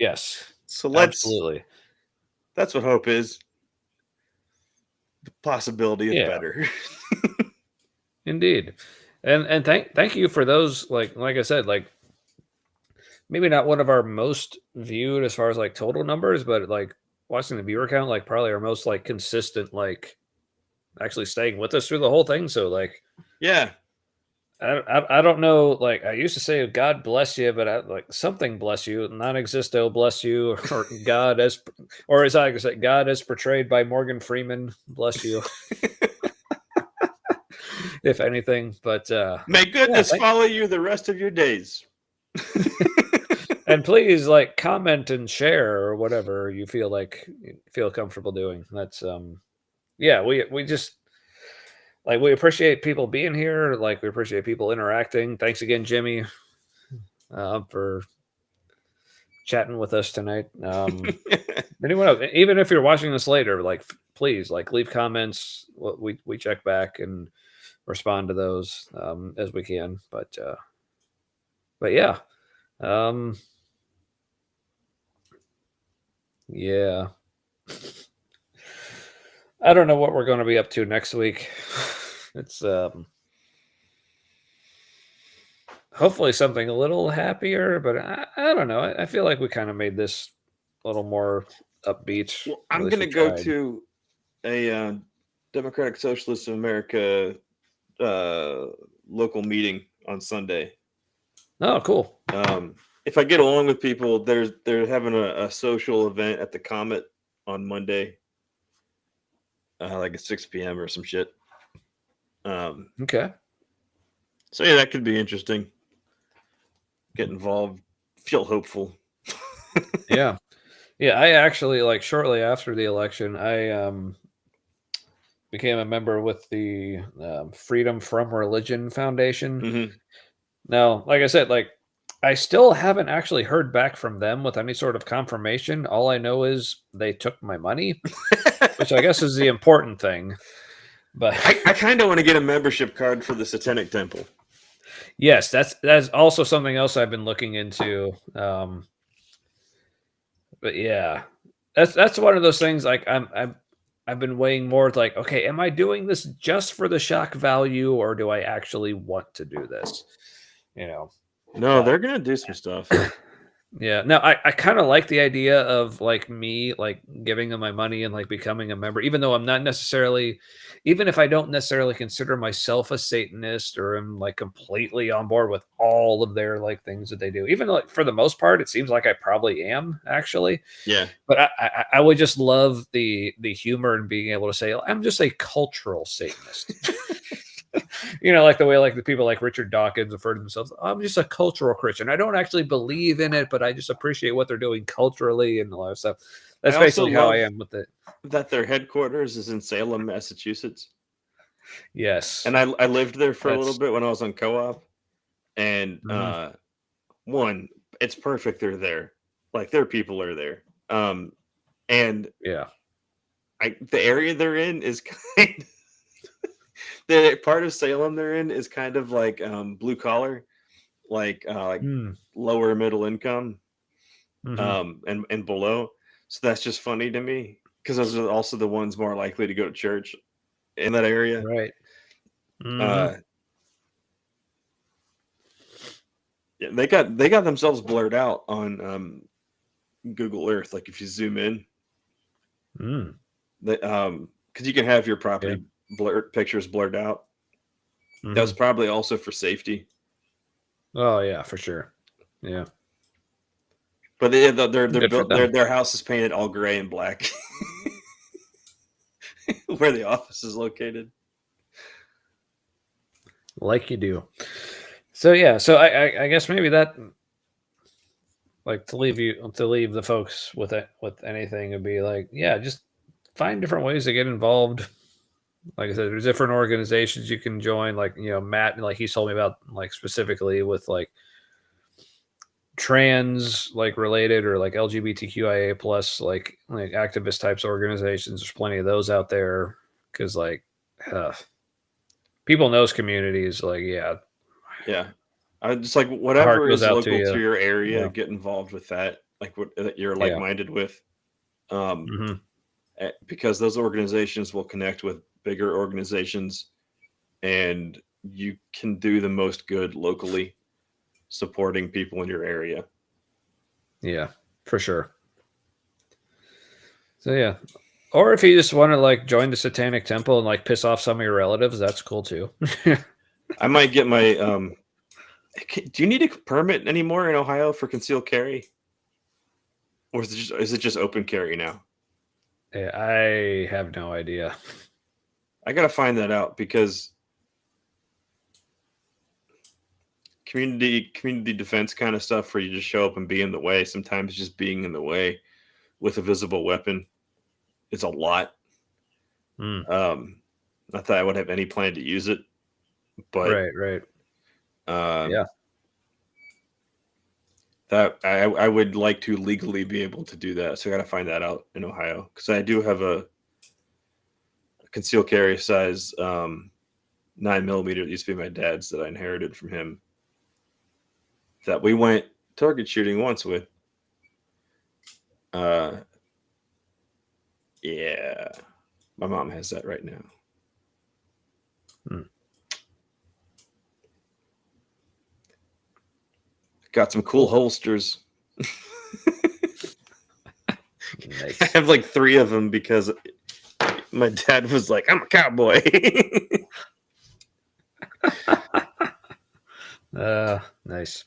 Speaker 2: Yes.
Speaker 1: So
Speaker 2: absolutely.
Speaker 1: That's what hope is. The possibility of better.
Speaker 2: Indeed. And thank you for those, like I said, like maybe not one of our most viewed as far as like total numbers, but like watching the viewer count, like probably our most like consistent, like actually staying with us through the whole thing. So like,
Speaker 1: yeah,
Speaker 2: I don't know. Like I used to say, God bless you, but like something bless you, non-existo bless you, or God as, or as I say, God as portrayed by Morgan Freeman bless you. If anything, but
Speaker 1: may goodness follow you the rest of your days.
Speaker 2: And please like comment and share or whatever you feel comfortable doing. That's yeah, we just like we appreciate people being here, like we appreciate people interacting. Thanks again, Jimmy, for chatting with us tonight. Anyone else, even if you're watching this later, like please like leave comments. We check back and respond to those as we can. But yeah, um, yeah. I don't know what we're going to be up to next week. It's hopefully something a little happier, but I don't know. I feel like we kind of made this a little more upbeat,
Speaker 1: Well,
Speaker 2: or at
Speaker 1: I'm
Speaker 2: least we
Speaker 1: gonna go
Speaker 2: tried.
Speaker 1: to a Democratic Socialists of America uh, local meeting on Sunday.
Speaker 2: Oh, cool.
Speaker 1: If I get along with people, they're having a social event at the Comet on Monday, like at 6 p.m. or some shit.
Speaker 2: Okay.
Speaker 1: So yeah, that could be interesting. Get involved, feel hopeful.
Speaker 2: Yeah. Yeah. I actually, like, shortly after the election, I became a member with the Freedom from Religion Foundation.
Speaker 1: Hmm.
Speaker 2: Now, like I said, like, I still haven't actually heard back from them with any sort of confirmation. All I know is they took my money, which I guess is the important thing. But
Speaker 1: I kind of want to get a membership card for the Satanic Temple.
Speaker 2: yes, that's also something else I've been looking into. But yeah, that's one of those things. Like I've been weighing more like, okay, am I doing this just for the shock value, or do I actually want to do this? You know,
Speaker 1: No,
Speaker 2: but
Speaker 1: they're gonna do some stuff.
Speaker 2: yeah, no, I kind of like the idea of like me like giving them my money and like becoming a member, even though I'm not necessarily, even if I don't necessarily consider myself a Satanist or am like completely on board with all of their like things that they do. Even though, like, for the most part, it seems like I probably am actually,
Speaker 1: Yeah,
Speaker 2: but I would just love the humor and being able to say I'm just a cultural Satanist. Like the way like the people like Richard Dawkins refer to themselves. I'm just a cultural Christian. I don't actually believe in it, but I just appreciate what they're doing culturally and a lot of stuff.
Speaker 1: I
Speaker 2: That's
Speaker 1: also
Speaker 2: basically how I
Speaker 1: love
Speaker 2: am with it.
Speaker 1: that their headquarters is in Salem, Massachusetts.
Speaker 2: Yes,
Speaker 1: And I lived there for a little
Speaker 2: that's
Speaker 1: bit when I was on co-op. And
Speaker 2: mhm.
Speaker 1: one, it's perfect they're there. Like their people are there. And
Speaker 2: Yeah.
Speaker 1: the area they're in is kind the part of Salem they're in is kind of like blue collar, like
Speaker 2: Mm.
Speaker 1: lower middle income,
Speaker 2: Hmm.
Speaker 1: and below. So that's just funny to me because those are also the ones more likely to go to church in that area.
Speaker 2: Right. Hmm.
Speaker 1: Uh, yeah, they got themselves blurred out on Google Earth. Like if you zoom in,
Speaker 2: Mm.
Speaker 1: because you can have your
Speaker 2: Yeah.
Speaker 1: property blurred pictures blurred out. That was
Speaker 2: Hmm.
Speaker 1: probably also for safety.
Speaker 2: Oh yeah, for sure. Yeah.
Speaker 1: But they're
Speaker 2: Good for
Speaker 1: built
Speaker 2: them.
Speaker 1: their house is painted all gray and black where the office is located.
Speaker 2: Like you do. So yeah. So I guess maybe that, like, to leave the folks with it with anything would be like, yeah, just find different ways to get involved. Like I said, there's different organizations you can join. Like, Matt, like he told me about, like, specifically with like trans like related or like LGBTQIA plus like activist types organizations. There's plenty of those out there because like uh, people in those communities, like, yeah,
Speaker 1: Yeah, I just like
Speaker 2: my heart
Speaker 1: whatever
Speaker 2: goes
Speaker 1: is
Speaker 2: out to
Speaker 1: local to
Speaker 2: you.
Speaker 1: your area,
Speaker 2: Yeah,
Speaker 1: get involved with that. Like what that you're like
Speaker 2: yeah,
Speaker 1: minded with, um,
Speaker 2: hmm,
Speaker 1: because those organizations will connect with bigger organizations, and you can do the most good locally, supporting people in your area.
Speaker 2: yeah, for sure. So yeah, or if you just want to like join the Satanic Temple and like piss off some of your relatives, that's cool too.
Speaker 1: I might get my. Do you need a permit anymore in Ohio for concealed carry, or is it just open carry now?
Speaker 2: Yeah, I have no idea.
Speaker 1: I gotta find that out because community defense kind of stuff where you just show up and be in the way. Sometimes just being in the way with a visible weapon is a lot.
Speaker 2: Mm,
Speaker 1: Um, Not that I would have any plan to use it, but
Speaker 2: right, right.
Speaker 1: um,
Speaker 2: Yeah.
Speaker 1: That I would like to legally be able to do that. So I got to find that out in Ohio because I do have a concealed carry size 9mm. It used to be my dad's that I inherited from him. That we went target shooting once with. Yeah, my mom has that right now. Got some cool holsters.
Speaker 2: Nice.
Speaker 1: I have like 3 of them because my dad was like, "I'm a cowboy."
Speaker 2: Nice.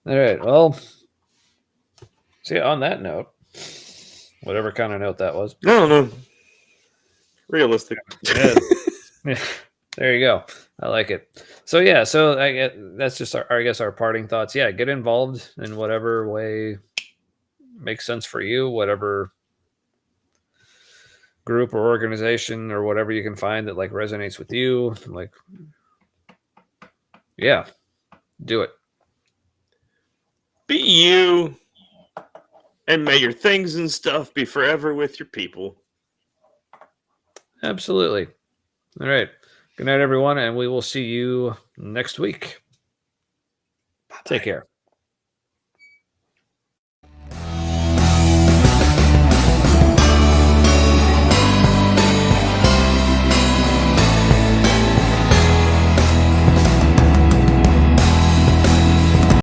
Speaker 2: All right. Well, see, on that note, whatever kind of note that was.
Speaker 1: I don't know. Realistic.
Speaker 2: Yeah. There you go. I like it. So yeah, so I get that's just our I guess our parting thoughts. Yeah, get involved in whatever way makes sense for you, whatever group or organization or whatever you can find that like resonates with you. Like, yeah, do it.
Speaker 1: Be you, and may your things and stuff be forever with your people.
Speaker 2: Absolutely. All right. Good night, everyone, and we will see you next week.
Speaker 1: Bye-bye.
Speaker 2: Take care.